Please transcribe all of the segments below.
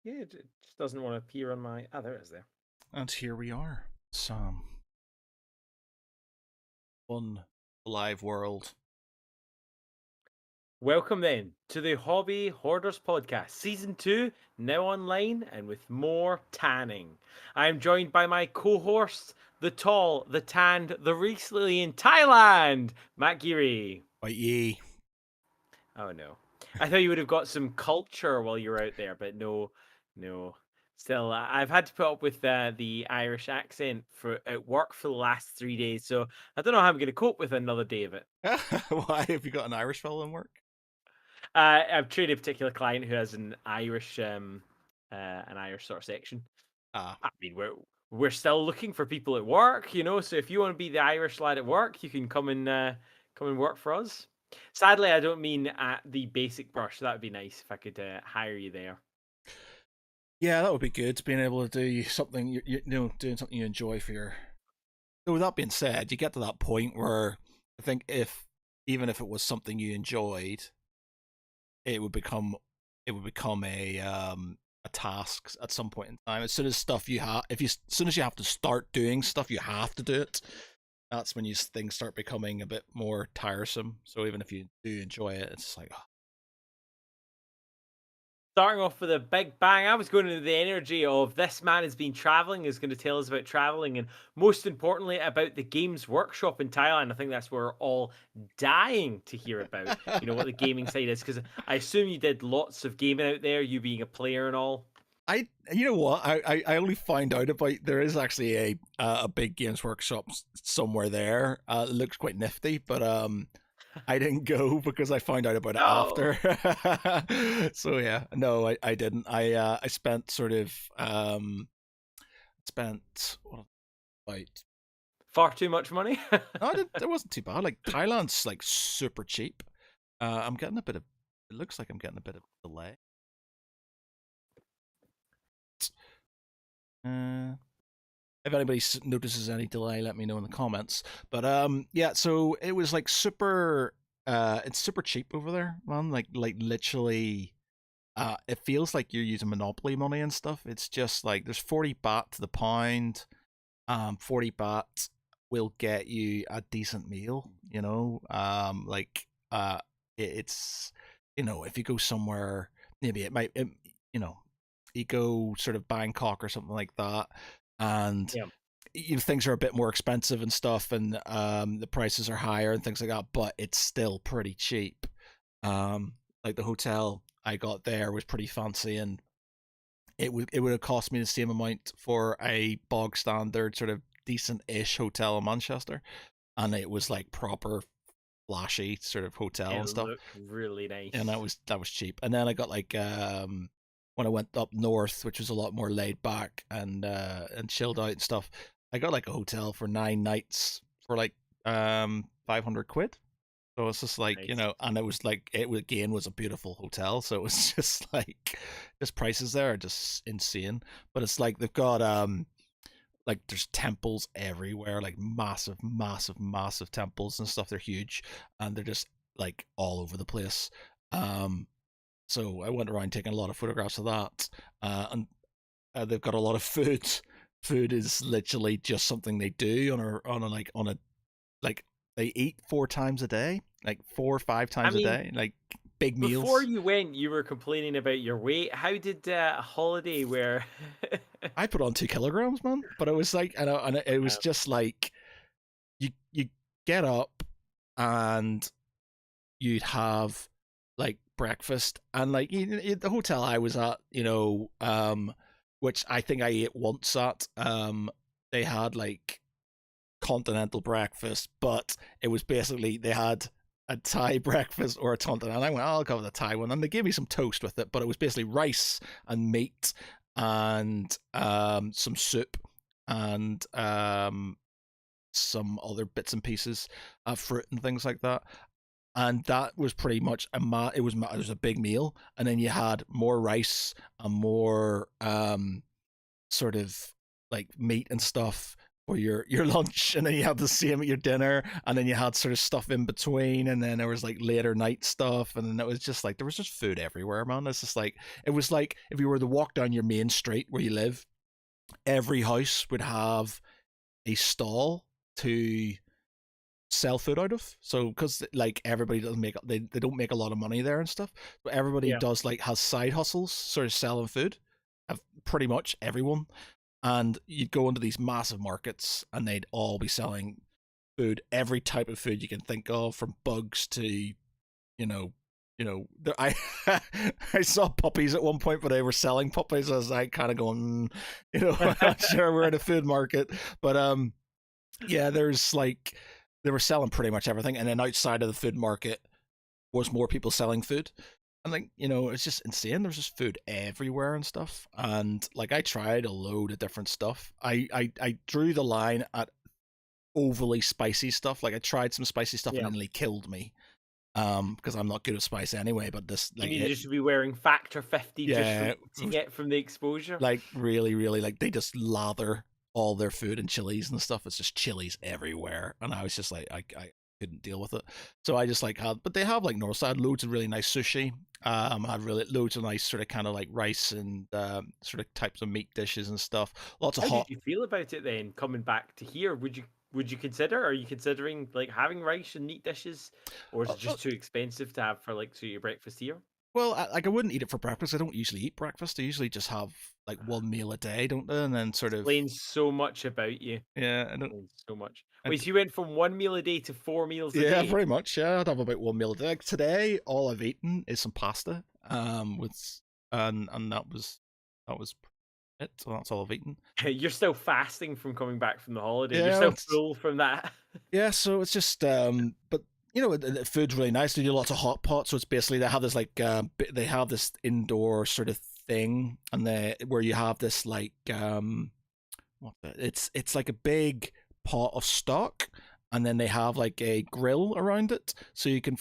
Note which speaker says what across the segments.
Speaker 1: Yeah, it just doesn't want to appear on my. Ah, there it is there.
Speaker 2: And here we are. Some one live world.
Speaker 1: Welcome then to the Hobby Hoarders podcast, season 2, now online and with more tanning. I am joined by my co-hosts, the tall, the tanned, the recently in Thailand, Matt Geary.
Speaker 2: But ye.
Speaker 1: Oh no. I thought you would have got some culture while you were out there, but no, no. Still, I've had to put up with the Irish accent for at work for the last 3 days, so I don't know how I'm going to cope with another day of it.
Speaker 2: Why have you got an Irish fellow in work?
Speaker 1: I've trained a particular client who has an Irish sort of section.
Speaker 2: Ah,
Speaker 1: I mean, we're still looking for people at work, So if you want to be the Irish lad at work, you can come and work for us. Sadly, I don't mean at the basic brush. That would be nice if I could hire you there.
Speaker 2: yeah, that would be good. Being able to do something, doing something you enjoy for your. So with that being said, you get to that point where I think if even if it was something you enjoyed, it would become a task at some point in time. As soon as stuff you have, as soon as you have to start doing stuff, you have to do it. That's when things start becoming a bit more tiresome. So even if you do enjoy it, it's like, oh.
Speaker 1: Starting off with a big bang, I was going into the energy of this man has been traveling, is going to tell us about traveling, and most importantly, about the Games Workshop in Thailand. I think that's what we're all dying to hear about, what the gaming side is, because I assume you did lots of gaming out there, you being a player and all.
Speaker 2: You know what? I only find out about there is actually a big games workshop somewhere there. It looks quite nifty, but I didn't go because I found out about it
Speaker 1: No!
Speaker 2: after. So yeah, no, I didn't. I spent sort of spent what about
Speaker 1: Far too much money?
Speaker 2: no, I didn't, it wasn't too bad. Like Thailand's like super cheap. I'm getting a bit of it looks like I'm getting a bit of delay. Uh, if anybody notices any delay, let me know in the comments. But yeah, so it was like super. It's super cheap over there, man. Like literally, it feels like you're using Monopoly money and stuff. It's just like there's 40 baht to the pound. 40 baht will get you a decent meal. Like it's if you go somewhere, maybe you know, you go sort of Bangkok or something like that, and
Speaker 1: Yeah.
Speaker 2: things are a bit more expensive and stuff, and the prices are higher and things like that, but it's still pretty cheap. Like the hotel I got there was pretty fancy, and it would have cost me the same amount for a bog standard sort of decent-ish hotel in Manchester, and it was like proper flashy sort of hotel
Speaker 1: It
Speaker 2: and stuff,
Speaker 1: looked really
Speaker 2: and
Speaker 1: nice.
Speaker 2: that was cheap. And then I got like when I went up north, which was a lot more laid back and chilled out and stuff, I got like a hotel for 9 nights for like 500 quid. So it's just like,
Speaker 1: Nice.
Speaker 2: and it was like again was a beautiful hotel, so it was just like just prices there are just insane. But it's like they've got like there's temples everywhere, like massive, massive, massive temples and stuff. They're huge and they're just like all over the place. Um so I went around taking a lot of photographs of that. And they've got a lot of food. Food is literally just something they do on a like they eat 4 times a day, like 4 or 5 times
Speaker 1: I
Speaker 2: a
Speaker 1: mean,
Speaker 2: day, like big
Speaker 1: before
Speaker 2: meals.
Speaker 1: you went, you were complaining about your weight. How did a holiday where
Speaker 2: I put on 2 kilograms, man, but it was like, and it was just like you get up and you'd have like breakfast and like the hotel I was at, which I think I ate once at, they had like continental breakfast, but it was basically they had a Thai breakfast or a continental. And I went, I'll go with the Thai one, and they gave me some toast with it, but it was basically rice and meat and some soup and some other bits and pieces of fruit and things like that. And that was pretty much it was a big meal, and then you had more rice and more sort of like meat and stuff for your lunch, and then you had the same at your dinner, and then you had sort of stuff in between, and then there was like later night stuff, and then it was just like there was just food everywhere, man. It's just like it was like if you were to walk down your main street where you live, every house would have a stall to sell food out of. So because like everybody doesn't make they don't make a lot of money there and stuff, but everybody
Speaker 1: Yeah.
Speaker 2: does like has side hustles, sort of selling food. Pretty much everyone, and you'd go into these massive markets, and they'd all be selling food, every type of food you can think of, from bugs to know. I I saw puppies at one point, but they were selling puppies. I was like, kind of going, I'm not sure we're in a food market, but yeah, there's like they were selling pretty much everything, and then outside of the food market was more people selling food. And like, it's just insane. There's just food everywhere and stuff. And like I tried a load of different stuff. I drew the line at overly spicy stuff. Like I tried some spicy stuff and
Speaker 1: Yeah.
Speaker 2: it nearly killed me. Because I'm not good at spice anyway, but this
Speaker 1: You
Speaker 2: like
Speaker 1: need
Speaker 2: it
Speaker 1: just to be wearing factor 50 just
Speaker 2: yeah,
Speaker 1: to get from the exposure.
Speaker 2: like really, really like they just lather all their food in chilies and stuff. It's just chilies everywhere. And I was just like I couldn't deal with it. So I just like had, but they have like normal. So I had loads of really nice sushi. I had really loads of nice sort of kind of like rice and sort of types of meat dishes and stuff. Lots of
Speaker 1: How
Speaker 2: hot.
Speaker 1: did you feel about it then, coming back to here? Would you consider? Are you considering like having rice and meat dishes, or is
Speaker 2: uh,
Speaker 1: it
Speaker 2: uh,
Speaker 1: just too expensive to have for like so your breakfast here?
Speaker 2: Well, like I wouldn't eat it for breakfast. I don't usually eat breakfast. I usually just have like one meal a day, don't they? And then sort of
Speaker 1: Explains so much about you.
Speaker 2: yeah, I don't.
Speaker 1: Explains so much.
Speaker 2: I,
Speaker 1: Wait, so you went from 1 meal a day to 4 meals a
Speaker 2: yeah,
Speaker 1: day?
Speaker 2: pretty much. Yeah, I'd have about one meal a day. Like today, all I've eaten is some pasta. With and that was it. So that's all I've eaten.
Speaker 1: You're still fasting from coming back from the holiday. You're
Speaker 2: Yeah,
Speaker 1: still
Speaker 2: it's
Speaker 1: full from that.
Speaker 2: yeah. So it's just but the food's really nice. They do lots of hot pots. So it's basically they have this like they have this indoor sort of thing, and they where you have this like it's like a big pot of stock, and then they have like a grill around it, so you can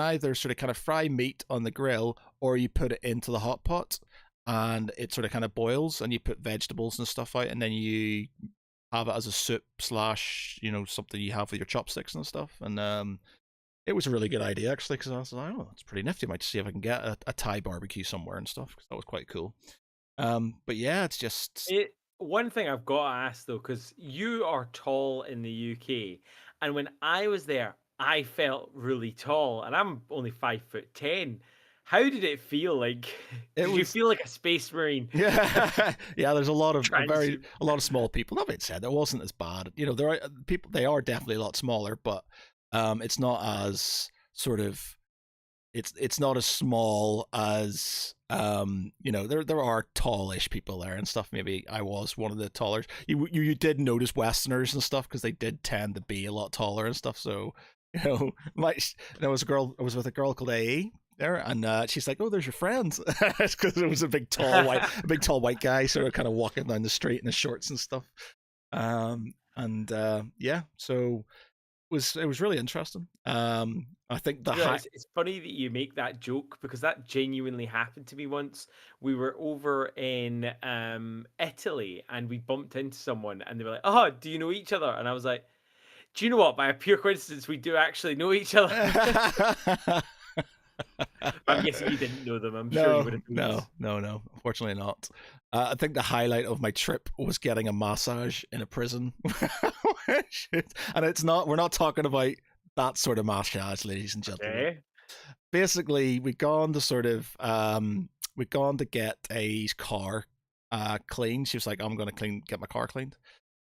Speaker 2: either sort of kind of fry meat on the grill, or you put it into the hot pot and it sort of kind of boils, and you put vegetables and stuff out, and then you have it as a soup slash something you have with your chopsticks and stuff. And it was a really good idea actually, because I was like, oh, that's pretty nifty. I might see if I can get a Thai barbecue somewhere and stuff, because that was quite cool. But yeah, it's just
Speaker 1: One thing I've got to ask though, because you are tall in the UK, and when I was there, I felt really tall, and I'm only 5'10". How did it feel like?
Speaker 2: it
Speaker 1: Did you
Speaker 2: was
Speaker 1: feel like a space marine?
Speaker 2: yeah, yeah. There's a lot of
Speaker 1: Transhuman.
Speaker 2: a lot of small people. That being said, it wasn't as bad. There are people. They are definitely a lot smaller, but it's not as sort of it's not as small as there are tallish people there and stuff. Maybe I was one of the taller. You did notice Westerners and stuff, because they did tend to be a lot taller and stuff. So my there was a girl. I was with a girl called A there, and she's like, "Oh, there's your friends," because it was a big tall white guy, sort of kind of walking down the street in his shorts and stuff. And yeah, so it was really interesting. I think the
Speaker 1: You know,
Speaker 2: high.
Speaker 1: it's funny that you make that joke because that genuinely happened to me once. We were over in Italy and we bumped into someone and they were like, "Oh, do you know each other?" And I was like, "Do you know what? By a pure coincidence, we do actually know each other." I'm guessing you didn't know them. I'm sure you would
Speaker 2: No,
Speaker 1: have known.
Speaker 2: no, no, no. Unfortunately, not. I think the highlight of my trip was getting a massage in a prison. And it's not. We're not talking about that sort of massage, ladies and gentlemen.
Speaker 1: Okay.
Speaker 2: Basically, we'd gone to get a car cleaned. She was like, "I'm gonna get my car cleaned,"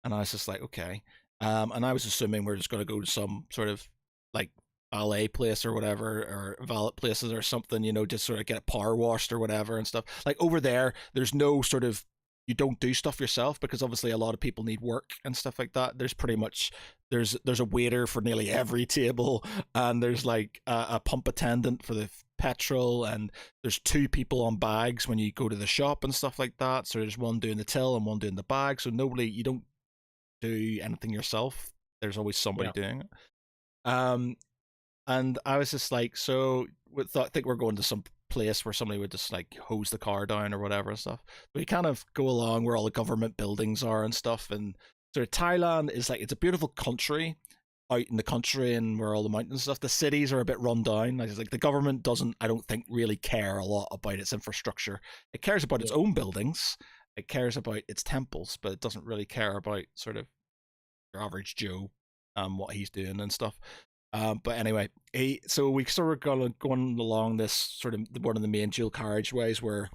Speaker 2: and I was just like, "Okay." And I was assuming we're just gonna go to some sort of like ballet place or whatever, or valet places or something, just sort of get it power washed or whatever and stuff. Like over there, there's no sort of you don't do stuff yourself, because obviously a lot of people need work and stuff like that. There's pretty much there's a waiter for nearly every table, and there's like a pump attendant for the petrol, and there's two people on bags when you go to the shop and stuff like that. So there's one doing the till and one doing the bag. So you don't do anything yourself. There's always somebody
Speaker 1: Yeah.
Speaker 2: doing it. And I was just like, so I think we're going to some place where somebody would just like hose the car down or whatever and stuff. We kind of go along where all the government buildings are and stuff, and So Thailand is like, it's a beautiful country out in the country and where all the mountains and stuff. The cities are a bit run down. Like the government doesn't, I don't think, really care a lot about its infrastructure. It cares about its
Speaker 1: Yeah.
Speaker 2: own buildings. It cares about its temples, but it doesn't really care about sort of your average Joe, what he's doing and stuff. But anyway, so we sort of going along this sort of one of the main dual carriageways where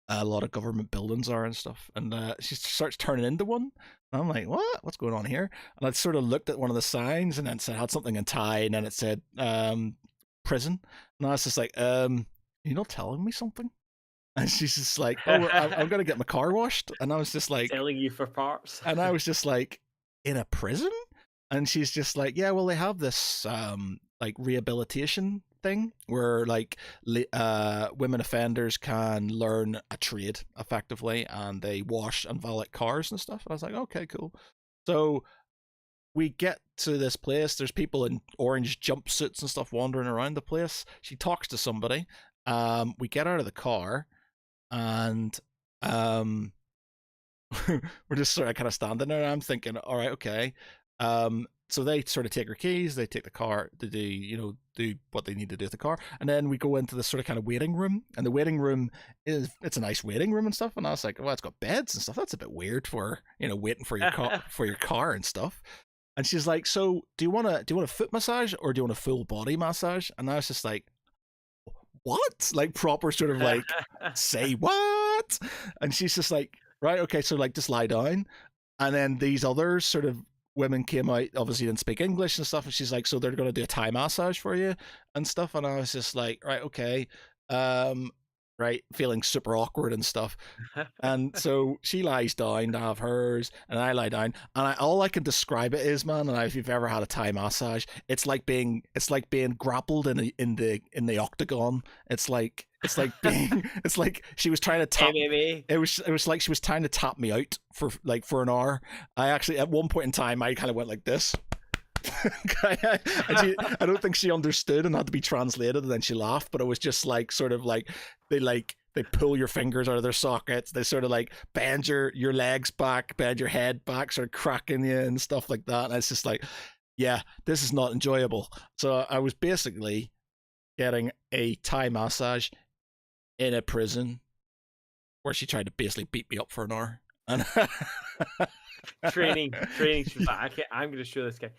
Speaker 2: a lot of government buildings are and stuff. And she starts turning into one. And I'm like, what? What's going on here? And I sort of looked at one of the signs and then it had something in Thai and then it said prison. And I was just like, you're not telling me something? And she's just like, oh, I'm going to get my car washed. And I was just like,
Speaker 1: Selling you for parts.
Speaker 2: and I was just like, in a prison? And she's just like, yeah, well, they have this like rehabilitation thing where like women offenders can learn a trade effectively, and they wash and valet cars and stuff. I was like, okay, cool. So we get to this place. There's people in orange jumpsuits and stuff wandering around the place. She talks to somebody. We get out of the car, and we're just sort of kind of standing there. And I'm thinking, all right, okay. So they sort of take her keys, they take the car to do what they need to do with the car, and then we go into this sort of kind of waiting room. And the waiting room it's a nice waiting room and stuff. And I was like, well, it's got beds and stuff. That's a bit weird for waiting for your car and stuff. And she's like, so do you want a foot massage or do you want a full body massage? And I was just like, what? Like proper sort of like, say what? And she's just like, right, okay, so like just lie down. And then these other sort of women came out, obviously didn't speak English and stuff, and she's like, so they're going to do a Thai massage for you and stuff. And I was just like, right, okay, right, feeling super awkward and stuff. And so she lies down to have hers, and I lie down, and all I can describe it is, man, and if you've ever had a Thai massage, it's like being grappled in the octagon. It's like she was trying to tap.
Speaker 1: MMA.
Speaker 2: It was like she was trying to tap me out for an hour. I actually, at one point in time, I kind of went like this. I don't think she understood and had to be translated, and then she laughed. But it was just like sort of like they pull your fingers out of their sockets. They sort of like bend your legs back, bend your head back, sort of cracking you and stuff like that. And it's just like, yeah, this is not enjoyable. So I was basically getting a Thai massage in a prison where she tried to basically beat me up for an hour. And
Speaker 1: training. I'm going to show this guy.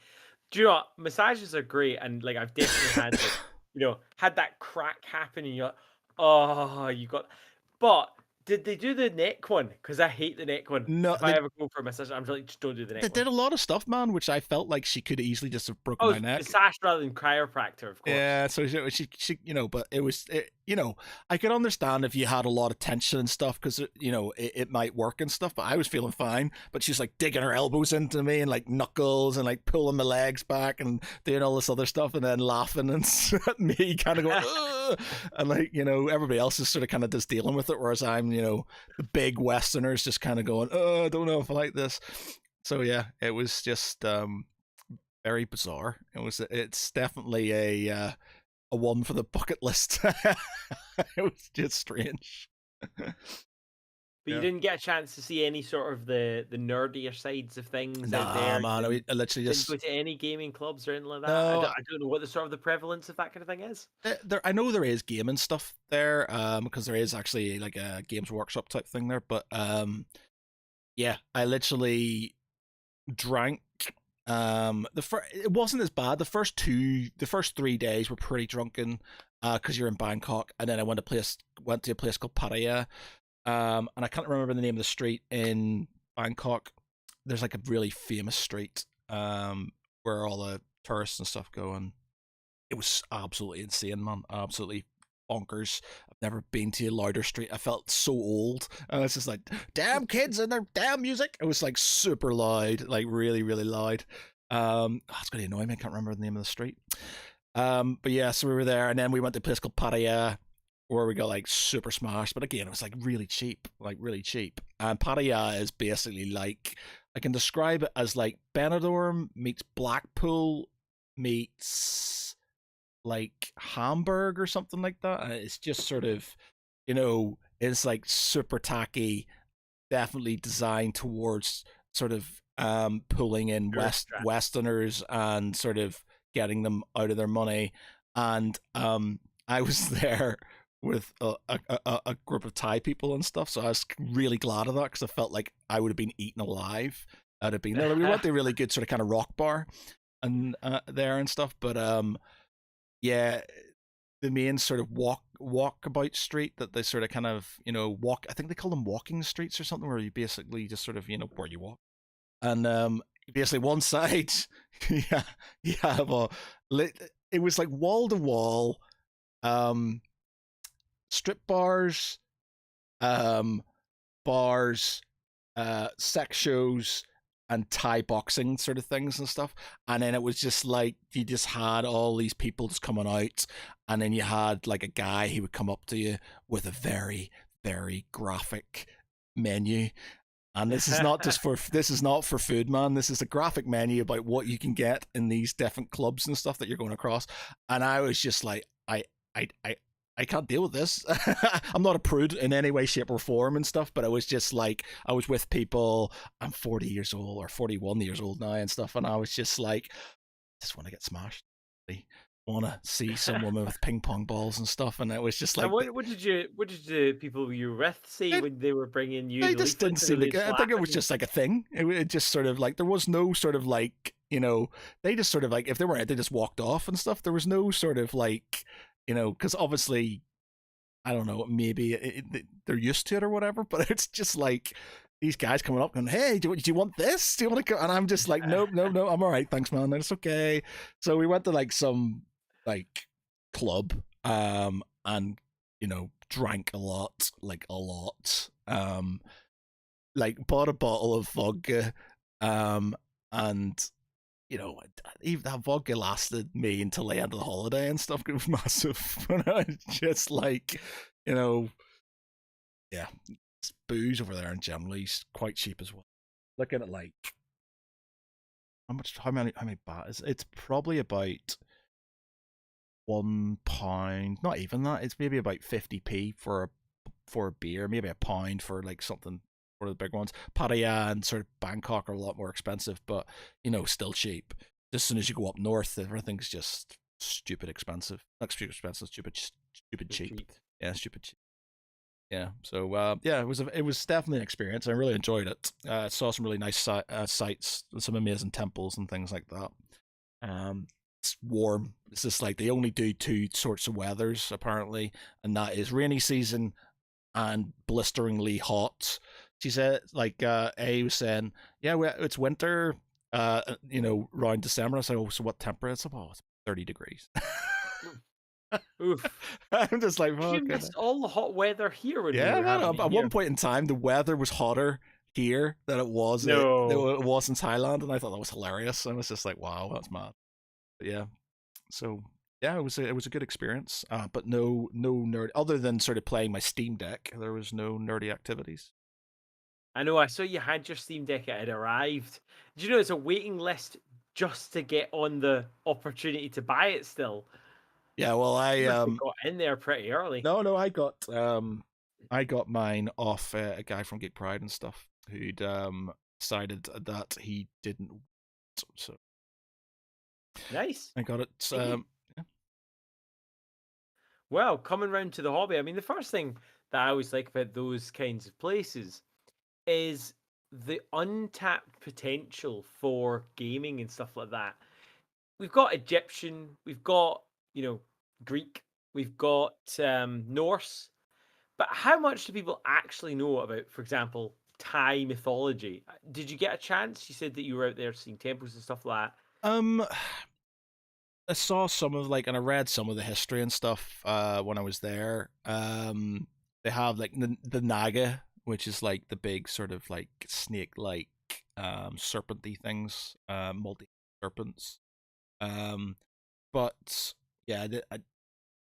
Speaker 1: Do you know what? Massages are great, and like I've definitely had like, had that crack happen, and you're like, oh, you got. But did they do the neck one? Because I hate the neck one.
Speaker 2: No,
Speaker 1: if I ever go for a massage, I'm like, just don't do the neck
Speaker 2: they
Speaker 1: one.
Speaker 2: did a lot of stuff, man, which I felt like she could easily just have broken my neck.
Speaker 1: Massage rather than chiropractor, of course.
Speaker 2: Yeah, so she but I could understand if you had a lot of tension and stuff, because it might work and stuff. But I was feeling fine. But she's like digging her elbows into me and like knuckles and like pulling my legs back and doing all this other stuff, and then laughing and at me, kind of going, ugh! And like everybody else is sort of kind of just dealing with it, whereas I'm the big Westerners just kind of going, oh, I don't know if I like this. So yeah, it was just very bizarre. It's definitely a one for the bucket list. It was just strange.
Speaker 1: But you didn't get a chance to see any sort of the nerdier sides of things out
Speaker 2: Nah,
Speaker 1: there.
Speaker 2: man, I literally
Speaker 1: Didn't
Speaker 2: just
Speaker 1: go to any gaming clubs or anything like that.
Speaker 2: No.
Speaker 1: I don't know what the sort of the prevalence of that kind of thing is.
Speaker 2: I know there is gaming stuff there, because there is actually like a Games Workshop type thing there. But yeah, I literally drank. It wasn't as bad. The first 3 days were pretty drunken, because you're in Bangkok, and then I went to a place called Pattaya, and I can't remember the name of the street in Bangkok. There's like a really famous street, where all the tourists and stuff go, and it was absolutely insane, man. Absolutely bonkers. I've never been to a louder street. I felt so old, and it's just like, damn kids and their damn music. It was like super loud, like really, really loud. It's gonna annoy me. I can't remember the name of the street. But yeah, so we were there, and then we went to a place called Pattaya, where we got like super smashed. But again, it was like really cheap. And Pattaya is basically like, I can describe it as like Benidorm meets Blackpool meets like Hamburg or something like that. And it's just sort of, it's like super tacky, definitely designed towards sort of pulling in
Speaker 1: Tourist trap.
Speaker 2: Westerners and sort of getting them out of their money. And I was there with a group of Thai people and stuff, so I was really glad of that because I felt like I would have been eaten alive. I'd have been there. We went to a really good sort of kind of rock bar and there and stuff, but yeah, the main sort of walkabout street that they sort of kind of walk. I think they call them walking streets or something, where you basically just sort of where you walk, and basically one side, yeah, you have it was like wall to wall, strip bars, um, bars, sex shows, and Thai boxing sort of things and stuff. And then it was just like you just had all these people just coming out, and then you had like a guy who would come up to you with a very, very graphic menu. And this is not for food, man. This is a graphic menu about what you can get in these different clubs and stuff that you're going across. And I was just like, I can't deal with this. I'm not a prude in any way, shape, or form and stuff, but I was just like, I was with people. I'm 40 years old or 41 years old now and stuff, and I was just like, I just want to get smashed. I want to see some woman with ping pong balls and stuff, and it was just like,
Speaker 1: And what did the people you were with say
Speaker 2: they,
Speaker 1: when they were bringing you
Speaker 2: they
Speaker 1: the
Speaker 2: just didn't
Speaker 1: leaflets? Were
Speaker 2: seem to
Speaker 1: they
Speaker 2: get.
Speaker 1: just
Speaker 2: I think it
Speaker 1: laughing?
Speaker 2: was just like a thing. It just sort of like there was no sort of like they just sort of like if they weren't, they just walked off and stuff. There was no sort of like because obviously I don't know, maybe they're used to it or whatever, but it's just like these guys coming up going, "Hey, do you want this? Do you want to?" And I'm just like, "Nope, nope, no, I'm all right, thanks, man. It's okay." So we went to like some like club, and drank a lot, like a lot, like bought a bottle of vodka, and even that vodka lasted me until the end of the holiday and stuff. It was massive. But I was just like, yeah, booze over there in generally is quite cheap as well. Looking at like how many baht is it's probably about £1, not even that. It's maybe about 50p for a beer, maybe a pound for like something for the big ones. Pattaya and sort of Bangkok are a lot more expensive, but still cheap. As soon as you go up north, everything's just stupid expensive. Not stupid expensive, stupid cheap. Yeah, stupid cheap. Yeah. So yeah, it was definitely an experience. I really enjoyed it. Saw some really nice sights, some amazing temples and things like that. It's warm. It's just like they only do two sorts of weathers apparently, and that is rainy season and blisteringly hot. She said, like A was saying, yeah, it's winter, around December. I said, oh, so what temperature? It's about 30 degrees.
Speaker 1: Oof.
Speaker 2: I'm just like,
Speaker 1: You
Speaker 2: fuck it.
Speaker 1: missed all the hot weather here when we
Speaker 2: Yeah,
Speaker 1: were
Speaker 2: man.
Speaker 1: having it
Speaker 2: At
Speaker 1: here.
Speaker 2: one point in time, the weather was hotter here than it was
Speaker 1: No.
Speaker 2: it was in Thailand, and I thought that was hilarious. I was just like, wow, that's mad. But yeah, so yeah, it was a good experience. But no nerd other than sort of playing my Steam Deck. There was no nerdy activities.
Speaker 1: I know, I saw you had your Steam Deck, it had arrived. Do you know it's a waiting list just to get on the opportunity to buy it still?
Speaker 2: Yeah, well,
Speaker 1: You must have got in there pretty early.
Speaker 2: no, I got mine off a guy from Geek Pride and stuff who'd decided that he didn't want it, so
Speaker 1: Nice.
Speaker 2: I got it.
Speaker 1: Yeah. Well, coming round to the hobby, I mean, the first thing that I always like about those kinds of places is the untapped potential for gaming and stuff like that. We've got Egyptian, we've got, Greek, we've got Norse, but how much do people actually know about, for example, Thai mythology? Did you get a chance? You said that you were out there seeing temples and stuff like that.
Speaker 2: I saw some of and I read some of the history and stuff when I was there. They have like the Naga, which is like the big sort of like snake like serpenty things, multi serpents. But yeah,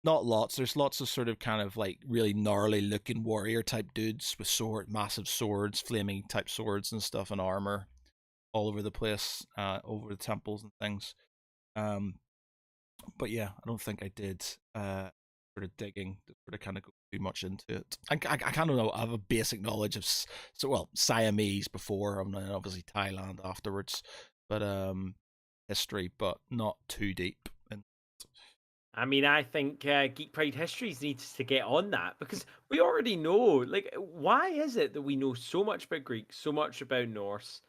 Speaker 2: not lots. There's lots of sort of kind of like really gnarly looking warrior type dudes with massive swords, flaming type swords and stuff, and armor all over the place, over the temples and things. But yeah, I don't think I did sort of digging to sort of kind of go too much into it. I kind of know. I have a basic knowledge of Siamese before, and then obviously Thailand afterwards, but history, but not too deep. And
Speaker 1: I mean, I think Geek Pride Histories needs to get on that because we already know. Like, why is it that we know so much about Greek, so much about Norse,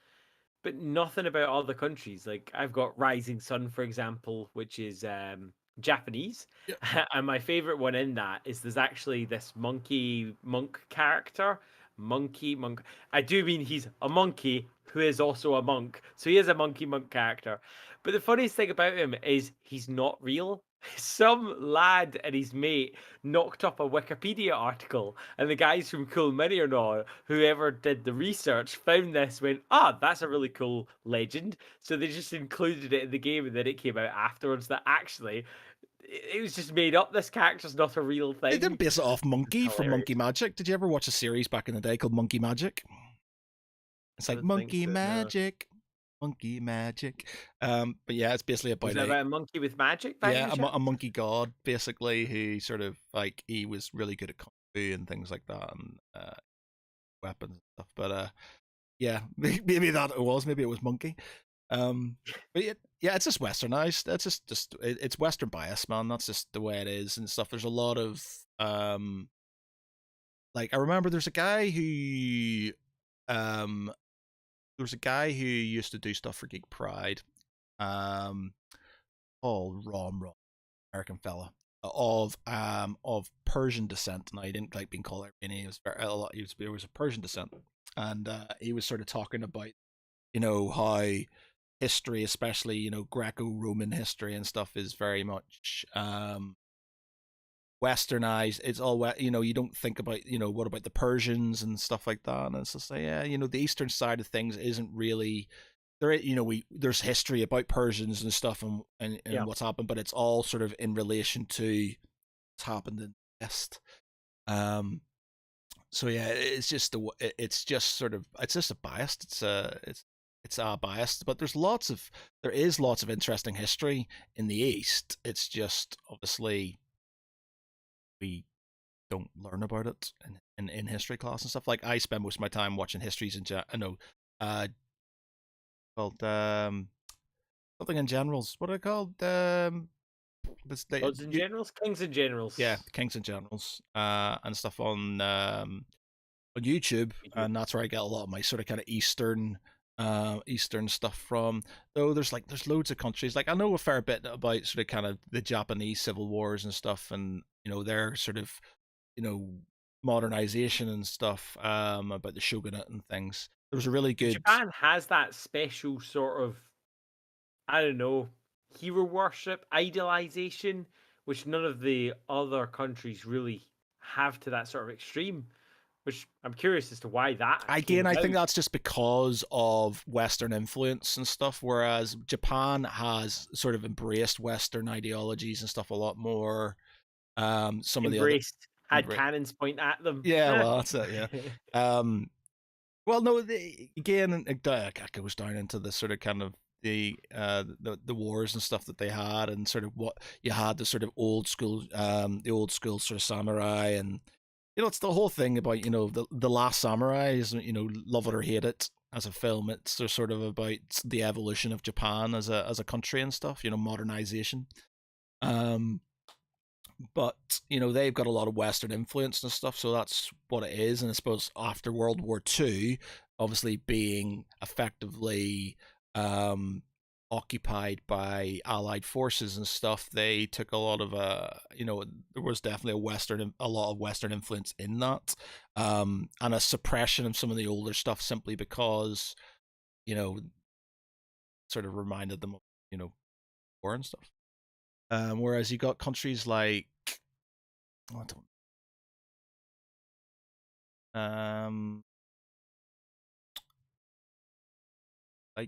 Speaker 1: but nothing about other countries? Like, I've got Rising Sun, for example, which is Japanese,
Speaker 2: yeah,
Speaker 1: and my favorite one in that is there's actually this monkey monk character. Monkey monk. I do mean he's a monkey who is also a monk, so he is a monkey monk character. But the funniest thing about him is he's not real. Some lad and his mate knocked up a Wikipedia article, and the guys from Cool Mini or not, whoever did the research, found this, went, ah, that's a really cool legend. So they just included it in the game, and then it came out afterwards that actually it was just made up. This character's not a real
Speaker 2: they didn't
Speaker 1: thing.
Speaker 2: base it off
Speaker 1: It's
Speaker 2: Monkey from
Speaker 1: hilarious.
Speaker 2: Monkey Magic. Did you ever watch a series back in the day called Monkey Magic? It's
Speaker 1: I
Speaker 2: like
Speaker 1: don't think
Speaker 2: Monkey
Speaker 1: so. No.
Speaker 2: Magic, Monkey Magic. But yeah, it's basically
Speaker 1: Was
Speaker 2: about
Speaker 1: it about a monkey with magic by any
Speaker 2: a
Speaker 1: chance?
Speaker 2: monkey god basically who sort of like he was really good at kung fu and things like that and weapons and stuff. But yeah, maybe that it was. Maybe it was monkey. But yeah, it's just westernized. That's it's Western bias, man. That's just the way it is and stuff. There's a lot of like I remember um there was a guy who used to do stuff for Geek Pride. Um, Rom, American fella of Persian descent, and I didn't like being called Armenian. He was very a lot. He was of Persian descent, and he was sort of talking about how history, especially Greco-Roman history and stuff, is very much westernized. It's all you don't think about what about the Persians and stuff like that, and it's just like the eastern side of things isn't really there. There's history about Persians and stuff and
Speaker 1: Yeah.
Speaker 2: what's happened, but it's all sort of in relation to what's happened in the West. So yeah, it's just sort of it's just a biased. It's biased, but there is lots of interesting history in the East. It's just obviously we don't learn about it in history class and stuff. Like I spend most of my time watching histories in I know called something in generals. What are they called? This
Speaker 1: Gods and generals, kings and
Speaker 2: yeah,
Speaker 1: generals.
Speaker 2: Kings and Generals and stuff on YouTube, and that's where I get a lot of my sort of kind of Eastern stuff from. Though there's loads of countries. Like I know a fair bit about sort of kind of the Japanese civil wars and stuff, and their sort of you know modernization and stuff about the shogunate and things. There was a really good
Speaker 1: Japan has that special sort of, I don't know, hero worship, idolization, which none of the other countries really have to that sort of extreme. Which I'm curious as to why that came
Speaker 2: again, I think
Speaker 1: about.
Speaker 2: that's just because of Western influence and stuff, whereas Japan has sort of embraced Western ideologies and stuff a lot more. Some of the other
Speaker 1: Embraced, had cannons point at them.
Speaker 2: yeah, well, that's it, yeah. Um, well, no, again, it goes down into the sort of kind of the wars and stuff that they had, and sort of what you had the sort of the old school sort of samurai, and it's the whole thing about the Last Samurai is love it or hate it as a film. It's sort of about the evolution of Japan as a country and stuff. Modernization. Um, but they've got a lot of Western influence and stuff, so that's what it is. And I suppose after World War II, obviously being effectively occupied by Allied forces and stuff, they took a lot of there was definitely a lot of Western influence in that, and a suppression of some of the older stuff simply because you know sort of reminded them of war and stuff. Whereas you got countries like I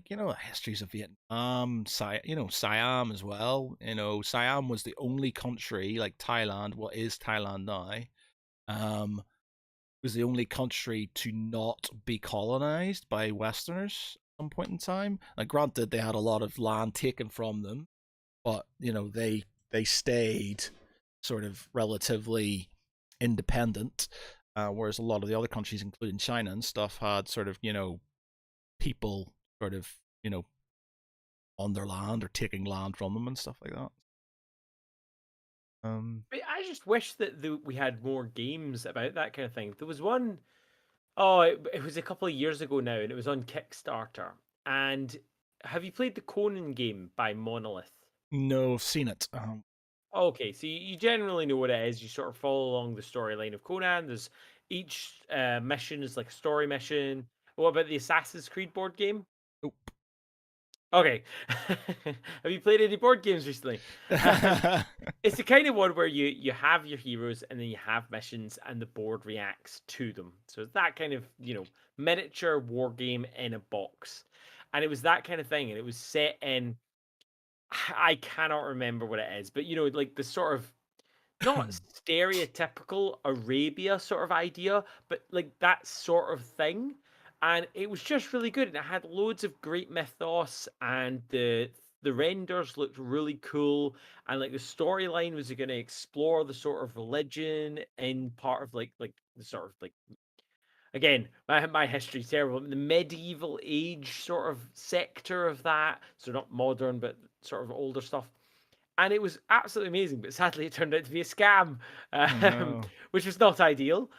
Speaker 2: don't like histories of Vietnam, Siam as well. Siam was the only country like Thailand. What is Thailand now? Was the only country to not be colonized by Westerners at some point in time. Like, granted, they had a lot of land taken from them, but they stayed sort of relatively independent, whereas a lot of the other countries, including China and stuff, had sort of people sort of on their land or taking land from them and stuff like that.
Speaker 1: I just wish that we had more games about that kind of thing. There was one, oh, it was a couple of years ago now, and it was on Kickstarter. And have you played the Conan game by Monolith?
Speaker 2: No, I've seen it.
Speaker 1: Okay, so you generally know what it is. You sort of follow along the storyline of Conan. There's each mission is like a story mission. What about the Assassin's Creed board game?
Speaker 2: Nope.
Speaker 1: Okay. Have you played any board games recently? It's the kind of one where you have your heroes and then you have missions and the board reacts to them. So it's that kind of, miniature war game in a box. And it was that kind of thing. And it was set in, I cannot remember what it is, but like the sort of not stereotypical Arabia sort of idea, but like that sort of thing. And it was just really good. And it had loads of great mythos, and the renders looked really cool. And like the storyline was going to explore the sort of religion in part of like the sort of like, again, my history's terrible. The medieval age sort of sector of that. So not modern, but sort of older stuff, and it was absolutely amazing. But sadly, it turned out to be a scam,
Speaker 2: Oh
Speaker 1: um,
Speaker 2: no.
Speaker 1: which was not ideal.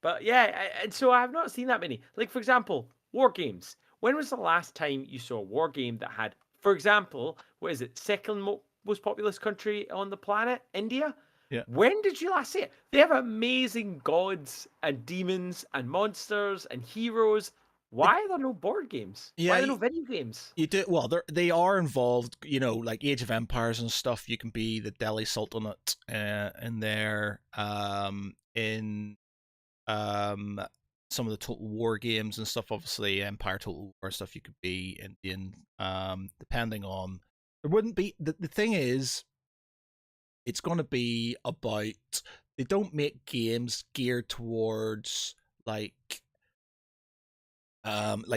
Speaker 1: But yeah, and so I have not seen that many. Like for example, war games. When was the last time you saw a war game that had, for example, what is it, second most populous country on the planet, India?
Speaker 2: Yeah.
Speaker 1: When did you last see it? They have amazing gods and demons and monsters and heroes.
Speaker 2: It,
Speaker 1: Why are there no board games? Why
Speaker 2: yeah,
Speaker 1: are there no video games?
Speaker 2: you do well. They are involved, like Age of Empires and stuff. You can be the Delhi Sultanate in there. In some of the Total War games and stuff. Obviously, Empire Total War stuff. You could be Indian. Depending on there wouldn't be the thing is, it's going to be about they don't make games geared towards like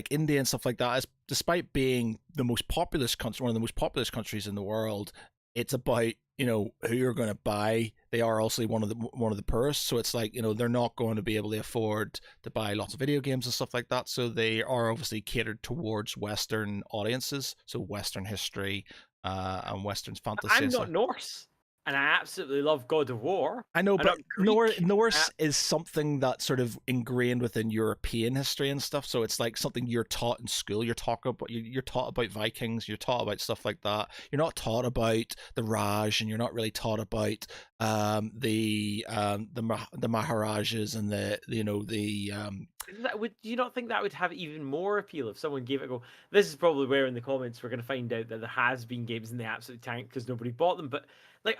Speaker 2: India and stuff like that. As despite being the most populous country, one of the most populous countries in the world, it's about who you're going to buy. They are also one of the poorest, so it's like they're not going to be able to afford to buy lots of video games and stuff like that. So they are obviously catered towards Western audiences, so Western history and Western fantasy
Speaker 1: I'm
Speaker 2: and
Speaker 1: not
Speaker 2: stuff.
Speaker 1: Norse, and I absolutely love God of War.
Speaker 2: I know,
Speaker 1: I'm not
Speaker 2: but
Speaker 1: Greek.
Speaker 2: Norse is something that's sort of ingrained within European history and stuff. So it's like something you're taught in school. You're taught about Vikings. You're taught about stuff like that. You're not taught about the Raj, and you're not really taught about the Maharajas and the.
Speaker 1: Would you not think that would have even more appeal if someone gave it a go? This is probably where in the comments we're going to find out that there has been games in the absolute tank because nobody bought them. But like,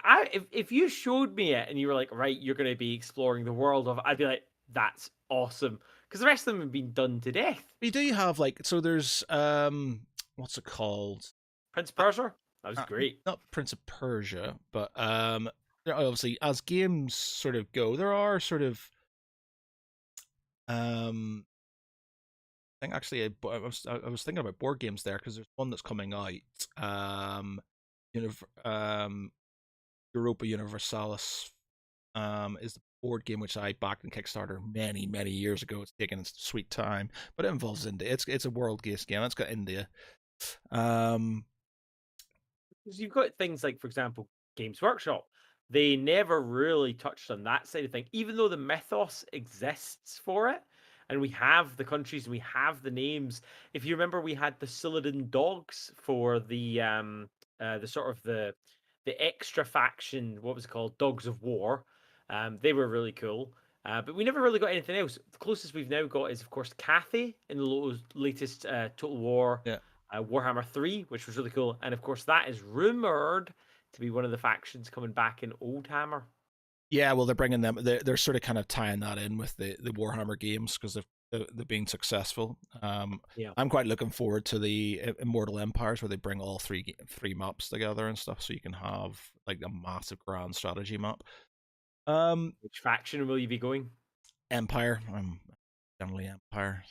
Speaker 1: if you showed me it and you were like, right, you're going to be exploring the world of, I'd be like, that's awesome, because the rest of them have been done to death.
Speaker 2: You do have there's what's it called?
Speaker 1: Prince Persia, that was great.
Speaker 2: Not Prince of Persia, but obviously as games sort of go, there are sort of I think actually I was thinking about board games there because there's one that's coming out, um, Europa Universalis, is the board game which I backed in Kickstarter many years ago. It's taken its sweet time, but it involves India. It's a world-based game. It's got India. Um,
Speaker 1: Because you've got things like, for example, Games Workshop. They never really touched on that side of thing, even though the mythos exists for it. And we have the countries and we have the names. If you remember, we had the Silladin dogs for the sort of the extra faction. What was it called? Dogs of War. They were really cool. But we never really got anything else. The closest we've now got is, of course, Cathay in the latest Total War
Speaker 2: yeah,
Speaker 1: Warhammer 3, which was really cool. And of course, that is rumored to be one of the factions coming back in Oldhammer.
Speaker 2: yeah. Well, they're bringing them. They're sort of kind of tying that in with the Warhammer games because they've been successful.
Speaker 1: Yeah.
Speaker 2: I'm quite looking forward to the Immortal Empires where they bring all three maps together and stuff, so you can have like a massive grand strategy map.
Speaker 1: Which faction will you be going?
Speaker 2: Empire. I'm generally Empire.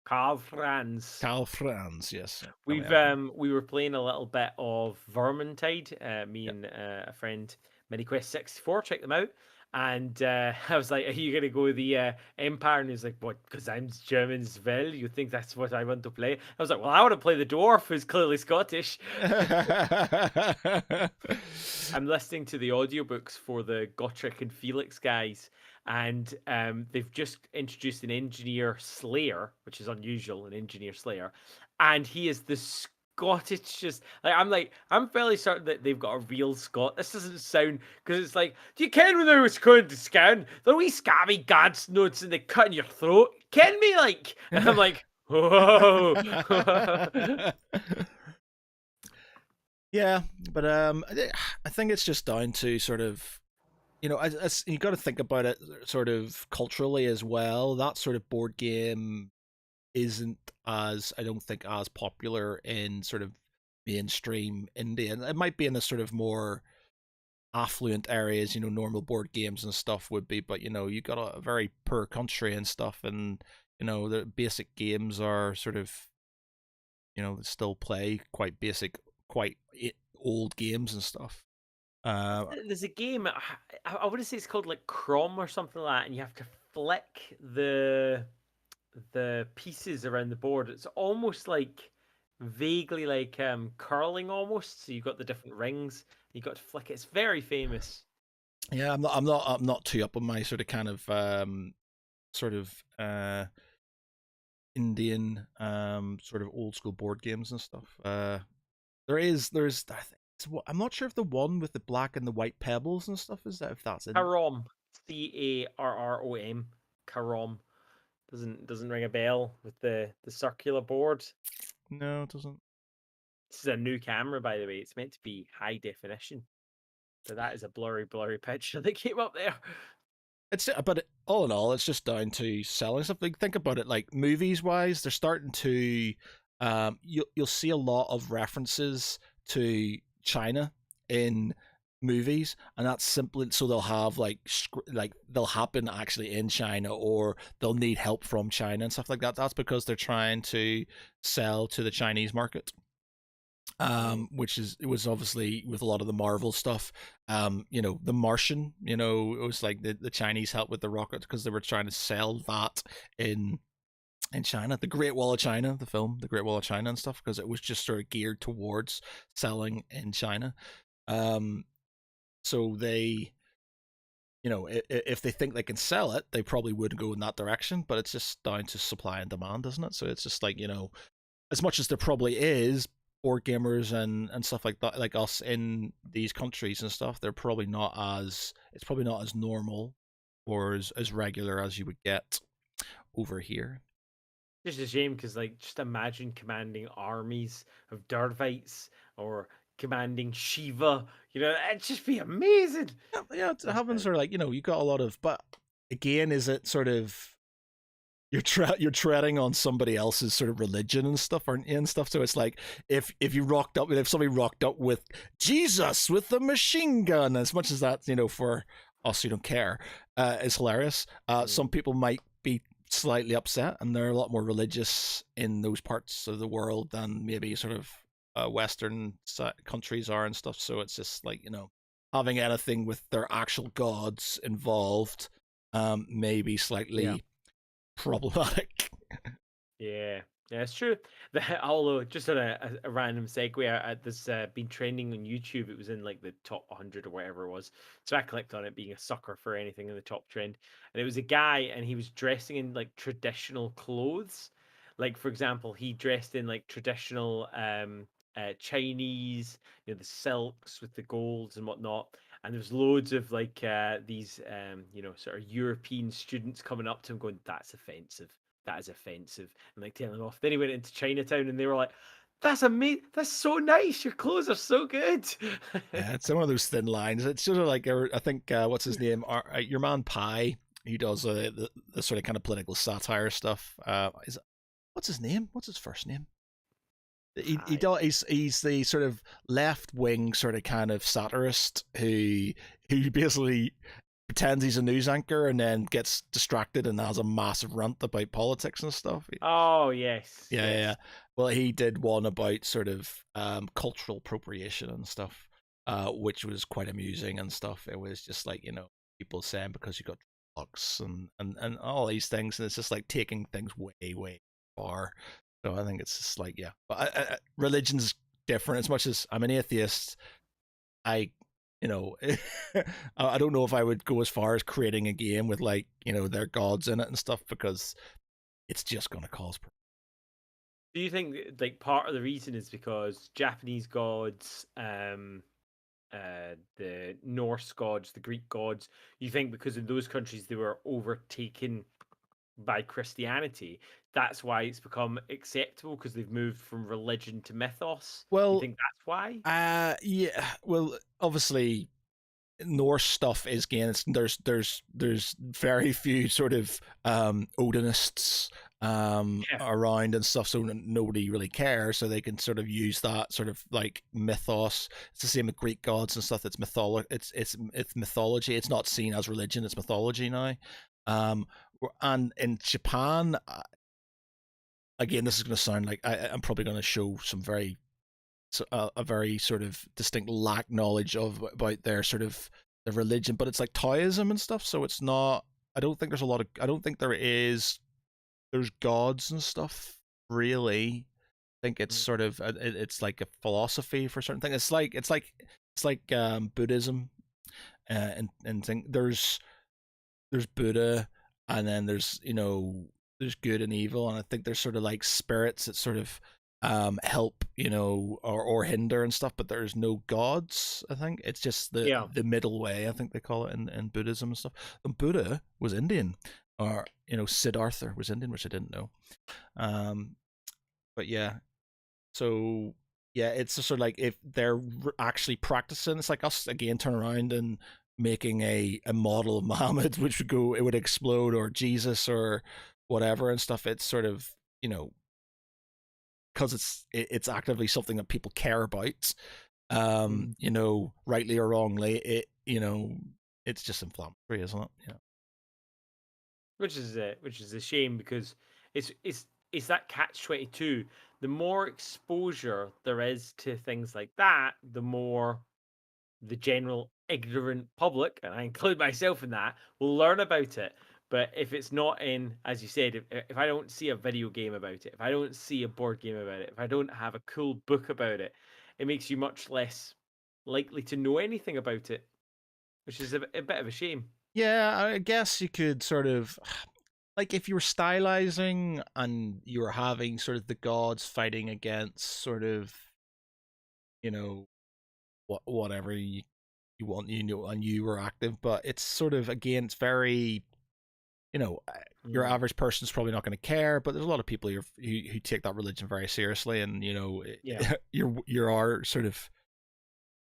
Speaker 1: Carl Franz.
Speaker 2: Carl Franz, yes.
Speaker 1: We've we were playing a little bit of Vermintide, me
Speaker 2: Yeah.
Speaker 1: and a friend, MiniQuest 64. Check them out. And I was like, "Are you gonna go the Empire?" And he's like, "What? Because I'm German as well. You think that's what I want to play?" I was like, "Well, I want to play the dwarf, who's clearly Scottish." I'm listening to the audiobooks for the Gotrek and Felix guys, and they've just introduced an engineer slayer, which is unusual, an engineer slayer, and he is the Scottish. Just like I'm fairly certain that they've got a real Scot. This doesn't sound because it's like, do you ken when they was going to scan the wee scabby gads notes and they cut in your throat? Ken me like, and I'm like, whoa.
Speaker 2: Yeah, but I think it's just down to sort of, as you got to think about it sort of culturally as well. That sort of board game isn't as, I don't think, as popular in sort of mainstream India. And it might be in the sort of more affluent areas, normal board games and stuff would be, but you got a very poor country and stuff, and the basic games are sort of, they still play quite basic, quite old games and stuff.
Speaker 1: There's a game. I want to say it's called like Crom or something like that, and you have to flick the pieces around the board. It's almost like vaguely like curling almost. So you've got the different rings. You got to flick it. It's very famous.
Speaker 2: Yeah, I'm not too up on my sort of kind of sort of Indian sort of old school board games and stuff. There's I think I'm not sure if the one with the black and the white pebbles and stuff is that, if that's in.
Speaker 1: Carom, Carrom. Carom doesn't ring a bell with the circular board.
Speaker 2: No, it doesn't.
Speaker 1: This is a new camera, by the way. It's meant to be high definition. So that is a blurry picture that came up there.
Speaker 2: But all in all, it's just down to selling stuff. Like, think about it, like movies wise, they're starting to, you'll see a lot of references to China in movies, and that's simply so they'll have like they'll happen actually in China, or they'll need help from China and stuff like that. That's because they're trying to sell to the Chinese market. Which it was obviously with a lot of the Marvel stuff. The Martian, it was like the Chinese help with the rocket because they were trying to sell that in China. The Great Wall of China, the film, The Great Wall of China and stuff, because it was just sort of geared towards selling in China. So they, if they think they can sell it, they probably would go in that direction, but it's just down to supply and demand, isn't it? So it's just like, as much as there probably is board gamers and stuff like that, like us in these countries and stuff, it's probably not as normal or as regular as you would get over here.
Speaker 1: Just a shame because, like, just imagine commanding armies of Dervites or commanding Shiva. It'd just be amazing.
Speaker 2: Yeah, it happens. Or like, you got a lot of, but again, is it sort of you're treading on somebody else's sort of religion and stuff, aren't you, and stuff? So it's like if somebody rocked up with Jesus with the machine gun, as much as that, for us who don't care, is hilarious. Some people might be slightly upset, and they're a lot more religious in those parts of the world than maybe sort of Western countries are and stuff. So it's just like, having anything with their actual gods involved may be slightly problematic.
Speaker 1: Yeah, it's true. Although, just on a random segue, this been trending on YouTube. It was in like the top 100 or whatever it was. So I clicked on it, being a sucker for anything in the top trend. And it was a guy, and he was dressing in like traditional clothes. Like, for example, he dressed in like traditional Chinese, the silks with the golds and whatnot. And there's loads of like these, sort of European students coming up to him going, "That's offensive. That is offensive," and like telling him off. Then he went into Chinatown, and they were like, "That's amazing. That's so nice. Your clothes are so good."
Speaker 2: Yeah, it's one of those thin lines. It's sort of like, I think, what's his name? Your man Pi. He does the sort of kind of political satire stuff. What's his name? What's his first name? He's the sort of left wing sort of kind of satirist who basically pretends he's a news anchor and then gets distracted and has a massive rant about politics and stuff.
Speaker 1: Oh yes,
Speaker 2: Yeah, yeah, yeah.
Speaker 1: yes.
Speaker 2: Well, he did one about sort of cultural appropriation and stuff, which was quite amusing and stuff. It was just like, people saying because you got drugs and all these things, and it's just like taking things way, way far. So I think it's just like, yeah. But religion's different. As much as I'm an atheist, I, I don't know if I would go as far as creating a game with like, their gods in it and stuff, because it's just going to cause problems.
Speaker 1: Do you think like part of the reason is because Japanese gods, the Norse gods, the Greek gods, you think because in those countries they were overtaken by Christianity, that's why it's become acceptable because they've moved from religion to mythos? You
Speaker 2: Well,
Speaker 1: think that's why?
Speaker 2: yeah. Well, obviously, Norse stuff is again. There's very few sort of Odinists
Speaker 1: Yeah.
Speaker 2: around and stuff, so nobody really cares. So they can sort of use that sort of like mythos. It's the same with Greek gods and stuff. It's mythology. It's mythology. It's not seen as religion. It's mythology now. And in Japan, again, this is going to sound like I'm probably going to show some very a very sort of distinct lack knowledge of about their sort of the religion, but it's like Taoism and stuff. So it's not. I don't think there's a lot of. I don't think there's gods and stuff really. I think it's
Speaker 1: Mm.
Speaker 2: sort of it's like a philosophy for certain things. It's like Buddhism, and thing. There's Buddha, and then there's good and evil, and I think there's sort of like spirits that sort of help, or hinder and stuff, but there's no gods. I think it's just the
Speaker 1: Yeah.
Speaker 2: the middle way, I think they call it in Buddhism and stuff. And Buddha was Indian, or Siddhartha was Indian, which I didn't know. But yeah, so yeah, it's just sort of like if they're actually practicing, it's like us again turn around and making a model of Muhammad, which it would explode, or Jesus or whatever and stuff. It's sort of, because it's actively something that people care about,
Speaker 1: Mhm.
Speaker 2: rightly or wrongly, it's just inflammatory, isn't it?
Speaker 1: Which is a shame because it's that catch-22. The more exposure there is to things like that, the more the general ignorant public, and I include myself in that, will learn about it. But if it's not in, as you said, if I don't see a video game about it, if I don't see a board game about it, if I don't have a cool book about it, it makes you much less likely to know anything about it, which is a bit of a shame.
Speaker 2: Yeah, I guess you could sort of, like, if you were stylizing and you were having sort of the gods fighting against sort of, you know, whatever you want, and you were active, but it's sort of, again, it's very, you know, your
Speaker 1: Mm,
Speaker 2: average person's probably not going to care, but there's a lot of people who take that religion very seriously, and
Speaker 1: yeah.
Speaker 2: you are sort of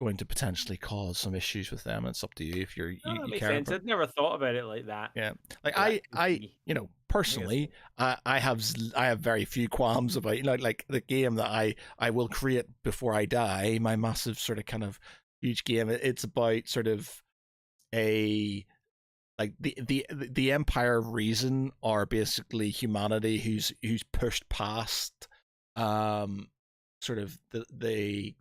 Speaker 2: going to potentially cause some issues with them. It's up to you if
Speaker 1: Oh, that
Speaker 2: you
Speaker 1: makes
Speaker 2: care
Speaker 1: sense.
Speaker 2: about.
Speaker 1: I'd never thought about it like that.
Speaker 2: Yeah, like
Speaker 1: But that could
Speaker 2: I
Speaker 1: be. I think it's
Speaker 2: personally, I have very few qualms about, like the game that I will create before I die. My massive sort of kind of huge game. It's about sort of a like the Empire of Reason are basically humanity who's pushed past sort of the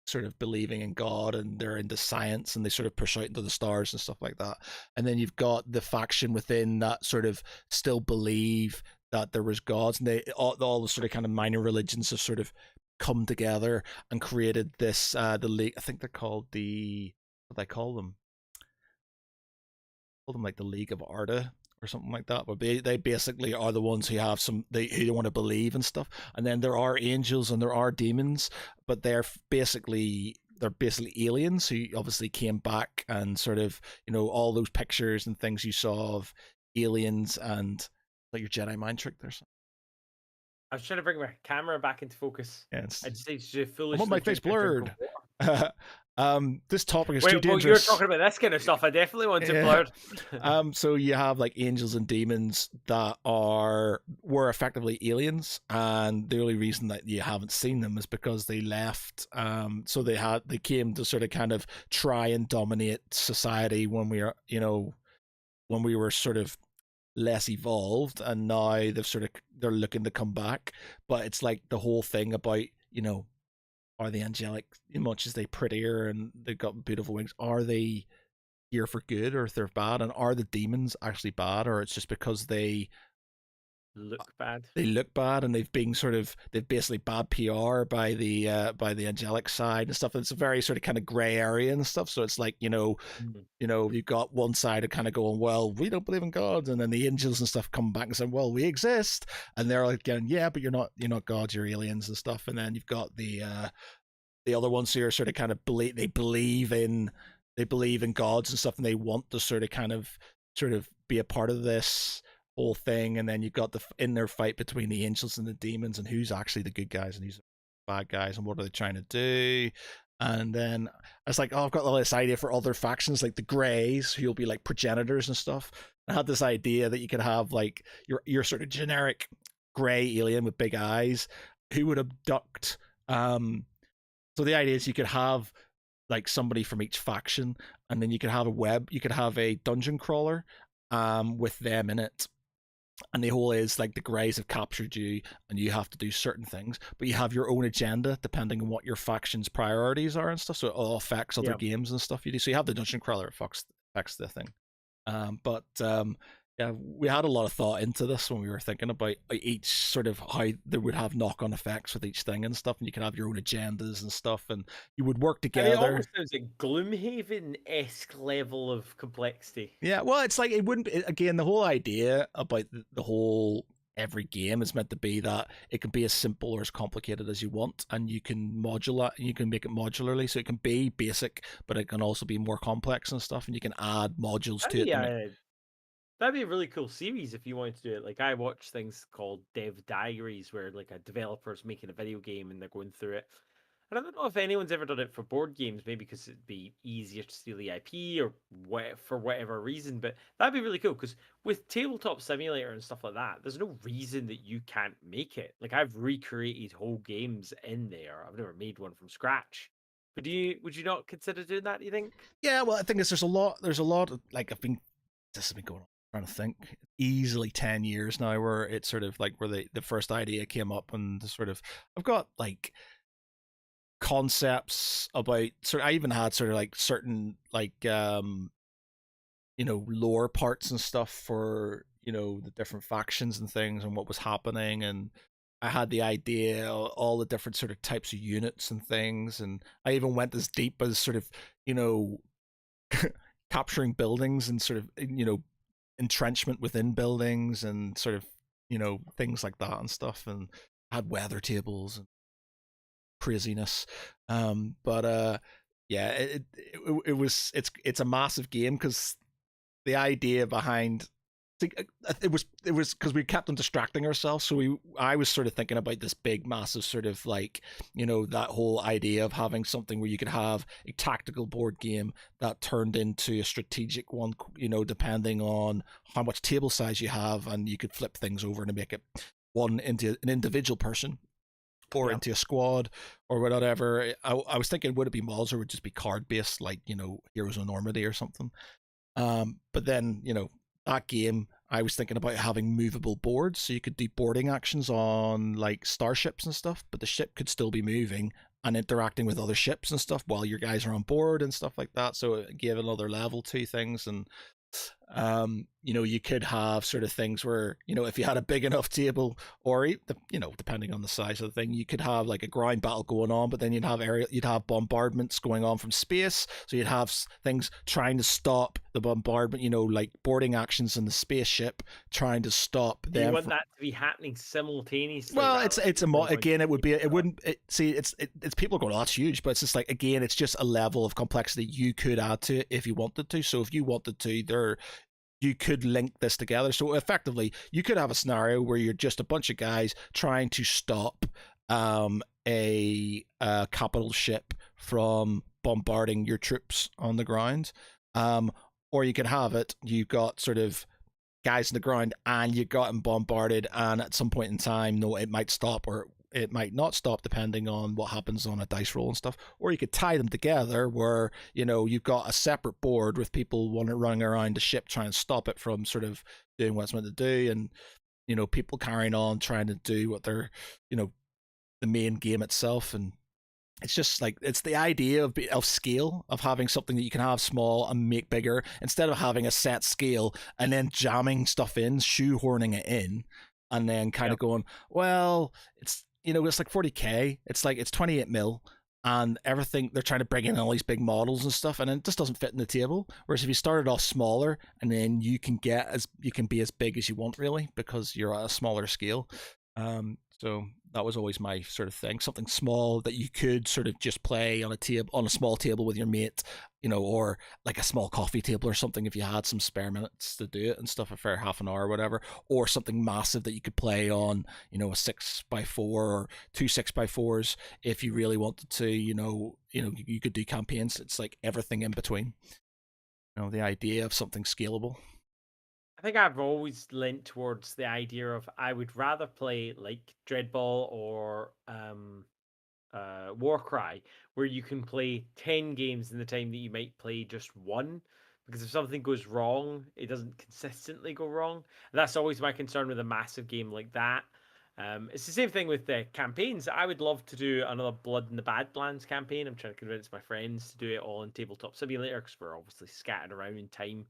Speaker 2: sort of believing in God, and they're into science, and they sort of push out into the stars and stuff like that. And then you've got the faction within that sort of still believe that there was gods, and all the sort of kind of minor religions have sort of come together and created this the league. I think they're called what do they call them, like the League of Arda or something like that. But they basically are the ones who have who want to believe and stuff. And then there are angels and there are demons, but they're basically aliens who obviously came back, and sort of, all those pictures and things you saw of aliens and like your Jedi mind trick there.
Speaker 1: I was trying to bring my camera back into focus.
Speaker 2: Yeah,
Speaker 1: I decided to
Speaker 2: I want my
Speaker 1: foolishly
Speaker 2: face
Speaker 1: drink a drink of
Speaker 2: blurred.
Speaker 1: water.
Speaker 2: This topic is too
Speaker 1: Wait, well, you're
Speaker 2: dangerous.
Speaker 1: talking about this kind of stuff. I definitely want it
Speaker 2: Yeah.
Speaker 1: blurred.
Speaker 2: So you have like angels and demons that were effectively aliens, and the only reason that you haven't seen them is because they left. So they came to sort of kind of try and dominate society when we are, when we were sort of less evolved, and now they're looking to come back. But it's like the whole thing about, are the angelic, much as they prettier and they've got beautiful wings, are they here for good or if they're bad? And are the demons actually bad, or it's just because they
Speaker 1: look bad?
Speaker 2: They look bad, and they've basically bad PR by the angelic side and stuff. And it's a very sort of kind of gray area and stuff. So it's like,
Speaker 1: Mm.
Speaker 2: you've got one side of kind of going, well, we don't believe in God, and then the angels and stuff come back and say, well, we exist, and they're like going, yeah, but you're not gods, you're aliens and stuff. And then you've got the other ones who are sort of kind of they believe in gods and stuff, and they want to sort of be a part of this whole thing. And then you've got the inner fight between the angels and the demons, and who's actually the good guys and who's the bad guys, and what are they trying to do. And then I was like, oh, I've got all this idea for other factions, like the Greys, who'll be like progenitors and stuff. I had this idea that you could have like your sort of generic gray alien with big eyes who would abduct. So the idea is you could have like somebody from each faction, and then you could have a dungeon crawler with them in it. And the whole is like the Greys have captured you, and you have to do certain things, but you have your own agenda depending on what your faction's priorities are and stuff. So it all affects other games and stuff you do. So you have the dungeon crawler, affects the thing. But yeah, we had a lot of thought into this when we were thinking about each sort of how they would have knock-on effects with each thing and stuff, and you can have your own agendas and stuff, and you would work together.
Speaker 1: It almost sounds like Gloomhaven-esque level of complexity.
Speaker 2: Yeah, well, it's like it wouldn't. Again, the whole idea about the whole every game is meant to be that it can be as simple or as complicated as you want, and you can modulate, you can make it modularly, so it can be basic, but it can also be more complex and stuff, and you can add modules to it.
Speaker 1: That'd be a really cool series if you wanted to do it. Like, I watch things called Dev Diaries, where like a developer's making a video game and they're going through it. And I don't know if anyone's ever done it for board games, maybe because it'd be easier to steal the IP or for whatever reason. But that'd be really cool, because with Tabletop Simulator and stuff like that, there's no reason that you can't make it. Like, I've recreated whole games in there. I've never made one from scratch. But would you not consider doing that, do you think?
Speaker 2: Yeah, well, I think there's a lot of, like, this has been going on, trying to think, easily 10 years now, where it's sort of like where the first idea came up, and sort of I've got like concepts about I even had sort of like certain like lore parts and stuff for the different factions and things and what was happening. And I had the idea all the different sort of types of units and things, and I even went as deep as sort of capturing buildings and sort of entrenchment within buildings and sort of things like that and stuff, and had weather tables and craziness. But yeah, it's a massive game, because the idea behind it was because we kept on distracting ourselves. So I was sort of thinking about this big massive sort of like that whole idea of having something where you could have a tactical board game that turned into a strategic one, depending on how much table size you have, and you could flip things over to make it one into an individual person or into a squad or whatever. I was thinking, would it be mods, or would it just be card based, like Heroes of Normandy or something? But then that game, I was thinking about having movable boards, so you could do boarding actions on like starships and stuff, but the ship could still be moving and interacting with other ships and stuff while your guys are on board and stuff like that. So it gave another level to things. And you could have sort of things where if you had a big enough table, or depending on the size of the thing, you could have like a ground battle going on, but then you'd have bombardments going on from space, so you'd have things trying to stop the bombardment, like boarding actions in the spaceship trying to stop them.
Speaker 1: You want that to be happening simultaneously?
Speaker 2: Well, it's people are going, oh, that's huge, but it's just like, again, it's just a level of complexity you could add to it if you wanted to. So if you wanted to, you could link this together. So effectively, you could have a scenario where you're just a bunch of guys trying to stop a capital ship from bombarding your troops on the ground. Or you could have it, you got sort of guys on the ground and you got them bombarded, and at some point in time, it might stop, or it might not stop depending on what happens on a dice roll and stuff. Or you could tie them together where, you've got a separate board with people running around the ship trying to stop it from sort of doing what it's meant to do, and people carrying on trying to do what they're, the main game itself. And it's just like, it's the idea of scale, of having something that you can have small and make bigger, instead of having a set scale and then jamming stuff in, shoehorning it in, and then kind of going, well, it's like 40k, it's like it's 28 mil, and everything they're trying to bring in all these big models and stuff, and it just doesn't fit in the table. Whereas if you started off smaller, and then you can be as big as you want, really, because you're at a smaller scale. So that was always my sort of thing, something small that you could sort of just play on a small table with your mate, or like a small coffee table or something, if you had some spare minutes to do it and stuff, a fair half an hour or whatever. Or something massive that you could play on, a 6x4 or two 6x4s if you really wanted to. You could do campaigns. It's like everything in between. The idea of something scalable.
Speaker 1: I think I've always leant towards the idea of I would rather play like Dreadball or Warcry, where you can play 10 games in the time that you might play just one. Because if something goes wrong, it doesn't consistently go wrong. And that's always my concern with a massive game like that. It's the same thing with the campaigns. I would love to do another Blood in the Badlands campaign. I'm trying to convince my friends to do it all in Tabletop Simulator because we're obviously scattered around in time.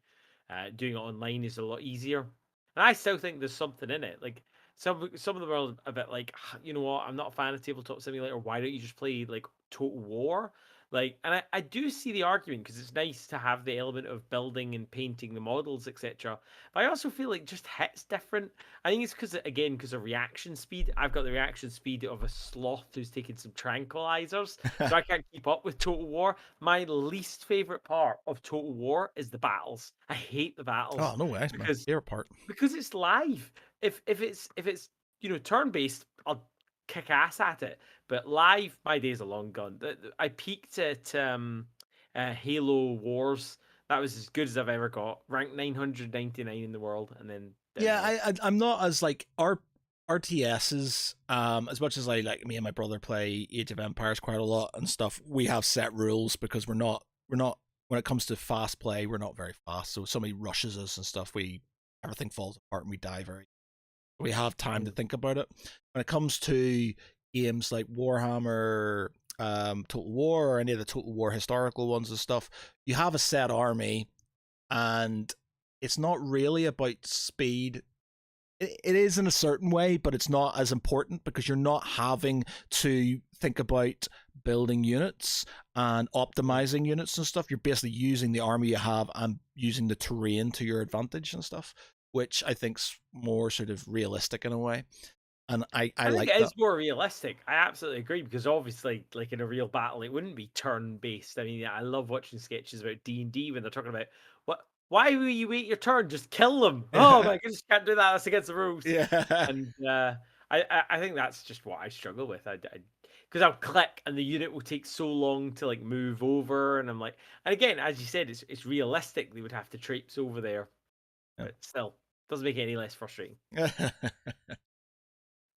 Speaker 1: Doing it online is a lot easier. And I still think there's something in it. Like some of them are a bit like, you know what, I'm not a fan of Tabletop Simulator. Why don't you just play like Total War? Like, and I do see the argument because it's nice to have the element of building and painting the models, etc. But I also feel like just hits different. I think it's because of reaction speed. I've got the reaction speed of a sloth who's taken some tranquilizers, so I can't keep up with Total War. My least favorite part of Total War is the battles. I hate the battles
Speaker 2: Oh, no way, my
Speaker 1: because
Speaker 2: favorite part.
Speaker 1: it's live. If it's turn based, I'll kick ass at it. But live, my days are long gone. I peaked at Halo Wars. That was as good as I've ever got. Ranked 999 in the world, and then
Speaker 2: Yeah,
Speaker 1: downhill.
Speaker 2: I'm not as like RTSs, as much as I like, me and my brother play Age of Empires quite a lot and stuff. We have set rules because we're not when it comes to fast play, we're not very fast. So if somebody rushes us and stuff, everything falls apart and we die very. We have time to
Speaker 1: Mm.
Speaker 2: think about it. When it comes to games like Warhammer, Total War, or any of the Total War historical ones and stuff, you have a set army, and it's not really about speed. It is in a certain way, but it's not as important because you're not having to think about building units and optimizing units and stuff. You're basically using the army you have and using the terrain to your advantage and stuff, which I think's more sort of realistic in a way. And I
Speaker 1: I think
Speaker 2: like
Speaker 1: it
Speaker 2: that.
Speaker 1: is more realistic. I absolutely agree because obviously, like in a real battle, it wouldn't be turn based. I mean, I love watching sketches about D&D when they're talking about what. Why will you wait your turn? Just kill them. Oh my goodness, can't do that. That's against the rules.
Speaker 2: Yeah.
Speaker 1: And I think that's just what I struggle with. Because I'll click and the unit will take so long to like move over, and I'm like, and again, as you said, it's realistic. They would have to traipse over there, but still doesn't make it any less frustrating.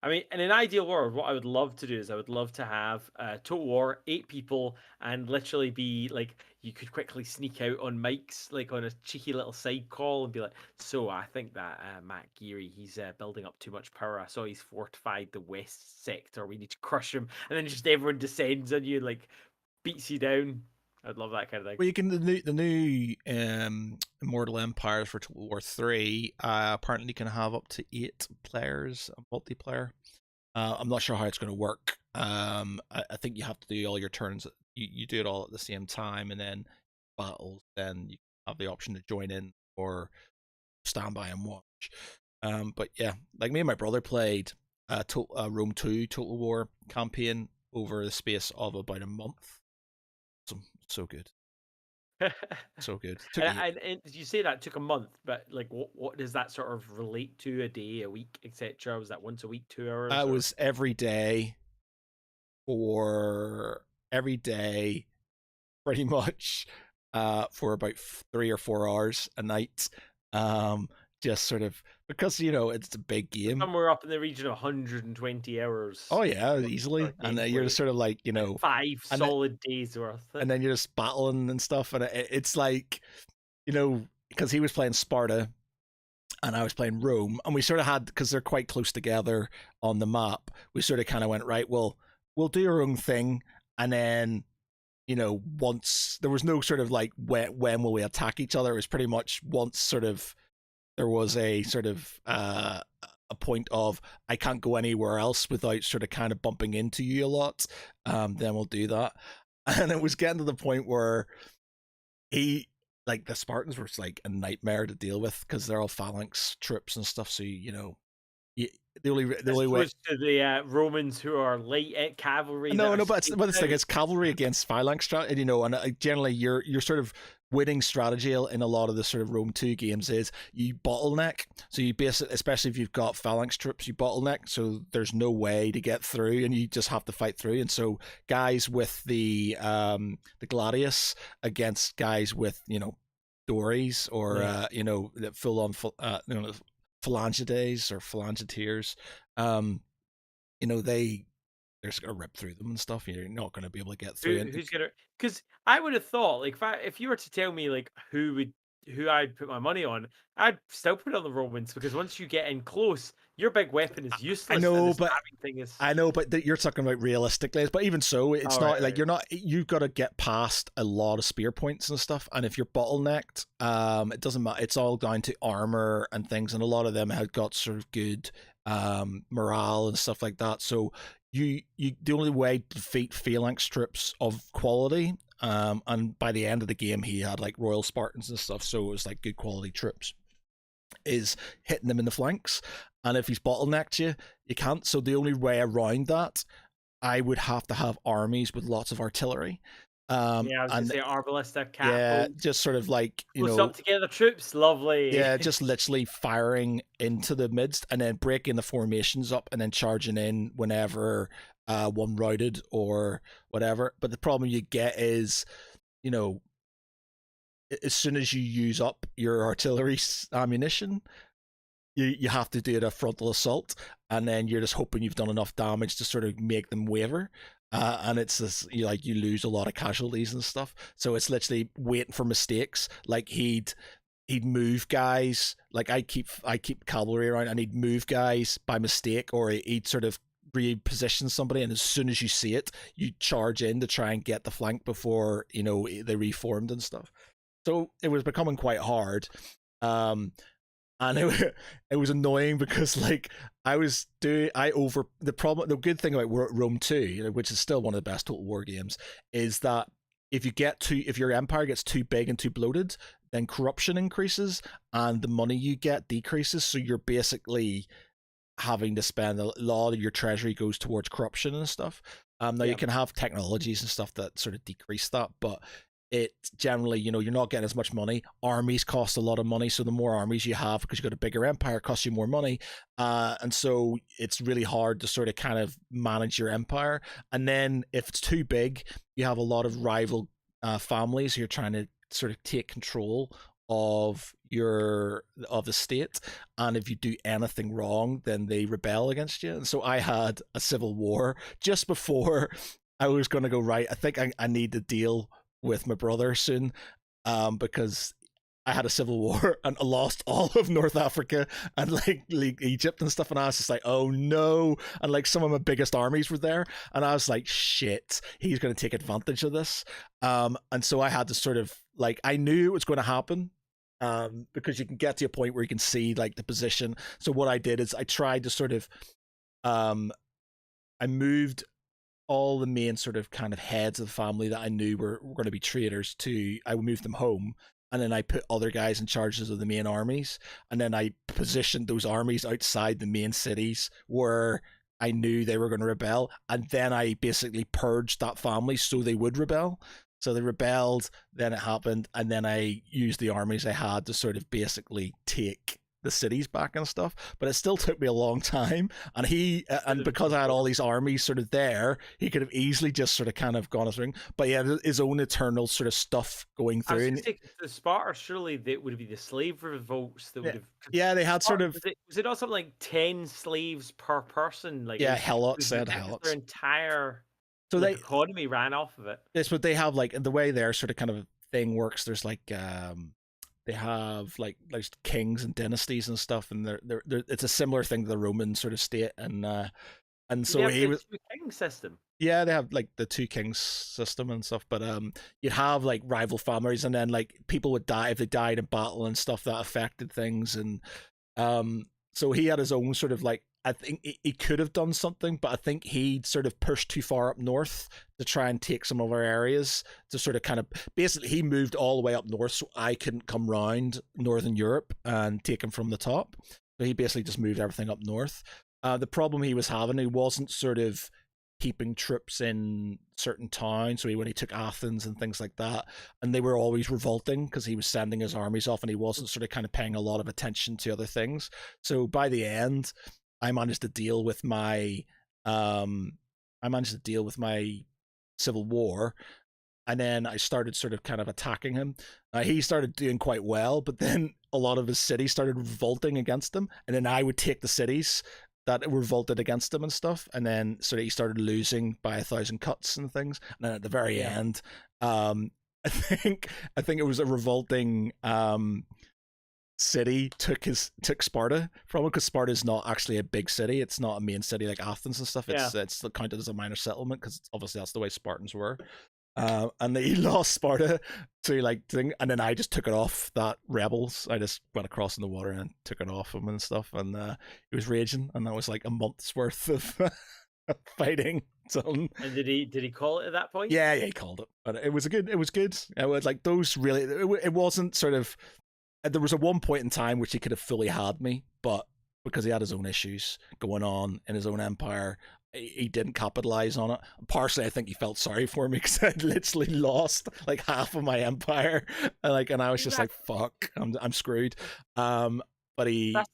Speaker 1: I mean, in an ideal world, what I would love to do is I would love to have Total War, 8 people, and literally be like, you could quickly sneak out on mics, like on a cheeky little side call, and be like, so I think that Matt Geary, he's building up too much power. I saw he's fortified the west sector. We need to crush him. And then just everyone descends on you, and, like, beats you down. I'd love that kind of thing.
Speaker 2: Well, you can the new Immortal Empires for Total War 3 apparently can have up to 8 players multiplayer. I'm not sure how it's going to work. I think you have to do all your turns. You do it all at the same time, and then battles. Then you have the option to join in or stand by and watch. But yeah, like me and my brother played Rome 2 Total War campaign over the space of about a month. So good. So good. Took
Speaker 1: And you say that took a month, but like, what does that sort of relate to? A day, a week, etc. Was that once a week, 2 hours,
Speaker 2: It
Speaker 1: or?
Speaker 2: was for every day, pretty much, for about 3 or 4 hours a night. Um, just sort of because it's a big game.
Speaker 1: Somewhere up in the region of 120 hours
Speaker 2: Oh yeah,
Speaker 1: worth
Speaker 2: easily,
Speaker 1: of
Speaker 2: and then you're
Speaker 1: gameplay.
Speaker 2: just sort of like
Speaker 1: Like 5
Speaker 2: and then,
Speaker 1: solid days worth.
Speaker 2: and then you're just battling and stuff, and it's like because he was playing Sparta and I was playing Rome, and we sort of had because they're quite close together on the map. We sort of kind of went right. Well, we'll do our own thing, and then once there was no sort of like when will we attack each other. It was pretty much once sort of there was a sort of a point of I can't go anywhere else without sort of kind of bumping into you a lot. Then we'll do that, and it was getting to the point where he like the Spartans were like a nightmare to deal with because they're all phalanx troops and stuff. So you, the
Speaker 1: As
Speaker 2: only way.
Speaker 1: opposed to the Romans who are light cavalry. that
Speaker 2: No,
Speaker 1: are
Speaker 2: no, but
Speaker 1: spaced
Speaker 2: it's like
Speaker 1: out.
Speaker 2: it's cavalry against phalanx strategy, and generally your sort of winning strategy in a lot of the sort of Rome 2 games is you bottleneck. So you basically, especially if you've got phalanx troops, you bottleneck. So there's no way to get through, and you just have to fight through. And so guys with the gladius against guys with dories or the full on phalangides or phalangeteers, they're just gonna rip through them and stuff. You're not gonna be able to get through.
Speaker 1: Who's gonna? Because I would have thought, like, if you were to tell me, like, who I'd put my money on, I'd still put it on the Romans because once you get in close, your big weapon is
Speaker 2: I
Speaker 1: useless, and
Speaker 2: know,
Speaker 1: the
Speaker 2: but
Speaker 1: stabbing thing is.
Speaker 2: you're talking about realistically. But even so, it's
Speaker 1: All
Speaker 2: not
Speaker 1: right,
Speaker 2: like
Speaker 1: right.
Speaker 2: you're not. You've got to get past a lot of spear points and stuff. And if you're bottlenecked, it doesn't matter. It's all down to armor and things, and a lot of them have got sort of good morale and stuff like that. So the only way to defeat phalanx troops of quality, and by the end of the game he had like Royal Spartans and stuff, so it was like good quality troops, is hitting them in the flanks. And if he's bottlenecked you can't. So the only way around that, I would have to have armies with lots of artillery.
Speaker 1: Yeah, I was gonna
Speaker 2: And
Speaker 1: say arbalista,
Speaker 2: yeah,
Speaker 1: catapult,
Speaker 2: just sort of like
Speaker 1: close up together troops, lovely.
Speaker 2: yeah, just literally firing into the midst and then breaking the formations up and then charging in whenever one routed or whatever. But the problem you get is, as soon as you use up your artillery ammunition, you have to do a frontal assault, and then you're just hoping you've done enough damage to sort of make them waver. And it's this, you lose a lot of casualties and stuff. So it's literally waiting for mistakes. Like he'd move guys. Like I keep cavalry around, and he'd move guys by mistake, or he'd sort of reposition somebody, and as soon as you see it, you charge in to try and get the flank before they reformed and stuff. So it was becoming quite hard. And it was annoying because like the good thing about Rome 2, which is still one of the best Total War games, is that if your empire gets too big and too bloated, then corruption increases and the money you get decreases. So you're basically having to spend a lot of your treasury goes towards corruption and stuff. Now you can have technologies and stuff that sort of decrease that, but it generally, you're not getting as much money. Armies cost a lot of money, so the more armies you have, because you've got a bigger empire, costs you more money, and so it's really hard to sort of kind of manage your empire. And then if it's too big, you have a lot of rival families who are trying to sort of take control of the state, and if you do anything wrong, then they rebel against you. And so I had a civil war just before I was going to go, right, I think I need to deal with my brother soon, because I had a civil war and I lost all of North Africa and like Egypt and stuff, and I was just like, oh no. And like some of my biggest armies were there, and I was like, shit, he's going to take advantage of this. And so I had to sort of like, I knew it was going to happen, because you can get to a point where you can see like the position. So what I did is I tried to sort of I moved all the main sort of kind of heads of the family that I knew were going to be traitors I moved them home, and then I put other guys in charges of the main armies, and then I positioned those armies outside the main cities where I knew they were going to rebel, and then I basically purged that family so they would rebel. So they rebelled, then it happened, and then I used the armies I had to sort of basically take the cities back and stuff, but it still took me a long time. And and because I had all these armies sort of there, he could have easily just sort of kind of gone through. But yeah, his own eternal sort of stuff going through.
Speaker 1: I was going to say, the Sparta, surely that would be the slave revolts that would have.
Speaker 2: Yeah, they had sort of.
Speaker 1: Was it not something like 10 slaves per person? Like,
Speaker 2: yeah, Helots. They had
Speaker 1: their
Speaker 2: Helots.
Speaker 1: entire economy ran off of it.
Speaker 2: It's what they have, like the way their sort of kind of thing works. There's like they have like kings and dynasties and stuff, and they're it's a similar thing to the Roman sort of state, and so he was
Speaker 1: king system.
Speaker 2: Yeah, they have like the two kings system and stuff, but you'd have like rival families, and then like people would die if they died in battle and stuff that affected things, and so he had his own sort of like, I think he could have done something, but I think he sort of pushed too far up north to try and take some of our areas, to sort of kind of, basically he moved all the way up north so I couldn't come round Northern Europe and take him from the top. So he basically just moved everything up north. The problem he was having, he wasn't sort of keeping troops in certain towns. So when he took Athens and things like that, and they were always revolting because he was sending his armies off and he wasn't sort of kind of paying a lot of attention to other things. So by the end, I managed to deal with my civil war, and then I started sort of kind of attacking him. He started doing quite well, but then a lot of his cities started revolting against him, and then I would take the cities that revolted against him and stuff, and then sort of he started losing by 1,000 cuts and things. And then at the very end, I think it was a revolting city took Sparta from him, because Sparta is not actually a big city. It's not a main city like Athens and stuff. It's counted as a minor settlement because obviously that's the way Spartans were. And he lost Sparta to like thing, and then I just took it off that rebels. I just went across in the water and took it off him and stuff, and he was raging, and that was like a month's worth of fighting. And
Speaker 1: did he call it at that point?
Speaker 2: Yeah, he called it, but it was good. It was like those really. It wasn't sort of. There was a one point in time which he could have fully had me, but because he had his own issues going on in his own empire, he didn't capitalize on it. Partially, I think he felt sorry for me because I'd literally lost like half of my empire, and I was just like, "Fuck, I'm screwed." But
Speaker 1: that's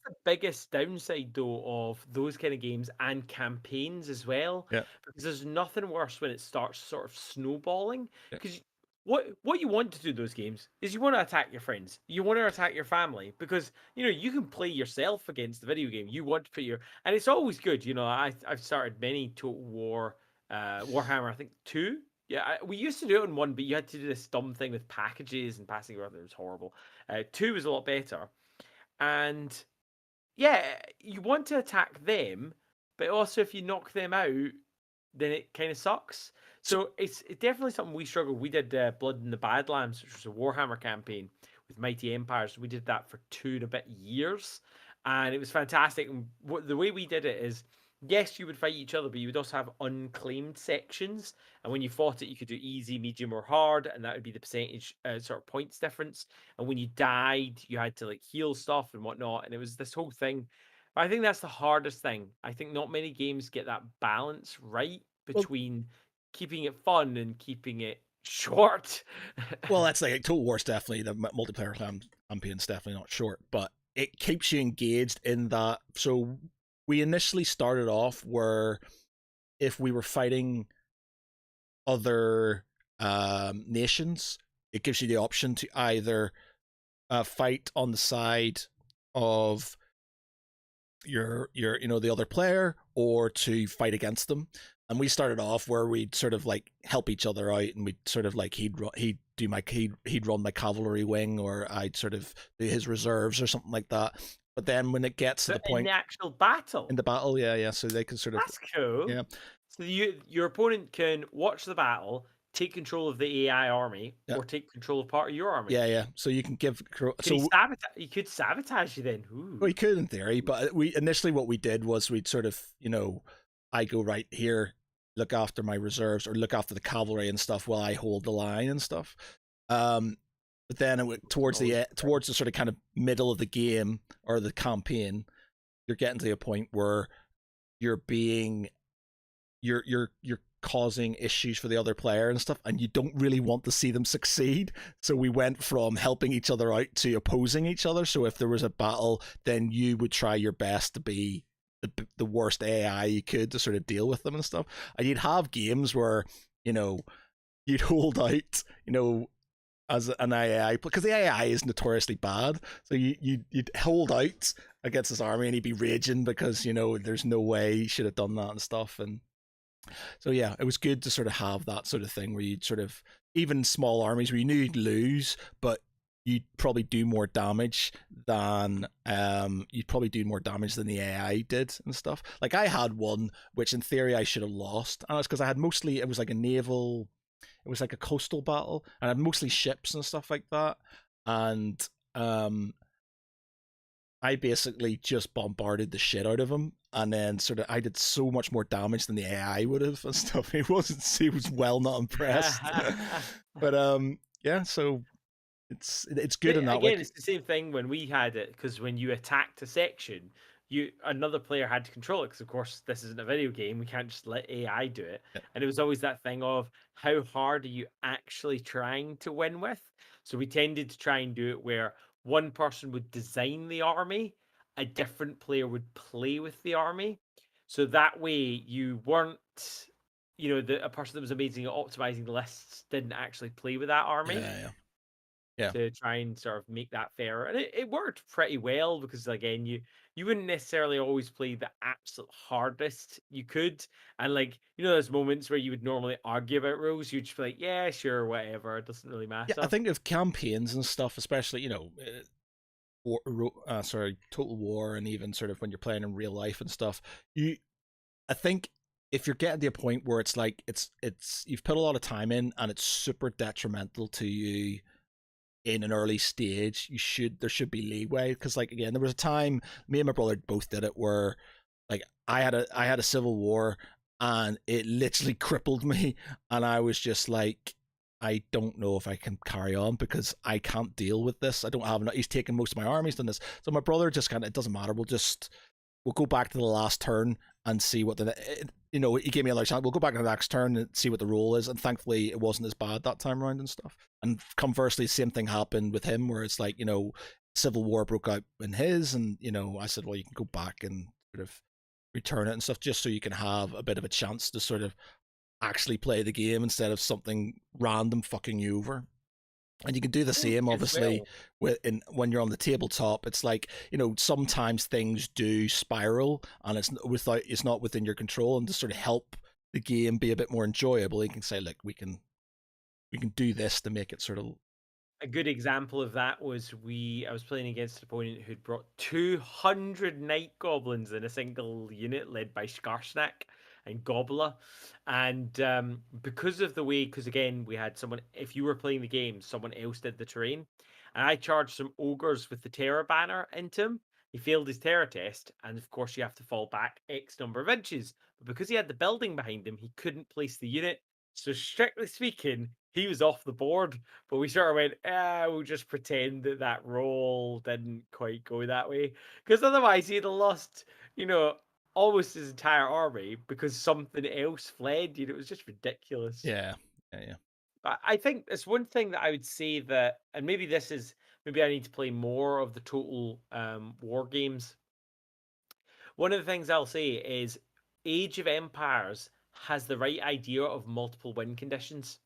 Speaker 1: the biggest downside though of those kind of games and campaigns as well.
Speaker 2: Yeah.
Speaker 1: Because there's nothing worse when it starts sort of snowballing. Because what you want to do in those games is you want to attack your friends, you want to attack your family, because you can play yourself against the video game. You want to put and it's always good. I've started many Total War, Warhammer, I think 2. Yeah, we used to do it in 1, but you had to do this dumb thing with packages and passing around. It was horrible. 2 was a lot better, and yeah, you want to attack them, but also if you knock them out, then it kind of sucks. So it's definitely something we struggled. We did Blood in the Badlands, which was a Warhammer campaign with Mighty Empires. We did that for 2 and a bit years, and it was fantastic. And the way we did it is, yes, you would fight each other, but you would also have unclaimed sections. And when you fought it, you could do easy, medium, or hard, and that would be the percentage sort of points difference. And when you died, you had to like heal stuff and whatnot. And it was this whole thing. But I think that's the hardest thing. I think not many games get that balance right between keeping it fun and keeping it short.
Speaker 2: Well, that's like Total War's definitely, the multiplayer campaign's definitely not short, but it keeps you engaged in that. So we initially started off where if we were fighting other nations, it gives you the option to either fight on the side of your the other player, or to fight against them. And we started off where we'd sort of like help each other out, and we'd sort of like he'd run my cavalry wing, or I'd sort of do his reserves or something like that. But then when it gets to the point
Speaker 1: in the actual battle,
Speaker 2: yeah, so they can sort of,
Speaker 1: that's cool.
Speaker 2: Yeah.
Speaker 1: So your opponent can watch the battle, take control of the AI army, or take control of part of your army.
Speaker 2: Yeah. So you can give.
Speaker 1: You could sabotage you then. Ooh.
Speaker 2: Well, you could in theory, but we initially what we did was we'd sort of I go right here, look after my reserves, or look after the cavalry and stuff while I hold the line and stuff. But then it went towards the sort of kind of middle of the game or the campaign, you're getting to a point where you're causing issues for the other player and stuff, and you don't really want to see them succeed. So we went from helping each other out to opposing each other. So if there was a battle, then you would try your best to be the worst AI you could to sort of deal with them and stuff. And you'd have games where, you know, you'd hold out, you know, as an AI, because the AI is notoriously bad. So you'd hold out against this army, and he'd be raging because, you know, there's no way he should have done that and stuff. And so yeah, it was good to sort of have that sort of thing where you'd sort of, even small armies where you knew you'd lose, but you'd probably do more damage than the AI did and stuff. Like I had one which in theory I should have lost, and it's because I had mostly, it was like a naval, it was like a coastal battle, and I had mostly ships and stuff like that, and I basically just bombarded the shit out of him, and then sort of I did so much more damage than the AI would have and stuff. He was well not impressed. But yeah, so it's good in that
Speaker 1: Again,
Speaker 2: way.
Speaker 1: it's the same thing when we had it, because when you attacked a section, another player had to control it, because of course this isn't a video game. We can't just let AI do it.
Speaker 2: Yeah.
Speaker 1: And it was always that thing of how hard are you actually trying to win with? So we tended to try and do it where one person would design the army, a different player would play with the army. So that way you weren't, a person that was amazing at optimizing the lists didn't actually play with that army.
Speaker 2: Yeah.
Speaker 1: To try and sort of make that fairer. And it worked pretty well, because again, you wouldn't necessarily always play the absolute hardest you could. And like, there's moments where you would normally argue about rules, you'd just be like, yeah, sure, whatever, it doesn't really
Speaker 2: Yeah, I
Speaker 1: matter.
Speaker 2: think of campaigns and stuff, especially, Total War, and even sort of when you're playing in real life and stuff. I think if you're getting to a point where it's like it's you've put a lot of time in and it's super detrimental to you in an early stage, there should be leeway, because like again, there was a time me and my brother both did it where like I had a civil war and it literally crippled me, and I was just like, I don't know if I can carry on because I can't deal with this. I don't have enough. He's taken most of my armies, done this. So my brother just kind of, it doesn't matter. We'll go back to the last turn and see what he gave me another chance. We'll go back to the next turn and see what the roll is. And thankfully, it wasn't as bad that time around and stuff. And conversely, same thing happened with him, where it's like, civil war broke out in his, and I said, well, you can go back and sort of return it and stuff, just so you can have a bit of a chance to sort of actually play the game instead of something random fucking you over. And you can do the same, obviously, when you're on the tabletop. It's like, sometimes things do spiral, and it's not within your control. And to sort of help the game be a bit more enjoyable, you can say, like, we can do this to make it sort of.
Speaker 1: A good example of that was I was playing against an opponent who'd brought 200 night goblins in a single unit led by Skarsnak and Gobbler. And because again, we had someone, if you were playing the game, someone else did the terrain. And I charged some ogres with the terror banner into him. He failed his terror test, and of course you have to fall back X number of inches. But because he had the building behind him, he couldn't place the unit. So strictly speaking, he was off the board. But we sort of went, we'll just pretend that roll didn't quite go that way. Because otherwise he'd have lost, almost his entire army because something else fled. It was just ridiculous.
Speaker 2: Yeah.
Speaker 1: But I think it's one thing that I would say that, and maybe maybe I need to play more of the total war games. One of the things I'll say is Age of Empires has the right idea of multiple win conditions.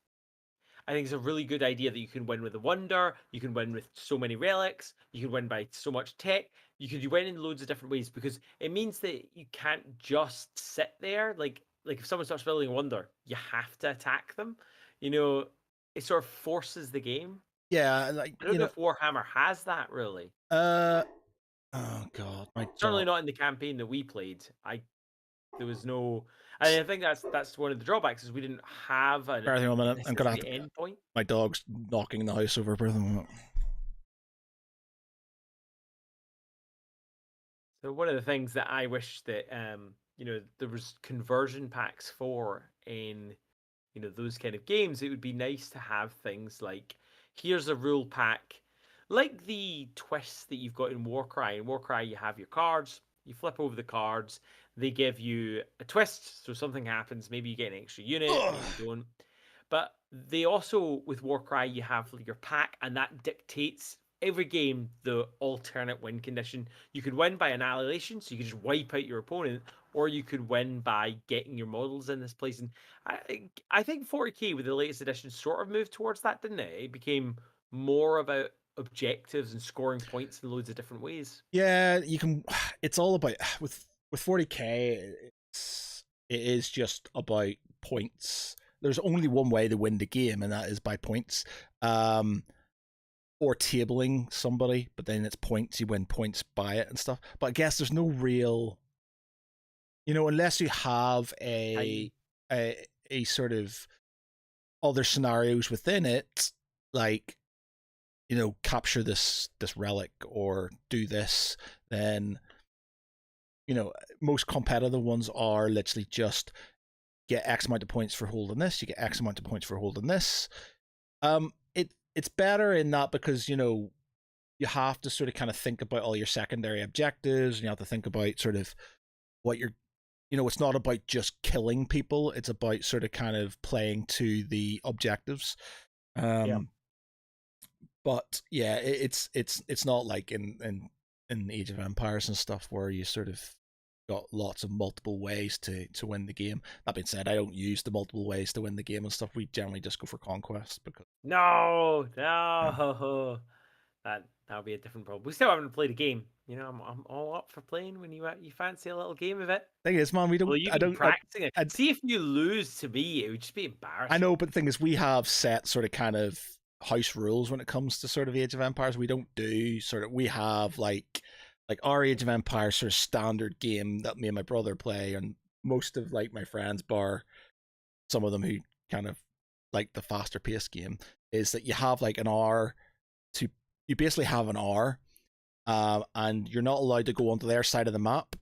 Speaker 1: I think it's a really good idea that you can win with a wonder, you can win with so many relics, you can win by so much tech, you can win in loads of different ways, because it means that you can't just sit there. Like if someone starts building a wonder, you have to attack them. It sort of forces the game.
Speaker 2: Yeah, like
Speaker 1: I don't know if Warhammer has that really.
Speaker 2: Oh god, my
Speaker 1: Certainly
Speaker 2: dog.
Speaker 1: not in the campaign that we played. There was no. I think that's one of the drawbacks, is we didn't have a
Speaker 2: Bear with me a minute. I'm gonna have to.
Speaker 1: end point.
Speaker 2: My dog's knocking the house over. Bear with me a minute.
Speaker 1: So one of the things that I wish that there was conversion packs for in those kind of games, it would be nice to have things like, here's a rule pack, like the twists that you've got in Warcry. In Warcry, you have your cards, You flip over the cards. They give you a twist, so something happens. Maybe you get an extra unit,
Speaker 2: Ugh.
Speaker 1: maybe you don't. But they also, with Warcry, you have your pack, and that dictates every game the alternate win condition. You could win by annihilation, so you could just wipe out your opponent, or you could win by getting your models in this place. And I think 40k with the latest edition sort of moved towards that, didn't it? It became more about objectives and scoring points in loads of different ways.
Speaker 2: Yeah, you can. It's all about with 40k. It is just about points. There's only one way to win the game, and that is by points. Or tabling somebody, but then it's points. You win points by it and stuff. But I guess there's no real, unless you have
Speaker 1: I
Speaker 2: a sort of other scenarios within it, like capture this relic or do this, then most competitive ones are literally just get X amount of points for holding this, you get X amount of points for holding this. It's better in that because you have to sort of kind of think about all your secondary objectives, and you have to think about sort of what you're it's not about just killing people, it's about sort of kind of playing to the objectives.
Speaker 1: yeah.
Speaker 2: But yeah, it's not like in Age of Empires and stuff where you sort of got lots of multiple ways to win the game. That being said, I don't use the multiple ways to win the game and stuff. We generally just go for conquest because
Speaker 1: No,
Speaker 2: yeah.
Speaker 1: no. That'll be a different problem. We still haven't played a game. I'm all up for playing when you fancy a little game of it.
Speaker 2: Thing is, man, we
Speaker 1: Well,
Speaker 2: don't.
Speaker 1: you've
Speaker 2: I
Speaker 1: been
Speaker 2: don't.
Speaker 1: practicing it.
Speaker 2: I
Speaker 1: See if you lose to me, it would just be
Speaker 2: I
Speaker 1: embarrassing.
Speaker 2: know, but the thing is, we have set sort of kind of house rules when it comes to sort of Age of Empires. We don't do sort of. We have like our Age of Empires sort of standard game that me and my brother play, and most of like my friends, bar some of them who kind of like the faster paced game, is that you have like an hour to. You basically have an hour, and you're not allowed to go onto their side of the map.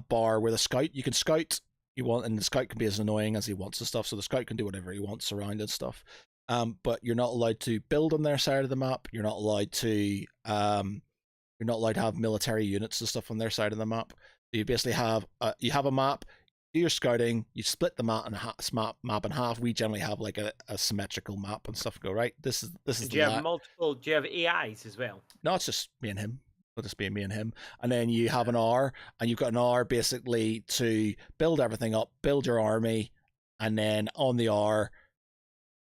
Speaker 2: Bar with a scout, you can scout you want, and the scout can be as annoying as he wants and stuff. So the scout can do whatever he wants around and stuff. But you're not allowed to build on their side of the map. You're not allowed to have military units and stuff on their side of the map. So you basically have you have a map. Do your scouting. You split the map in half. We generally have like a symmetrical map and stuff. Go right. This is
Speaker 1: Do
Speaker 2: the
Speaker 1: you have
Speaker 2: la-
Speaker 1: multiple? Do you have AIs as well?
Speaker 2: No, it's just me and him. It'll just be me and him. And then you have an hour, and you've got an hour basically to build everything up, build your army, and then on the hour,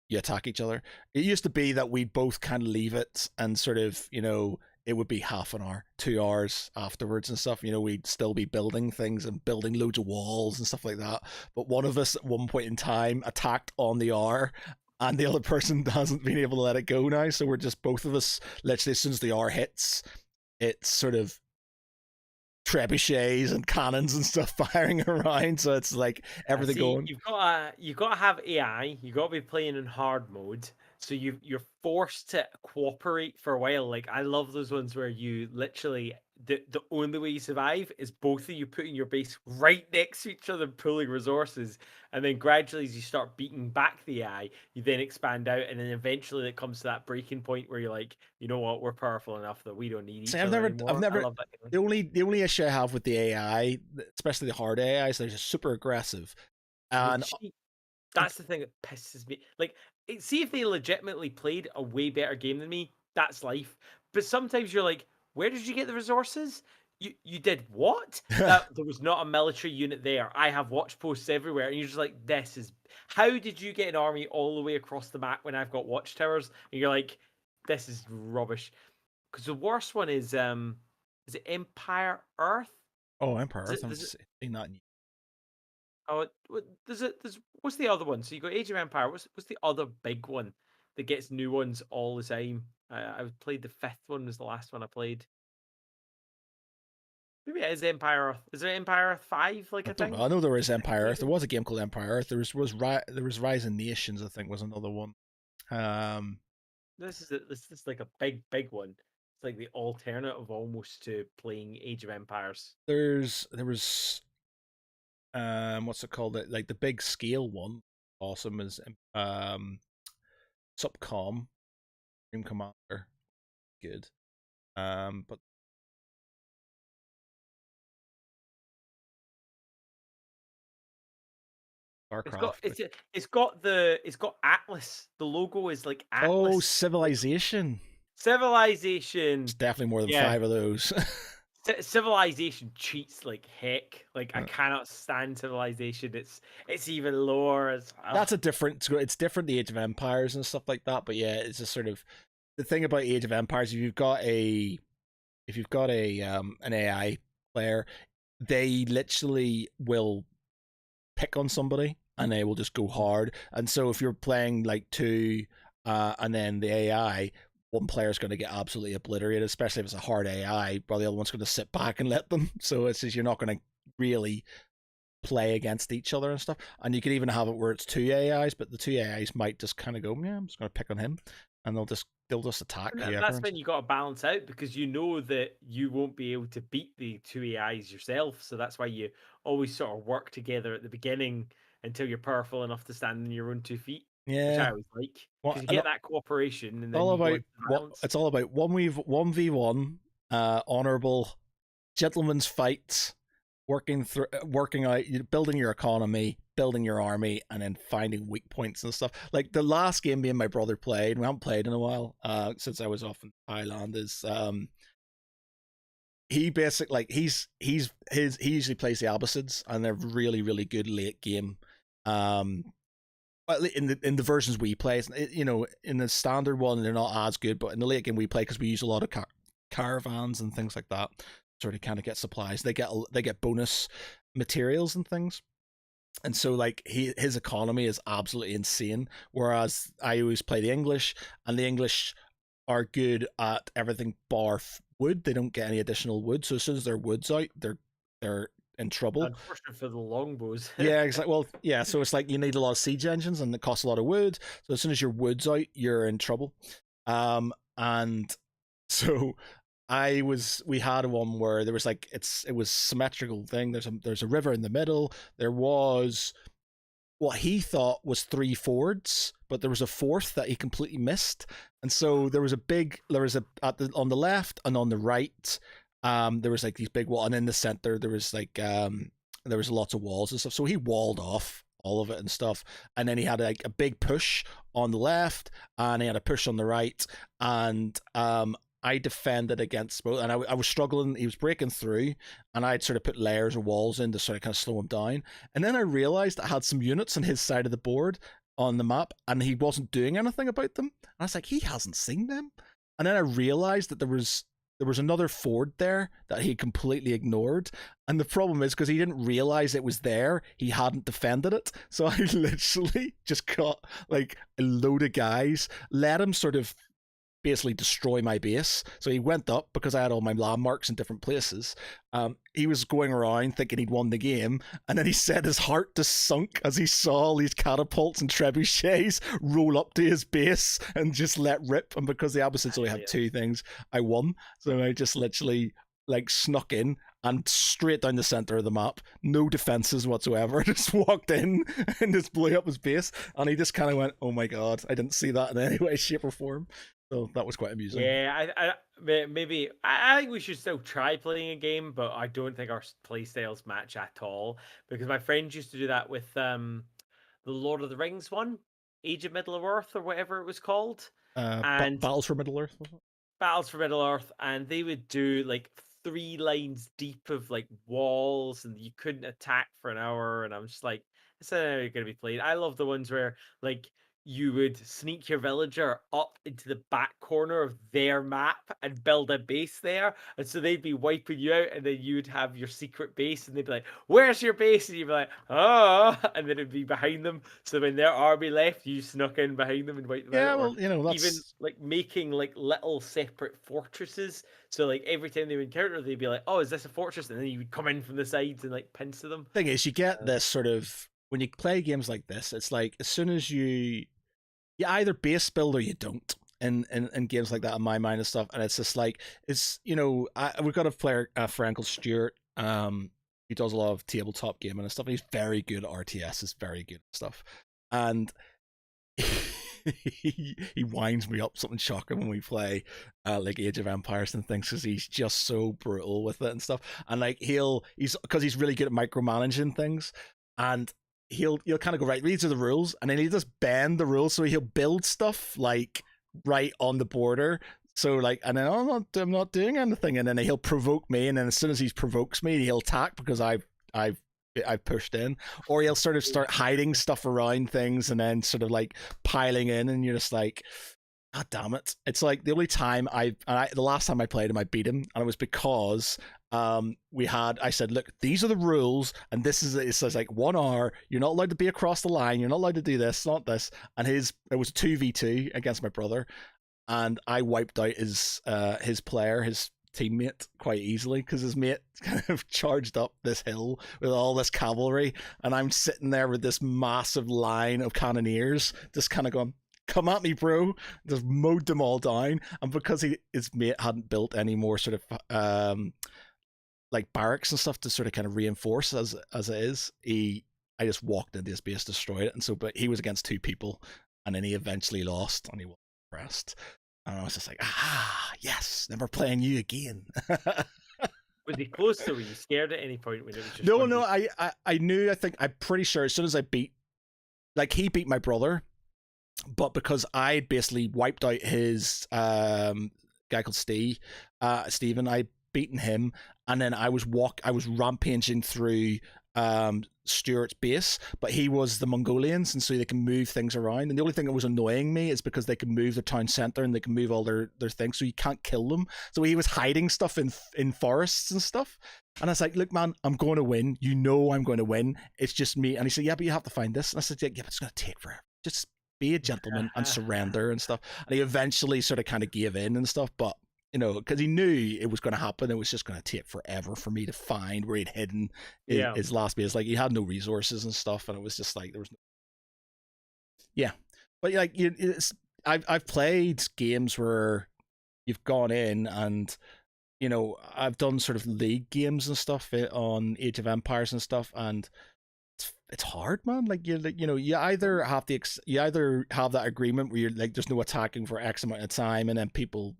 Speaker 2: you attack each other. It used to be that we both kind of leave it and sort of, it would be half an hour, 2 hours afterwards and stuff. We'd still be building things and building loads of walls and stuff like that. But one of us at one point in time attacked on the hour, and the other person hasn't been able to let it go now. So we're just both of us, literally, as soon as the hour hits, it's sort of trebuchets and cannons and stuff firing around. So it's like
Speaker 1: I
Speaker 2: everything
Speaker 1: see.
Speaker 2: going.
Speaker 1: You've got to have AI. You've got to be playing in hard mode. So you're forced to cooperate for a while. Like I love those ones where you literally the only way you survive is both of you putting your base right next to each other, pulling resources, and then gradually as you start beating back the AI, you then expand out, and then eventually it comes to that breaking point where you're like, you know what, we're powerful enough that we don't need
Speaker 2: See,
Speaker 1: each
Speaker 2: I've
Speaker 1: other
Speaker 2: never, I've
Speaker 1: anymore. I
Speaker 2: never.
Speaker 1: love that feeling.
Speaker 2: The only issue I have with the AI, especially the hard AI, is they're just super aggressive.
Speaker 1: And they
Speaker 2: And
Speaker 1: cheat. That's the thing that pisses me. Like, see if they legitimately played a way better game than me. That's life. But sometimes you're like, where did you get the resources? You did what? That there was not a military unit there. I have watch posts everywhere, and you're just like, this is. How did you get an army all the way across the map when I've got watchtowers? And you're like, this is rubbish. Because the worst one is it Empire Earth?
Speaker 2: oh, Empire
Speaker 1: Does
Speaker 2: Earth,
Speaker 1: it,
Speaker 2: I'm
Speaker 1: does it
Speaker 2: seeing that.
Speaker 1: Oh, there's what's the other one? So you got Age of Empire. What's the other big one that gets new ones all the time? I played the fifth one was the last one I played. Maybe it is Empire Earth. Is there Empire Earth 5 like
Speaker 2: I
Speaker 1: a
Speaker 2: don't know.
Speaker 1: thing?
Speaker 2: I know there is
Speaker 1: Six
Speaker 2: Empire Earth. There
Speaker 1: maybe?
Speaker 2: was a game called Empire Earth. There was Rising Nations. I think was another one. Um,
Speaker 1: This is like a big one. It's like the alternative almost to playing Age of Empires.
Speaker 2: there was what's it called? Like the big scale one. Awesome is Subcom Dream Commander. Good. But
Speaker 1: It's got
Speaker 2: Starcraft.
Speaker 1: it's it's got Atlas. The logo is like
Speaker 2: Oh,
Speaker 1: Atlas. Like
Speaker 2: Civilization.
Speaker 1: Civilization.
Speaker 2: It's definitely more than
Speaker 1: Yeah.
Speaker 2: 5 of those.
Speaker 1: Civilization cheats like heck. Like I cannot stand Civilization. It's even lower as well.
Speaker 2: That's a different. It's different. The Age of Empires and stuff like that. But yeah, it's just sort of the thing about Age of Empires. If you've got a an AI player, they literally will pick on somebody and they will just go hard. And so if you're playing like two, and then the AI, one player's going to get absolutely obliterated, especially if it's a hard AI, while the other one's going to sit back and let them. So it's just you're not going to really play against each other and stuff. And you could even have it where it's two AIs, but the two AIs might just kind of go, yeah, I'm just going to pick on him, and they'll just attack
Speaker 1: And
Speaker 2: whoever.
Speaker 1: that's when you got to balance out because you know that you won't be able to beat the two AIs yourself. So that's why you always sort of work together at the beginning until you're powerful enough to stand on your own 2 feet, which I
Speaker 2: Yeah,
Speaker 1: always like
Speaker 2: well,
Speaker 1: because you
Speaker 2: and
Speaker 1: get that cooperation and then
Speaker 2: all
Speaker 1: you go
Speaker 2: about
Speaker 1: into
Speaker 2: what
Speaker 1: violence.
Speaker 2: it's all about. 1v1, honorable gentlemen's fights, working out, building your economy, building your army, and then finding weak points and stuff. Like the last game me and my brother played, we haven't played in a while, since I was off in Thailand. Is he basically like he usually plays the Abbasids, and they're really really good late game. Well, in the versions we play, in the standard one they're not as good, but in the late game we play, because we use a lot of caravans and things like that, sort of kind of get supplies. They get bonus materials and things, and so like his economy is absolutely insane. Whereas I always play the English, and the English are good at everything bar wood. They don't get any additional wood, so as soon as their wood's out, they're in trouble.
Speaker 1: Unfortunate for the longbows.
Speaker 2: Yeah, exactly. Well, yeah. So it's like you need a lot of siege engines, and it costs a lot of wood. So as soon as your wood's out, you're in trouble. And so we had one where there was like it was symmetrical thing. There's a river in the middle. There was what he thought was three fords, but there was a fourth that he completely missed. And so there was on the left and on the right, there was like these big walls, and in the center there was like there was lots of walls and stuff. So he walled off all of it and stuff, and then he had like a big push on the left, and he had a push on the right, and I defended against both, and I was struggling. He was breaking through, and I'd sort of put layers of walls in to sort of kind of slow him down. And then I realized I had some units on his side of the board on the map, and he wasn't doing anything about them. And I was like, he hasn't seen them. And then I realized that there was another ford there that he completely ignored. And the problem is, because he didn't realize it was there, he hadn't defended it. So I literally just got like a load of guys, let him sort of basically destroy my base. So he went up because I had all my landmarks in different places. He was going around thinking he'd won the game, and then he said his heart just sunk as he saw all these catapults and trebuchets roll up to his base and just let rip. And because the Abbasids only have two things, I won. So I just literally like snuck in and straight down the center of the map, no defenses whatsoever, just walked in and just blew up his base. And he just kind of went, oh my god, I didn't see that in any way, shape, or form. So that was quite amusing.
Speaker 1: Yeah, I think we should still try playing a game, but I don't think our play styles match at all. Because my friends used to do that with the Lord of the Rings one, Age of Middle Earth or whatever it was called, and
Speaker 2: Battles for Middle Earth.
Speaker 1: Battles for Middle Earth, and they would do like 3 lines deep of like walls, and you couldn't attack for an hour. And I'm just like, it's not going to be played. I love the ones where like you would sneak your villager up into the back corner of their map and build a base there. And so they'd be wiping you out, and then you would have your secret base, and they'd be like, where's your base? And you'd be like, oh, and then it'd be behind them. So when their army left, you snuck in behind them and wiped them out.
Speaker 2: Yeah,
Speaker 1: Or
Speaker 2: well, that's
Speaker 1: even like making like little separate fortresses. So like every time they would encounter, they'd be like, oh, is this a fortress? And then you would come in from the sides and like pincer them.
Speaker 2: Thing is, you get this sort of, when you play games like this, it's like as soon as you either base build or you don't in games like that, in my mind and stuff. And it's just like, it's, we've got a player, a friend called Stuart, he does a lot of tabletop gaming and stuff, and he's very good at RTS, is very good at stuff. And he winds me up something shocking when we play like Age of Empires and things, because he's just so brutal with it and stuff. And like he's because he's really good at micromanaging things, and he'll kind of go, right, these are the rules, and then he'll just bend the rules, so he'll build stuff like right on the border. So like, and then oh, I'm not doing anything, and then he'll provoke me, and then as soon as he provokes me, he'll attack because I've pushed in, or he'll sort of start hiding stuff around things, and then sort of like piling in, and you're just like, God damn it! It's like the only time the last time I played him, I beat him, and it was because I said, look, these are the rules, and this is it says like 1 hour. You're not allowed to be across the line. You're not allowed to do this, not this. And it was 2v2 against my brother, and I wiped out his player, his teammate, quite easily because his mate kind of charged up this hill with all this cavalry, and I'm sitting there with this massive line of cannoneers, just kind of going, come at me, bro. Just mowed them all down. And because his mate hadn't built any more sort of like barracks and stuff to sort of kind of reinforce as it is, I just walked into his base, destroyed it. And so, but he was against 2 people, and then he eventually lost, and he was impressed. And I was just like, yes, never playing you again.
Speaker 1: Was he close, though? Were you scared at any point when it was just
Speaker 2: No, I knew. I'm pretty sure as soon as I he beat my brother, but because I basically wiped out his guy called Steven, I beaten him, and then I was rampaging through Stuart's base, but he was the Mongolians, and so they can move things around. And the only thing that was annoying me is because they can move the town center and they can move all their things, so you can't kill them. So he was hiding stuff in forests and stuff. And I was like, look, man, I'm going to win. You know I'm going to win. It's just me. And he said, yeah, but you have to find this. And I said, yeah, but it's going to take forever. Just be a gentleman and surrender and stuff. And he eventually sort of kind of gave in and stuff, but because he knew it was going to happen. It was just going to take forever for me to find where he'd hidden his last base. Like, he had no resources and stuff, and it was just like there was no. Yeah, but like I've played games where you've gone in and I've done sort of league games and stuff on Age of Empires and stuff, and it's hard, man. Like you either have that agreement where you're like, there's no attacking for X amount of time, and then people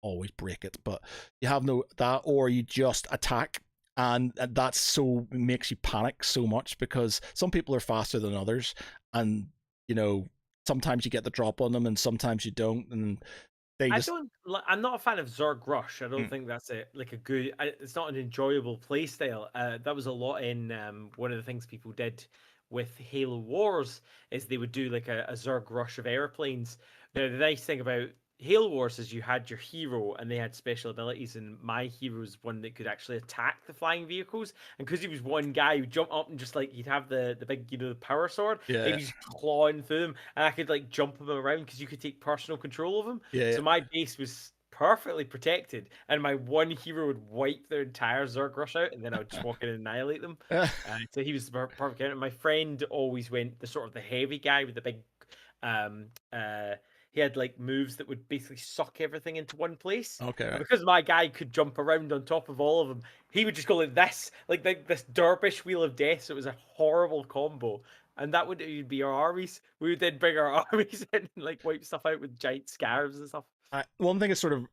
Speaker 2: always break it, but you have no that, or you just attack, and that's so makes you panic so much because some people are faster than others, and sometimes you get the drop on them and sometimes you don't, and
Speaker 1: I'm not a fan of Zerg Rush. I don't think that's it's not an enjoyable play style. That was a lot in one of the things people did with Halo Wars is they would do like a Zerg Rush of airplanes. Now the nice thing about Halo Wars is you had your hero and they had special abilities, and my hero was one that could actually attack the flying vehicles, and because he was one guy who'd jump up and just like he'd have the big the power sword, he was just clawing through them, and I could like jump him around because you could take personal control of him. So my base was perfectly protected, and my one hero would wipe their entire Zerg Rush out, and then I would just walk in and annihilate them. So he was the perfect counter. My friend always went the heavy guy with the big he had like moves that would basically suck everything into one place.
Speaker 2: Okay.
Speaker 1: And because my guy could jump around on top of all of them, he would just go like this, like this dervish wheel of death. So it was a horrible combo. And that would be our armies. We would then bring our armies in and like wipe stuff out with giant scarabs and stuff.
Speaker 2: One thing is sort of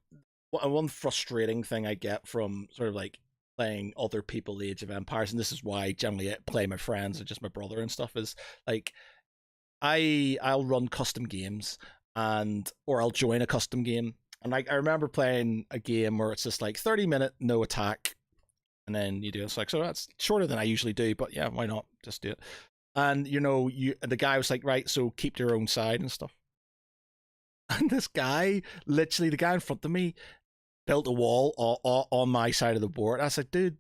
Speaker 2: one frustrating thing I get from sort of like playing other people Age of Empires, and this is why I generally play my friends or just my brother and stuff, is like I'll run custom games or I'll join a custom game, and like I remember playing a game where it's just like 30-minute no attack, and then you do it's like, so that's shorter than I usually do, but yeah, why not just do it? And the guy was like, right, so keep to your own side and stuff. And this guy, literally the guy in front of me, built a wall on my side of the board. I said, dude,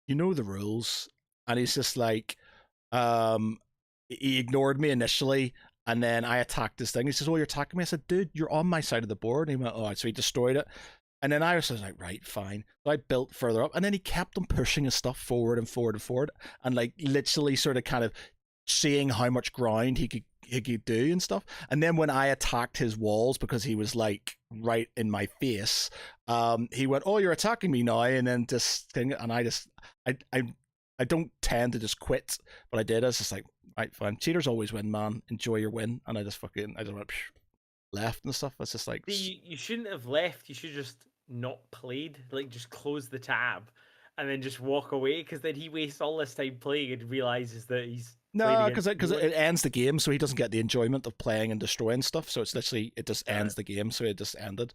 Speaker 2: you know the rules. And he's just like, he ignored me initially, and then I attacked this thing. He says, oh, you're attacking me? I said, dude, you're on my side of the board. And he went, oh, so he destroyed it. And then I was like, right, fine. So I built further up, and then he kept on pushing his stuff forward and forward and forward, and like literally sort of kind of seeing how much ground he could do and stuff. And then when I attacked his walls, because he was like right in my face, he went, oh, you're attacking me now, and then just thing, and I don't tend to just quit, but I did. I was just like, right, fine. Cheaters always win, man. Enjoy your win. And I just went left and stuff. It's just like,
Speaker 1: you shouldn't have left. You should just not played. Like, just close the tab and then just walk away, because then he wastes all this time playing and realizes that he's playing
Speaker 2: No,
Speaker 1: against
Speaker 2: because
Speaker 1: no one.
Speaker 2: it ends the game, so he doesn't get the enjoyment of playing and destroying stuff. So it's literally it just
Speaker 1: Uh,
Speaker 2: ends the game. So it just ended.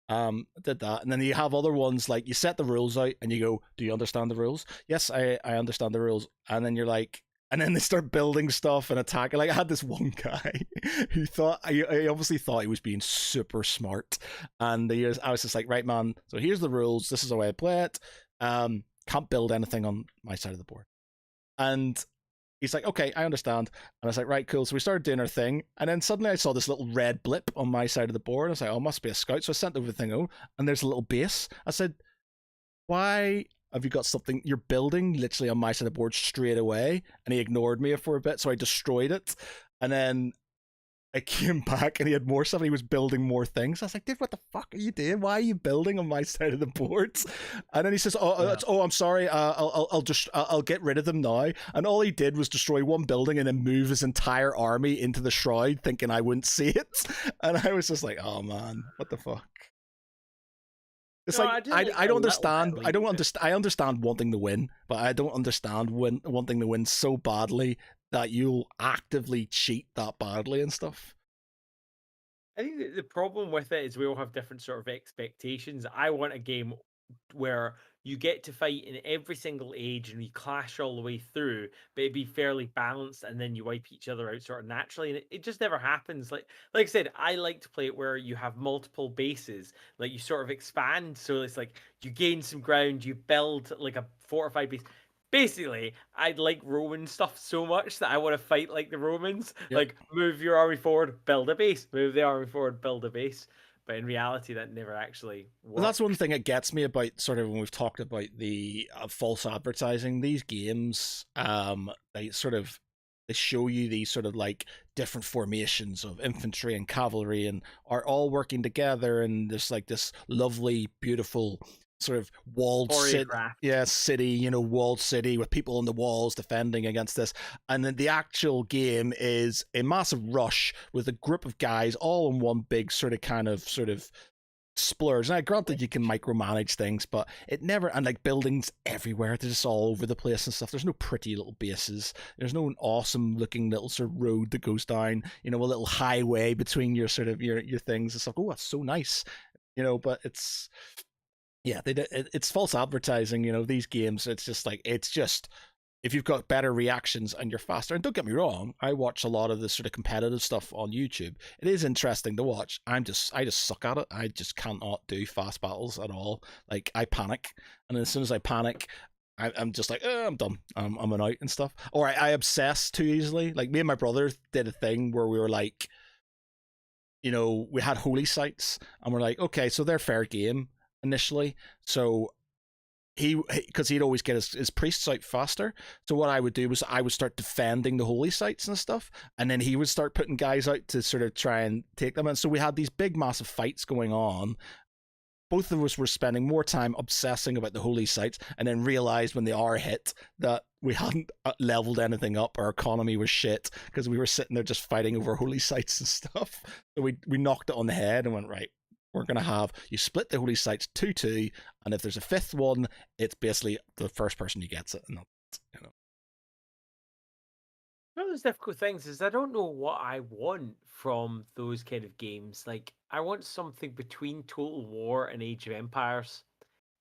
Speaker 2: Did that, and then you have other ones like you set the rules out, and you go, "Do you understand the rules?" Yes, I understand the rules, and then you're like. And then they start building stuff and attacking. Like I had this one guy who thought I obviously thought he was being super smart, and I was just like, right, man. So here's the rules. This is the way I play it. Can't build anything on my side of the board. And he's like, okay, I understand. And I was like, right, cool. So we started doing our thing. And then suddenly I saw this little red blip on my side of the board. I was like, oh, it must be a scout. So I sent everything out, and there's a little base. I said, why have you got something you're building literally on my side of the board straight away? And he ignored me for a bit. So I destroyed it. And then I came back and he had more stuff and he was building more things. I was like, dude, what the fuck are you doing? Why are you building on my side of the boards? And then he says,
Speaker 1: yeah.
Speaker 2: I'm sorry. I'll get rid of them now. And all he did was destroy one building and then move his entire army into the shroud, thinking I wouldn't see it. And I was just like, oh man, what the fuck? It's
Speaker 1: No,
Speaker 2: like
Speaker 1: I do like
Speaker 2: I
Speaker 1: a
Speaker 2: don't
Speaker 1: little bit
Speaker 2: understand.
Speaker 1: of
Speaker 2: I don't
Speaker 1: leadership.
Speaker 2: understand. I understand wanting to win, but I don't understand wanting to win so badly that you'll actively cheat that badly and stuff.
Speaker 1: I think that the problem with it is we all have different sort of expectations. I want a game where you get to fight in every single age and we clash all the way through, but it'd be fairly balanced, and then you wipe each other out sort of naturally. And it just never happens. Like I said, I like to play it where you have multiple bases, like you sort of expand. So it's like you gain some ground, you build like a fortified base. Basically, I like Roman stuff so much that I want to fight like the Romans.
Speaker 2: Yep.
Speaker 1: Like, move your army forward, build a base. Move the army forward, build a base. But in reality, that never actually
Speaker 2: And that's one
Speaker 1: works.
Speaker 2: thing that gets me about sort of when we've talked about the false advertising. These games, they sort of they show you these sort of like different formations of infantry and cavalry, and are all working together, and there's like this lovely, beautiful sort of walled city.
Speaker 1: Choreographed.
Speaker 2: Yeah, city, walled city with people on the walls defending against this. And then the actual game is a massive rush with a group of guys all in one big sort of splurge. Now, granted, you can micromanage things, but it never, and like buildings everywhere, they're just all over the place and stuff. There's no pretty little bases. There's no awesome looking little sort of road that goes down, a little highway between your sort of your things and stuff. Oh, that's so nice, but yeah, it's false advertising. These games, it's just like, if you've got better reactions and you're faster, and don't get me wrong, I watch a lot of this sort of competitive stuff on YouTube. It is interesting to watch. I just suck at it. I just cannot do fast battles at all. Like, I panic, and as soon as I panic, I'm just like, I'm done. I'm an out and stuff. Or I obsess too easily. Like, me and my brother did a thing where we were like, we had holy sites, and we're like, okay, so they're fair game initially. So because he'd always get his priests out faster. So what I would do was I would start defending the holy sites and stuff, and then he would start putting guys out to sort of try and take them. And so we had these big, massive fights going on. Both of us were spending more time obsessing about the holy sites, and then realized when the hour hit that we hadn't leveled anything up. Our economy was shit because we were sitting there just fighting over holy sites and stuff. So we knocked it on the head and went, right, we're going to have you split the holy sites 2-2, and if there's a fifth one, it's basically the first person who gets it. And
Speaker 1: One of those difficult things is I don't know what I want from those kind of games. Like, I want something between Total War and Age of Empires,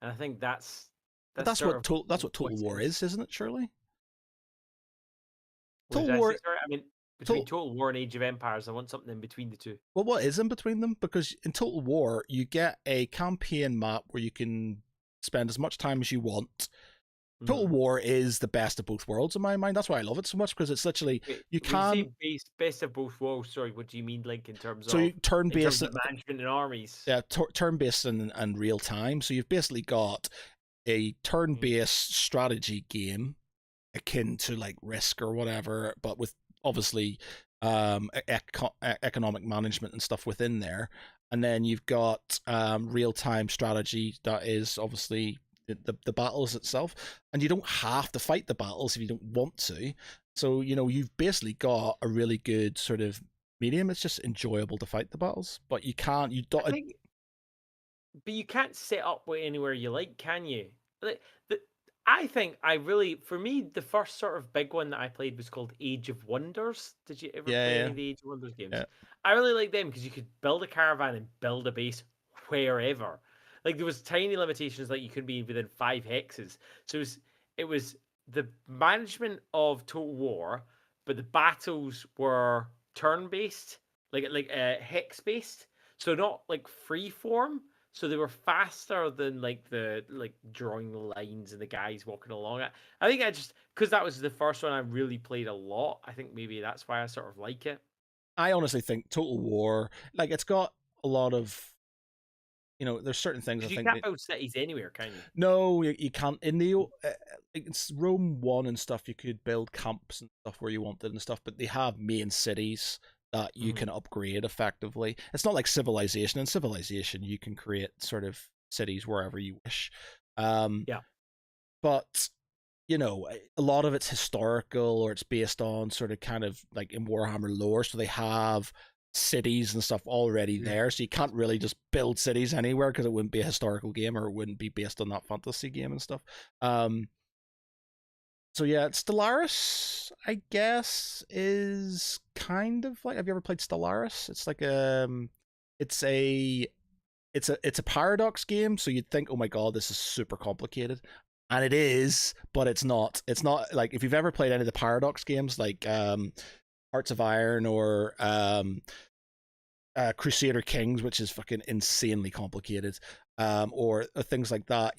Speaker 1: and I think
Speaker 2: but
Speaker 1: that's sort of
Speaker 2: that's what
Speaker 1: what
Speaker 2: Total
Speaker 1: it
Speaker 2: War
Speaker 1: is.
Speaker 2: is, isn't it? Surely,
Speaker 1: What
Speaker 2: Total
Speaker 1: did I say?
Speaker 2: War.
Speaker 1: Sorry, I mean between
Speaker 2: Total,
Speaker 1: Total War and Age of Empires. I want something in between the two.
Speaker 2: well, what is in between them? Because in Total War, you get a campaign map where you can spend as much time as you want. Total
Speaker 1: Hmm.
Speaker 2: War is the best of both worlds in my mind. That's why I love it so much, because it's literally
Speaker 1: Wait,
Speaker 2: you
Speaker 1: when you say
Speaker 2: can
Speaker 1: best of both worlds, sorry, what do you mean? Like,
Speaker 2: so you turn
Speaker 1: in terms
Speaker 2: based,
Speaker 1: of management and armies?
Speaker 2: yeah, turn based and real time. So you've basically got a turn
Speaker 1: Mm.
Speaker 2: based strategy game akin to like Risk or whatever, but with obviously economic management and stuff within there. And then you've got real time strategy that is obviously the battles itself, and you don't have to fight the battles if you don't want to. So you've basically got a really good sort of medium. It's just enjoyable to fight the battles, but you can't. You
Speaker 1: I
Speaker 2: don't.
Speaker 1: think, but you can't set up anywhere you like, can you? Like, the, I think I really, for me, the first sort of big one that I played was called Age of Wonders. Did you ever
Speaker 2: Yeah,
Speaker 1: play any
Speaker 2: yeah,
Speaker 1: of the Age of Wonders games?
Speaker 2: yeah.
Speaker 1: I really like them because you could build a caravan and build a base wherever. Like there was tiny limitations, like you couldn't be within 5 hexes. So it was the management of Total War, but the battles were turn based, like hex based. So not like free form, so they were faster than like the like drawing the lines and the guys walking along it. I think I just because that was the first one I really played a lot. I think maybe that's why I sort of like it.
Speaker 2: I honestly think Total War, like, it's got a lot of, there's certain things I
Speaker 1: Because you
Speaker 2: think
Speaker 1: can't
Speaker 2: that
Speaker 1: build cities anywhere, can you?
Speaker 2: no, you can't in the it's Rome 1 and stuff. You could build camps and stuff where you wanted and stuff, but they have main cities that you
Speaker 1: Hmm.
Speaker 2: can upgrade effectively. It's not like Civilization. In Civilization, you can create sort of cities wherever you wish. Um,
Speaker 1: Yeah.
Speaker 2: but a lot of it's historical, or it's based on sort of kind of like in Warhammer lore. So they have cities and stuff already
Speaker 1: Mhm.
Speaker 2: there. So you can't really just build cities anywhere because it wouldn't be a historical game, or it wouldn't be based on that fantasy game and stuff. Um, so yeah, Stellaris, I guess, is kind of like. Have you ever played Stellaris? It's like it's a it's a paradox game, so you'd think, oh my god, this is super complicated, and it is, but it's not. It's not like, if you've ever played any of the paradox games, like Hearts of Iron, or Crusader Kings, which is fucking insanely complicated, or things like that.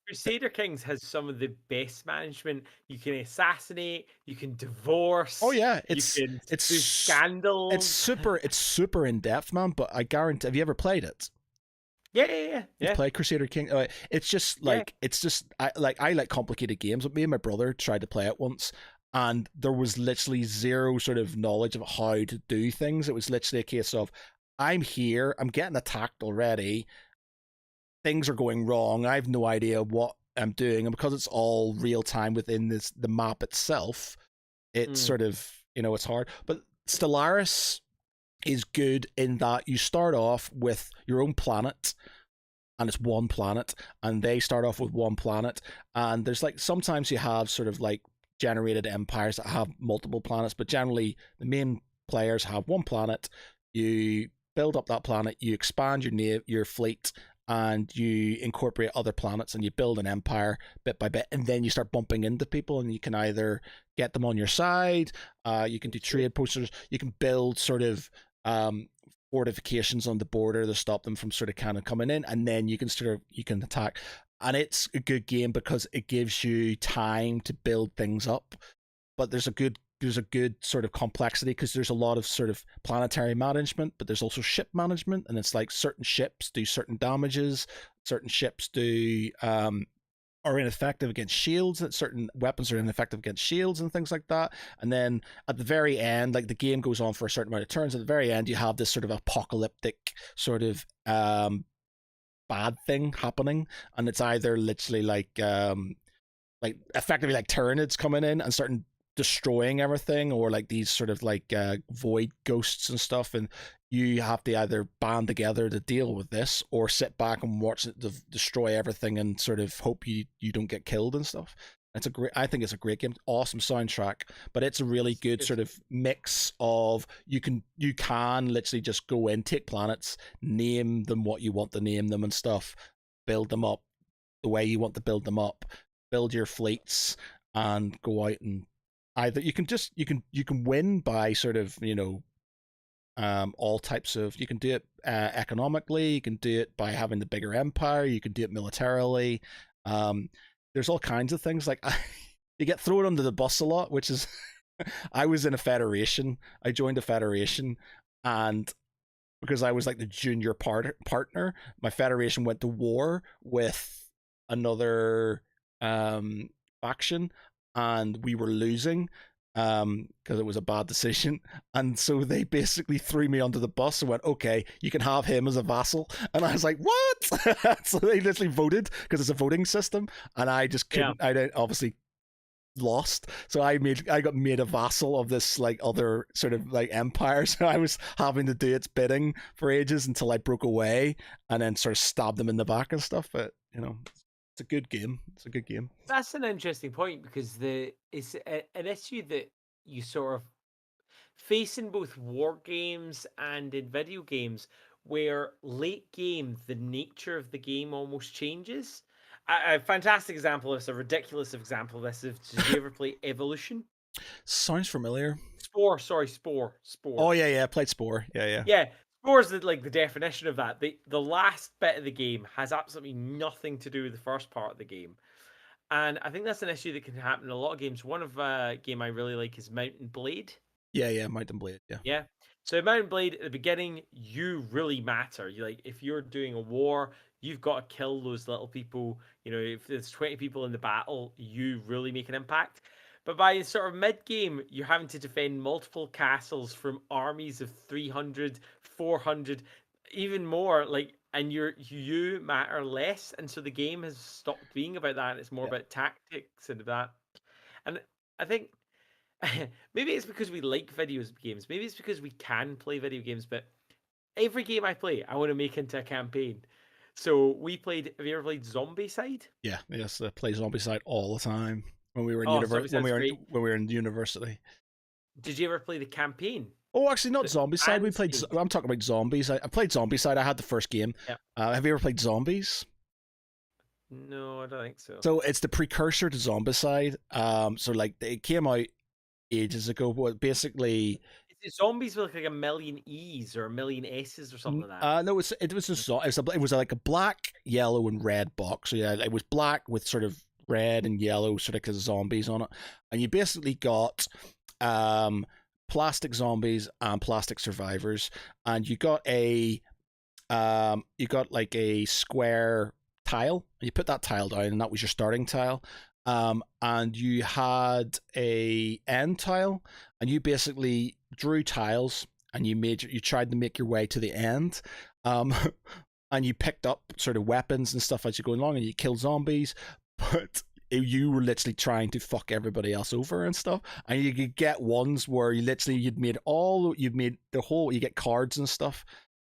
Speaker 1: Crusader Kings has some of the best management. You can assassinate, you can
Speaker 2: Oh
Speaker 1: divorce,
Speaker 2: yeah,
Speaker 1: you
Speaker 2: it's
Speaker 1: can do
Speaker 2: it's it's
Speaker 1: scandals.
Speaker 2: super it's super in depth, man. But I guarantee, have you ever played it?
Speaker 1: Yeah, yeah, yeah,
Speaker 2: You've
Speaker 1: yeah,
Speaker 2: played Crusader King.
Speaker 1: yeah.
Speaker 2: It's just I like complicated games. But me and my brother tried to play it once, and there was literally zero sort of knowledge of how to do things. It was literally a case of, I'm here, I'm getting attacked already, things are going wrong, I have no idea what I'm doing, and because it's all real time within the map itself, it's
Speaker 1: Mm.
Speaker 2: sort of, it's hard. But Stellaris is good in that you start off with your own planet, and it's one planet, and they start off with one planet, and there's like, sometimes you have sort of like generated empires that have multiple planets, but generally the main players have one planet. You build up that planet, you expand your fleet, and you incorporate other planets, and you build an empire bit by bit, and then you start bumping into people, and you can either get them on your side, you can do trade posters, you can build sort of fortifications on the border to stop them from sort of kind of coming in, and then you can attack. And it's a good game because it gives you time to build things up, but there's a good sort of complexity, because there's a lot of sort of planetary management, but there's also ship management, and it's like certain ships do certain damages, certain ships do are ineffective against shields, that certain weapons are ineffective against shields and things like that. And then at the very end, like, the game goes on for a certain amount of turns, at the very end you have this sort of apocalyptic sort of bad thing happening, and it's either literally like effectively like Tyranids coming in and starting destroying everything, or like these sort of like void ghosts and stuff, and you have to either band together to deal with this, or sit back and watch it destroy everything and sort of hope you don't get killed and stuff. I think it's a great game, awesome soundtrack, but it's a really
Speaker 1: It's
Speaker 2: good
Speaker 1: good.
Speaker 2: sort of mix of, you can literally just go in, take planets, name them what you want to name them and stuff, build them up the way you want to build them up, build your fleets, and go out and either you can win by sort of, all types of, you can do it economically, you can do it by having the bigger empire, you can do it militarily. um there's all kinds of things, like, you get thrown under the bus a lot, which is I was in a federation, I joined a federation, and because I was like the junior partner, my federation went to war with another faction, and we were losing because it was a bad decision. And so they basically threw me under the bus and went, okay, you can have him as a vassal. And I was like, what? So they literally voted, because it's a voting system, and I just
Speaker 1: Yeah.
Speaker 2: couldn't, obviously lost. So I got made a vassal of this like other sort of like empire. So I was having to do its bidding for ages until I broke away, and then sort of stabbed them in the back and stuff. But It's a good game. It's a good game.
Speaker 1: That's an interesting point because it's an issue that you sort of face in both war games and in video games, where late game the nature of the game almost changes. A fantastic example of this, a ridiculous example of this, is did you ever play Evolution?
Speaker 2: Sounds familiar.
Speaker 1: Spore, sorry, Spore.
Speaker 2: Oh yeah, I played Spore. Yeah.
Speaker 1: Yeah, Spore is the definition of that. The last bit of the game has absolutely nothing to do with the first part of the game. And I think that's an issue that can happen in a lot of games. One of game I really like is Mountain Blade.
Speaker 2: Yeah, Mountain Blade. Yeah.
Speaker 1: Yeah. So Mountain Blade at the beginning, you really matter. You like if you're doing a war, you've got to kill those little people. You know, if there's 20 people in the battle, you really make an impact. But by sort of mid game, you're having to defend multiple castles from armies of 300, 400, even more. Like, and you matter less, and so the game has stopped being about that. And it's more
Speaker 2: Yeah.
Speaker 1: about tactics and that. And I think maybe it's because we like video games. Maybe it's because we can play video games, but every game I play, I want to make into a campaign. So we played. Have you ever played Zombicide?
Speaker 2: Yeah, yes, I play Zombicide all the time when we were in
Speaker 1: Oh, Zombicide's great.
Speaker 2: when we were in university.
Speaker 1: Did you ever play the campaign?
Speaker 2: Oh, actually, not
Speaker 1: The
Speaker 2: Zombicide. We played.
Speaker 1: Manscaped?
Speaker 2: I'm talking about Zombies. I played Zombicide. I had the first game.
Speaker 1: Yeah.
Speaker 2: Have you ever played Zombies?
Speaker 1: No, I don't think so.
Speaker 2: So it's the precursor to Zombicide. So like it came out ages ago, but basically,
Speaker 1: Is it zombies with like a million E's or a million S's or something like that?
Speaker 2: no, it was like a black, yellow, and red box. So yeah, it was black with sort of red and yellow, sort of because zombies on it, and you basically got plastic zombies and plastic survivors, and you got like a square tile, and you put that tile down, and that was your starting tile. And you had a end tile, and you basically drew tiles, and you tried to make your way to the end. Um, and you picked up sort of weapons and stuff as you go along, and you killed zombies, but you were literally trying to fuck everybody else over and stuff. And you could get ones where you'd made the whole, you get cards and stuff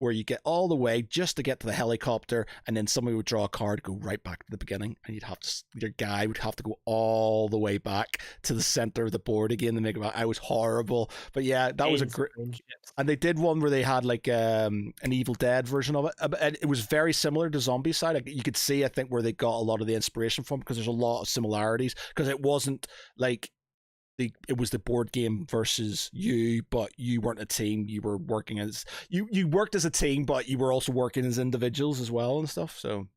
Speaker 2: where you get all the way just to get to the helicopter, and then somebody would draw a card, go right back to the beginning, and your guy would have to go all the way back to the center of the board again to make it back. I was horrible, but yeah, that was a great. And they did one where they had like an Evil Dead version of it, and it was very similar to Zombicide. You could see, I think, where they got a lot of the inspiration from, because there's a lot of similarities. Because it wasn't like it was the board game versus you, but you weren't a team. You were working as you worked as a team, but you were also working as individuals as well and stuff. So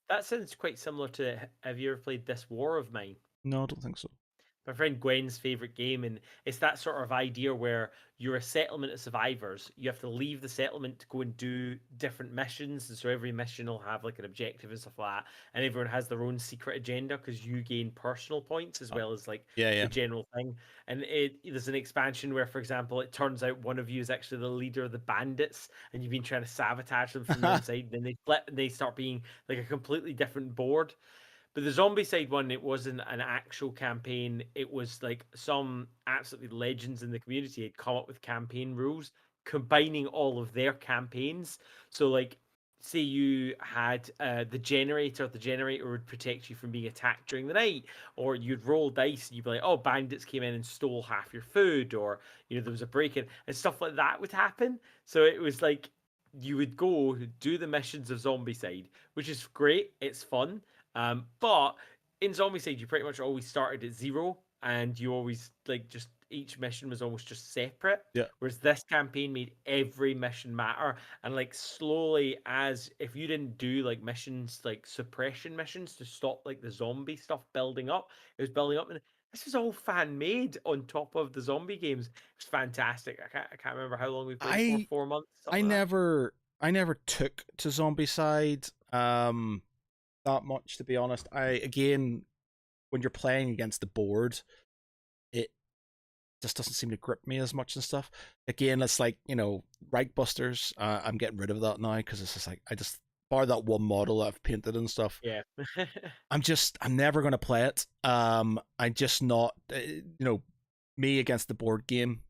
Speaker 1: That sounds quite similar to. Have you ever played This War of Mine?
Speaker 2: no, I don't think so.
Speaker 1: My friend Gwen's favorite game, and it's that sort of idea where you're a settlement of survivors. You have to leave the settlement to go and do different missions, and so every mission will have like an objective and stuff like that. And everyone has their own secret agenda because you gain personal points as well as like
Speaker 2: Yeah,
Speaker 1: the general thing. And there's an expansion where, for example, it turns out one of you is actually the leader of the bandits, and you've been trying to sabotage them from the inside. And then they flip and they start being like a completely different board. But the Zombicide one, it wasn't an actual campaign. It was like some absolutely legends in the community had come up with campaign rules, combining all of their campaigns. So, like, say you had the generator would protect you from being attacked during the night, or you'd roll dice and you'd be like, oh, bandits came in and stole half your food, or, you know, there was a break in, and stuff like that would happen. So it was like you would go do the missions of Zombicide, which is great. It's fun. But in Zombicide, you pretty much always started at zero, and you always like just each mission was almost just separate.
Speaker 2: Yeah.
Speaker 1: Whereas this campaign made every mission matter, and like slowly, as if you didn't do like missions like suppression missions to stop like the zombie stuff building up, it was building up, and this was all fan made on top of the zombie games. It was fantastic. I can't remember how long we played for. 4 months.
Speaker 2: I never took to Zombicide that much, to be honest. Again, when you're playing against the board, it just doesn't seem to grip me as much and stuff. Again, it's like, you know, Reichbusters. I'm getting rid of that now because it's just like I just bar that one model that I've painted and stuff.
Speaker 1: Yeah.
Speaker 2: I'm never gonna play it. I'm just not, me against the board game.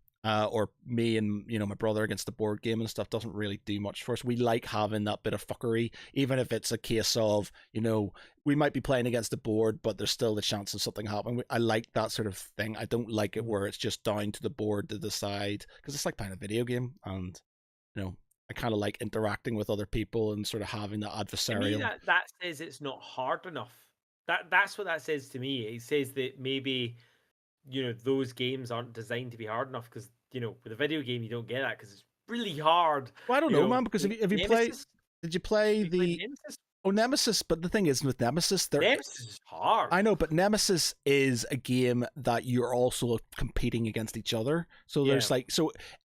Speaker 2: or me and my brother against the board game and stuff doesn't really do much for us. We like having that bit of fuckery, even if it's a case of we might be playing against the board, but there's still the chance of something happening. I like that sort of thing. I don't like it where it's just down to the board to decide, because it's like playing a video game, and I kind of like interacting with other people and sort of having that adversarial.
Speaker 1: To me, that says it's not hard enough. That's what that says to me. It says that maybe those games aren't designed to be hard enough, because with a video game you don't get that because it's really hard.
Speaker 2: Well, I don't know, man, because if you play, did you play the
Speaker 1: Nemesis?
Speaker 2: Oh, Nemesis, but the thing is with Nemesis,
Speaker 1: Nemesis is hard.
Speaker 2: I know, but Nemesis is a game that you're also competing against each other. So there's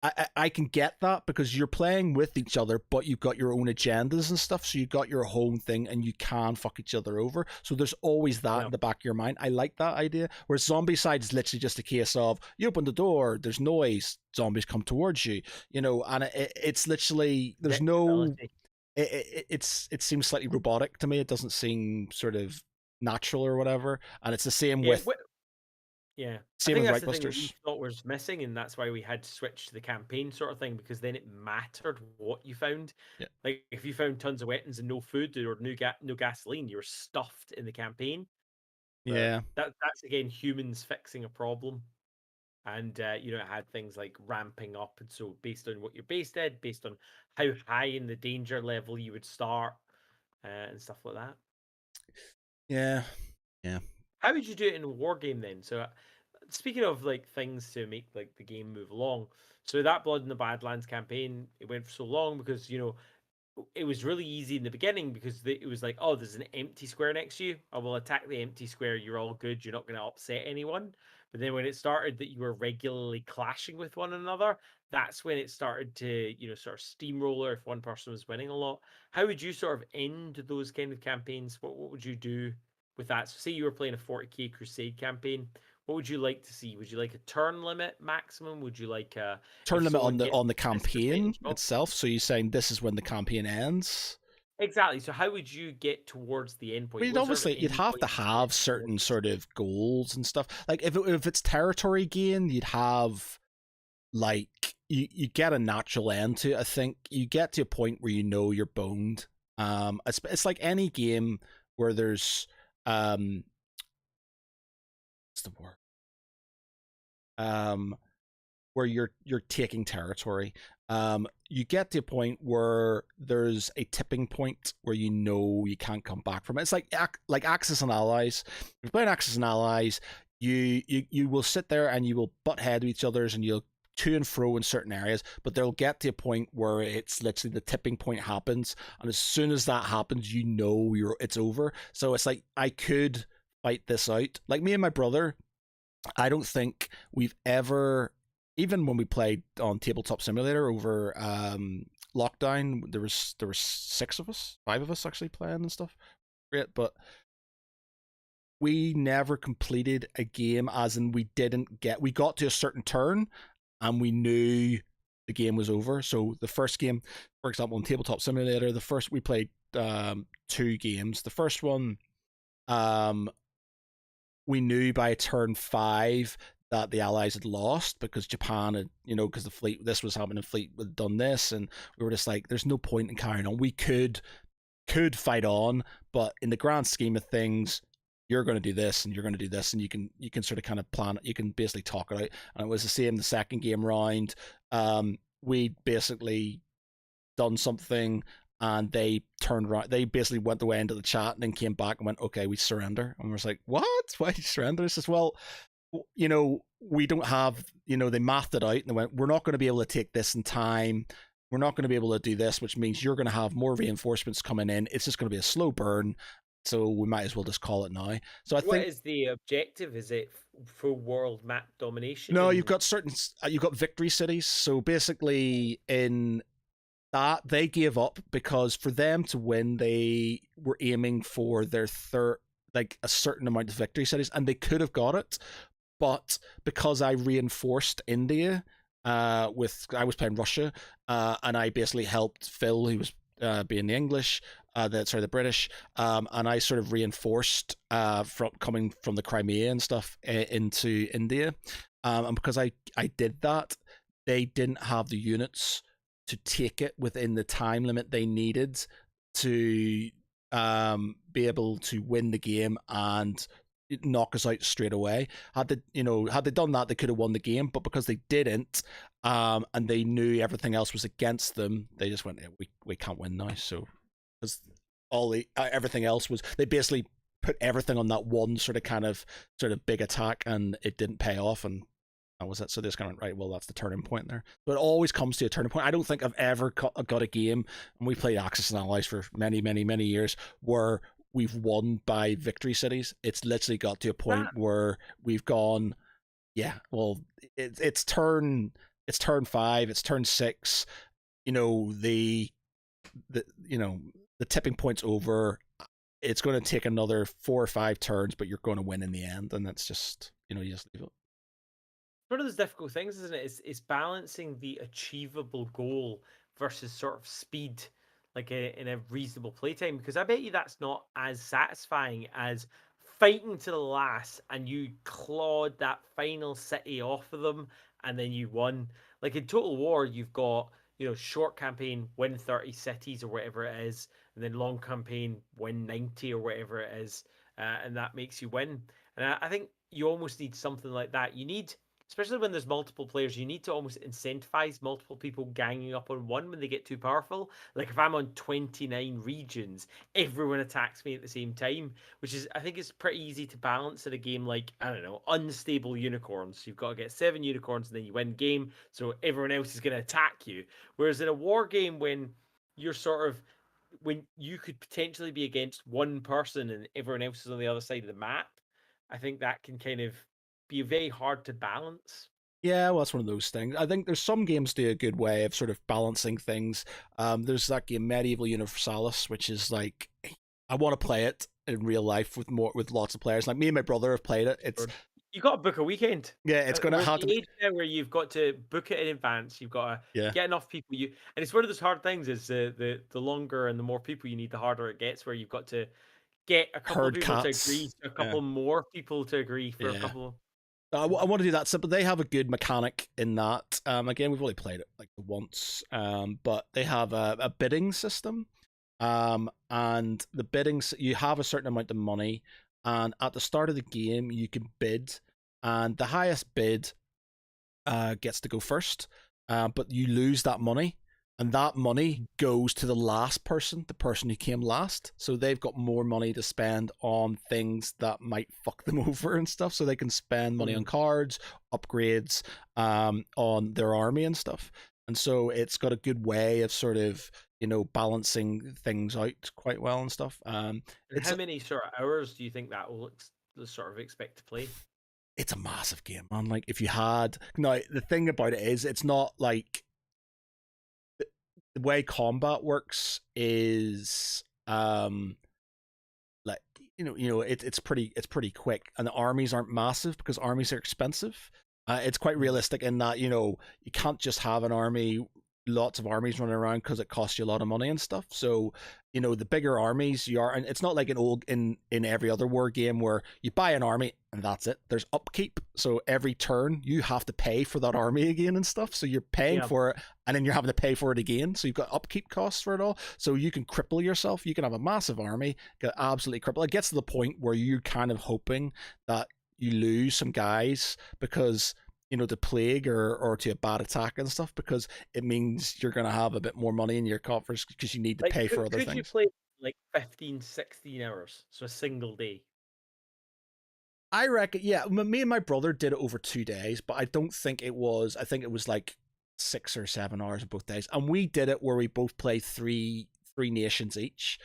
Speaker 2: I can get that because you're playing with each other, but you've got your own agendas and stuff. So you've got your own thing and you can fuck each other over. So there's always that in the back of your mind. I like that idea. Whereas Zombicide is literally just a case of you open the door, there's noise, zombies come towards you, and it's literally, there's no... It seems slightly robotic to me. It doesn't seem sort of natural or whatever, and it's the same with
Speaker 1: same with Right Busters. We thought was missing, and that's why we had to switch to the campaign sort of thing, because then it mattered what you found. Like if you found tons of weapons and no food or no gasoline, you were stuffed in the campaign. But that's again humans fixing a problem. And it had things like ramping up, and so based on what your base did, based on how high in the danger level you would start, and stuff like that.
Speaker 2: Yeah.
Speaker 1: How would you do it in a war game then? So, speaking of like things to make like the game move along, so that Blood in the Badlands campaign, it went for so long because it was really easy in the beginning because it was like, oh, there's an empty square next to you. I will attack the empty square. You're all good. You're not going to upset anyone. But then when it started that you were regularly clashing with one another, that's when it started to, sort of steamroller if one person was winning a lot. How would you sort of end those kind of campaigns? What would you do with that? So say you were playing a 40k Crusade campaign. What would you like to see? Would you like a turn limit maximum? Would you like a
Speaker 2: turn limit on the campaign itself? So you're saying this is when the campaign ends?
Speaker 1: Exactly. So how would you get towards the end point?
Speaker 2: Obviously, you'd have to have certain sort of goals and stuff. Like if it's territory gain, you'd have like you get a natural end to it. I think you get to a point where you're boned. It's like any game where there's what's the word? Where you're taking territory. You get to a point where there's a tipping point where you can't come back from it. It's like Axis and Allies. If you're playing Axis and Allies, you will sit there and you will butt head with each other's and you'll to and fro in certain areas, but they'll get to a point where it's literally the tipping point happens, and as soon as that happens, it's over. So it's like I could fight this out. Like me and my brother, I don't think we've ever, even when we played on Tabletop Simulator over lockdown, there was 5 of us actually playing and stuff. Great, but we never completed a game, as in we got to a certain turn and we knew the game was over. So the first game, for example, in Tabletop Simulator, we played 2 games. The first one, we knew by turn 5 that the Allies had lost because Japan had, because the fleet, this was happening, the fleet had done this, and we were just like, there's no point in carrying on. We could fight on, but in the grand scheme of things, you're going to do this and you're going to do this, and you can sort of kind of plan it. You can basically talk it out. And it was the same the second game round. We basically done something, and they turned around. They basically went away into the chat and then came back and went, okay, we surrender. And we was like, what? Why did you surrender? It says, well, we don't have, they mathed it out and they went, we're not going to be able to take this in time. We're not going to be able to do this, which means you're going to have more reinforcements coming in. It's just going to be a slow burn. So we might as well just call it now. So I think.
Speaker 1: What is the objective? Is it full world map domination?
Speaker 2: No, you've got victory cities. So basically in that, they gave up because for them to win, they were aiming for their a certain amount of victory cities, and they could have got it. But because I reinforced India, I was playing Russia, and I basically helped Phil, who was being the English, the British, and I sort of reinforced from coming from the Crimea and stuff into India, and because I did that, they didn't have the units to take it within the time limit they needed to be able to win the game and knock us out straight away. Had they done that, they could have won the game. But because they didn't, and they knew everything else was against them, they just went, we can't win now. So because everything else was, they basically put everything on that one sort of big attack, and it didn't pay off, and that was it. So this kind of right. Well, that's the turning point there. So it always comes to a turning point. I don't think I've ever got a game, and we played Axis and Allies for many, many, many years, where we've won by victory cities. It's literally got to a point where we've gone, yeah. Well, it's turn 5, it's turn 6. The tipping point's over. It's going to take another 4 or 5 turns, but you're going to win in the end, and that's just you just leave it.
Speaker 1: One of those difficult things, isn't it? Is balancing the achievable goal versus sort of speed, like in a reasonable playtime. Because I bet you that's not as satisfying as fighting to the last and you clawed that final city off of them and then you won. Like in Total War, you've got short campaign, win 30 cities or whatever it is, and then long campaign, win 90 or whatever it is, and that makes you win. And I think you almost need something like that. You need, especially when there's multiple players, you need to almost incentivize multiple people ganging up on one when they get too powerful. Like if I'm on 29 regions, everyone attacks me at the same time, which is, I think it's pretty easy to balance in a game like, I don't know, Unstable Unicorns. You've got to get 7 unicorns and then you win game, so everyone else is going to attack you. Whereas in a war game, when you could potentially be against one person and everyone else is on the other side of the map, I think that can kind of be very hard to balance.
Speaker 2: Yeah, well, that's one of those things. I think there's some games do a good way of sort of balancing things. There's that game Medieval Universalis, which is like, I want to play it in real life with lots of players. Like me and my brother have played it.
Speaker 1: You got to book a weekend.
Speaker 2: Yeah, it's going to have to be
Speaker 1: now where you've got to book it in advance. You've got to
Speaker 2: yeah.
Speaker 1: get enough people. And it's one of those hard things. Is the longer and the more people you need, the harder it gets. Where you've got to get a couple of people to agree, a couple more people to agree for a couple.
Speaker 2: I want to do that, but they have a good mechanic in that. Again, we've only played it like once, but they have a bidding system, and the biddings, you have a certain amount of money, and at the start of the game you can bid, and the highest bid gets to go first, but you lose that money. And that money goes to the last person, the person who came last. So they've got more money to spend on things that might fuck them over and stuff. So they can spend money on cards, upgrades, on their army and stuff. And so it's got a good way of sort of, balancing things out quite well and stuff.
Speaker 1: And how many sort of hours do you think that will sort of expect to play?
Speaker 2: It's a massive game, man. Like if you had, now the thing about it is, it's not like, the way combat works is like it's pretty quick, and the armies aren't massive because armies are expensive. It's quite realistic in that you can't just have lots of armies running around because it costs you a lot of money and stuff. So the bigger armies you are, and it's not like in every other war game where you buy an army and that's it. There's upkeep, so every turn you have to pay for that army again and stuff. So you're paying for it, and then you're having to pay for it again. So you've got upkeep costs for it all. So you can cripple yourself. You can have a massive army, get absolutely crippled. It gets to the point where you're kind of hoping that you lose some guys because to plague or to a bad attack and stuff, because it means you're going to have a bit more money in your coffers because you need to pay for other things.
Speaker 1: Could you play like 15, 16 hours, so a single day?
Speaker 2: I reckon, yeah. Me and my brother did it over 2 days, but I don't think it was. I think it was like 6 or 7 hours both days, and we did it where we both played three nations each.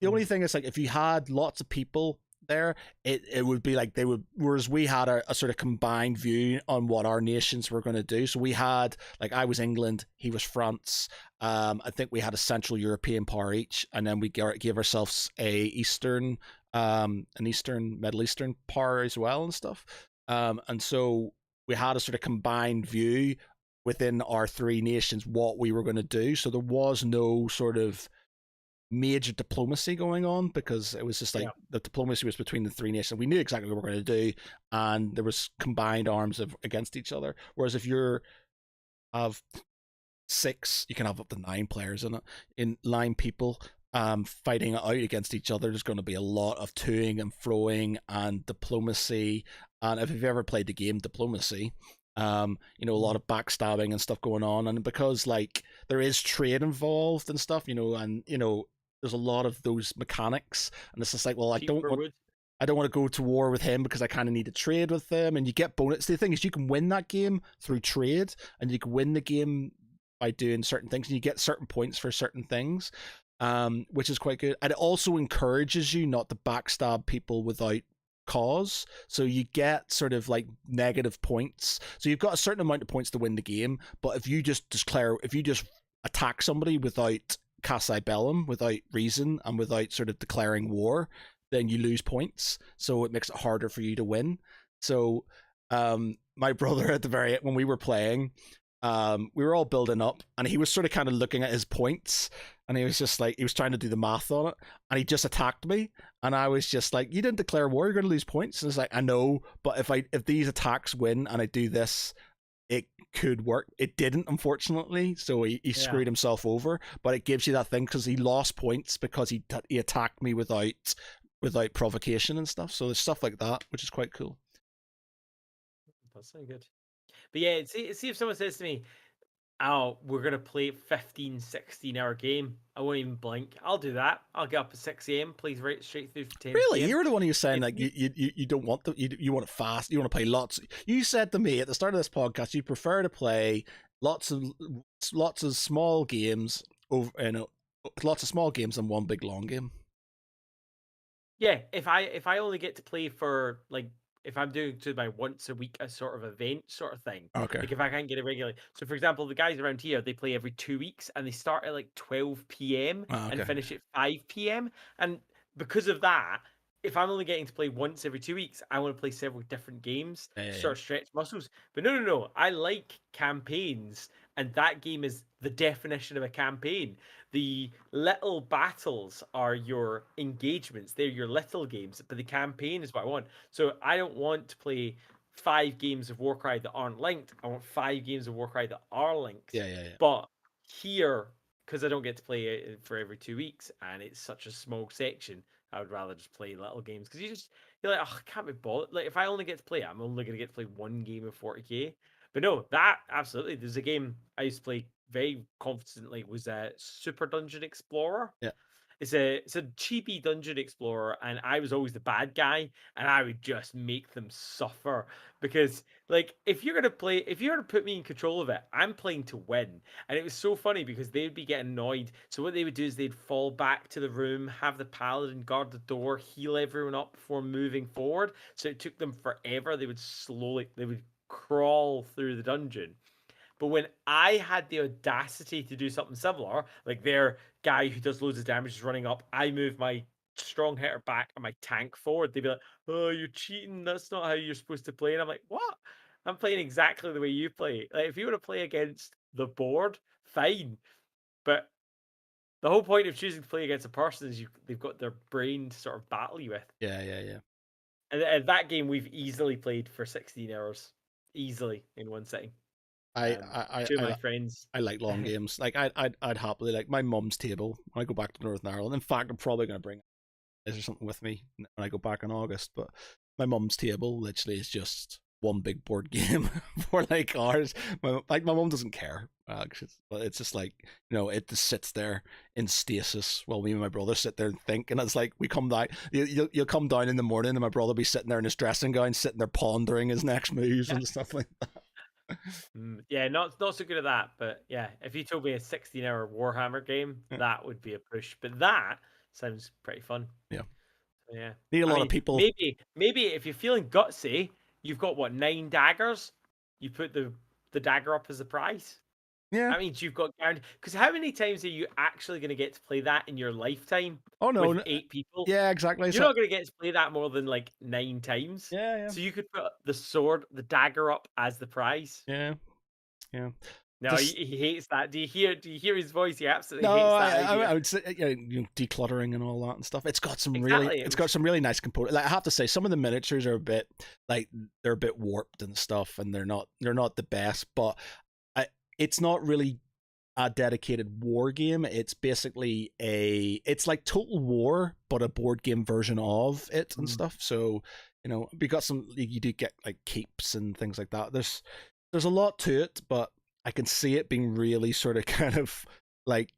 Speaker 2: The only thing is, like, if you had lots of people there, it would be like whereas we had a sort of combined view on what our nations were going to do. So we had, like, I was England, he was France. I think we had a Central European power each, and then we gave ourselves an Middle Eastern power as well and stuff. And so we had a sort of combined view within our 3 nations what we were going to do. So there was no sort of major diplomacy going on, because it was just like the diplomacy was between the 3 nations. We knew exactly what we were going to do, and there was combined arms against each other. Whereas if you're have 6, you can have up to 9 players in it, in 9 people fighting it out against each other. There's going to be a lot of toing and froing and diplomacy, and if you've ever played the game Diplomacy, you know, a lot of backstabbing and stuff going on, and because like there is trade involved and stuff, you know, and you know there's a lot of those mechanics, and it's just like, well,
Speaker 1: Cheap for wood.
Speaker 2: I don't want to go to war with him because I kind of need to trade with them, and you get bonus. The thing is, you can win that game through trade, and you can win the game by doing certain things, and you get certain points for certain things, which is quite good. And it also encourages you not to backstab people without cause, so you get sort of like negative points. So you've got a certain amount of points to win the game, but if you just attack somebody without Cassi Bellum, without reason, and without sort of declaring war, then you lose points, so it makes it harder for you to win. So my brother at the very when we were playing, we were all building up, and he was sort of kind of looking at his points, and he was just like, he was trying to do the math on it, and he just attacked me, and I was just like, you didn't declare war, you're going to lose points. And it's like, I know, but if these attacks win and I do this, it could work. It didn't, unfortunately, so he screwed himself over. But it gives you that thing because he lost points because he attacked me without provocation and stuff. So there's stuff like that, which is quite cool.
Speaker 1: That's so good. But yeah, see if someone says to me, oh, we're going to play 15, 16-hour game, I won't even blink. I'll do that. I'll get up at 6 a.m, play right straight through to 10
Speaker 2: Really?
Speaker 1: p.m.
Speaker 2: You were the one who was saying like you don't want you want it fast, you want to play lots. You said to me at the start of this podcast you prefer to play lots of small games over, you know, lots of small games than one big long game.
Speaker 1: Yeah, if I only get to play for like, if I'm doing to my once a week a sort of event sort of thing,
Speaker 2: Okay.
Speaker 1: like if I can't get it regularly. So for example, the guys around here, they play every 2 weeks and they start at like 12 p.m. and finish at 5 p.m. And because of that, if I'm only getting to play once every 2 weeks, I want to play several different games to sort of stretch muscles. But no, I like campaigns, and that game is the definition of a campaign. The little battles are your engagements. They're your little games, but the campaign is what I want. So I don't want to play 5 games of Warcry that aren't linked. I want 5 games of Warcry that are linked.
Speaker 2: Yeah.
Speaker 1: But here, because I don't get to play it for every 2 weeks, and it's such a small section, I would rather just play little games, because you're like, oh, I can't be bothered. Like if I only get to play it, I'm only gonna get to play one game of 40k. But no, that absolutely. There's a game I used to play very confidently, was a Super Dungeon Explorer.
Speaker 2: Yeah.
Speaker 1: It's a cheapy dungeon explorer, and I was always the bad guy, and I would just make them suffer, because like if you're gonna put me in control of it, I'm playing to win. And it was so funny because they'd be getting annoyed. So what they would do is they'd fall back to the room, have the paladin guard the door, heal everyone up before moving forward. So it took them forever. They would crawl through the dungeon. But when I had the audacity to do something similar, like their guy who does loads of damage is running up, I move my strong hitter back and my tank forward, they'd be like, oh, you're cheating. That's not how you're supposed to play. And I'm like, what? I'm playing exactly the way you play. Like, if you want to play against the board, fine. But the whole point of choosing to play against a person is they've got their brain to sort of battle you with.
Speaker 2: Yeah.
Speaker 1: And that game we've easily played for 16 hours. Easily in one sitting. Two of my friends.
Speaker 2: I like long games. Like I'd happily, like my mum's table when I go back to Northern Ireland. In fact, I'm probably going to bring is or something with me when I go back in August. But my mum's table literally is just one big board game for like hours. My mum doesn't care, but it's just like, you know, it just sits there in stasis while me and my brother sit there and think. And it's like we come down, you'll come down in the morning, and my brother will be sitting there in his dressing gown, sitting there pondering his next moves and stuff like that.
Speaker 1: Yeah, not so good at that, but yeah, if you told me a 16-hour Warhammer game, that would be a push. But that sounds pretty fun.
Speaker 2: Yeah.
Speaker 1: Yeah.
Speaker 2: Need a lot of people.
Speaker 1: Maybe if you're feeling gutsy, you've got what, 9 daggers? You put the dagger up as the prize.
Speaker 2: Yeah.
Speaker 1: That means you've got guaranteed. Because how many times are you actually going to get to play that in your lifetime?
Speaker 2: Oh no,
Speaker 1: with 8 people.
Speaker 2: Yeah, exactly.
Speaker 1: You're not going to get to play that more than like 9 times.
Speaker 2: Yeah.
Speaker 1: So you could put the dagger up as the prize.
Speaker 2: Yeah.
Speaker 1: No, he hates that. Do you hear his voice? He absolutely hates that.
Speaker 2: I would say, you know, decluttering and all that and stuff. It's got some really nice components. Like I have to say, some of the miniatures are a bit like they're a bit warped and stuff, and they're not the best. But it's not really a dedicated war game. It's basically it's like Total War, but a board game version of it and
Speaker 1: Mm.
Speaker 2: stuff. So, we got you do get like keeps and things like that. There's a lot to it, but I can see it being really sort of kind of like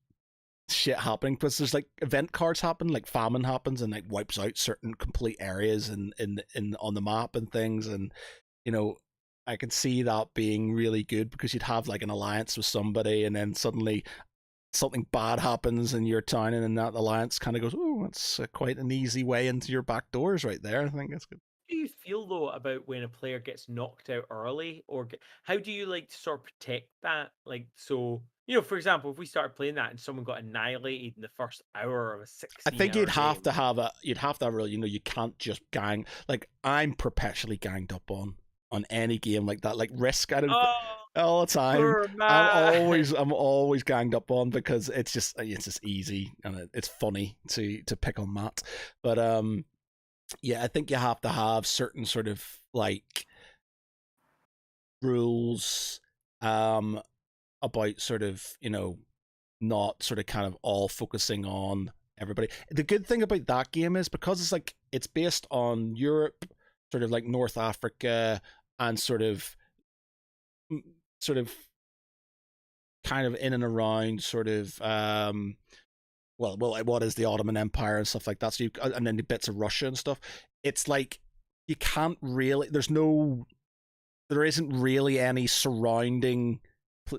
Speaker 2: shit happening because there's like event cards happen, like famine happens and like wipes out certain complete areas in on the map and things, and you know I can see that being really good because you'd have like an alliance with somebody and then suddenly something bad happens in your town and then that alliance kind of goes, oh, that's quite an easy way into your back doors right there. I think that's good.
Speaker 1: Do you feel though about when a player gets knocked out early, or how do you like to sort of protect that? Like, so for example, if we started playing that and someone got annihilated in the first hour of a
Speaker 2: I think
Speaker 1: 16-hour game.
Speaker 2: you'd have to have really, you can't just gang. Like I'm perpetually ganged up on any game like that. Like Risk, I don't
Speaker 1: Oh,
Speaker 2: all the time.
Speaker 1: poor man.
Speaker 2: I'm always ganged up on because it's just easy and it's funny to pick on Matt. But yeah, I think you have to have certain sort of like rules about sort of not sort of kind of all focusing on everybody. The good thing about that game is because it's based on Europe, sort of like North Africa, and sort of kind of in and around sort of well, what is the Ottoman Empire and stuff like that. So and then the bits of Russia and stuff. It's like you can't really. There isn't really any surrounding.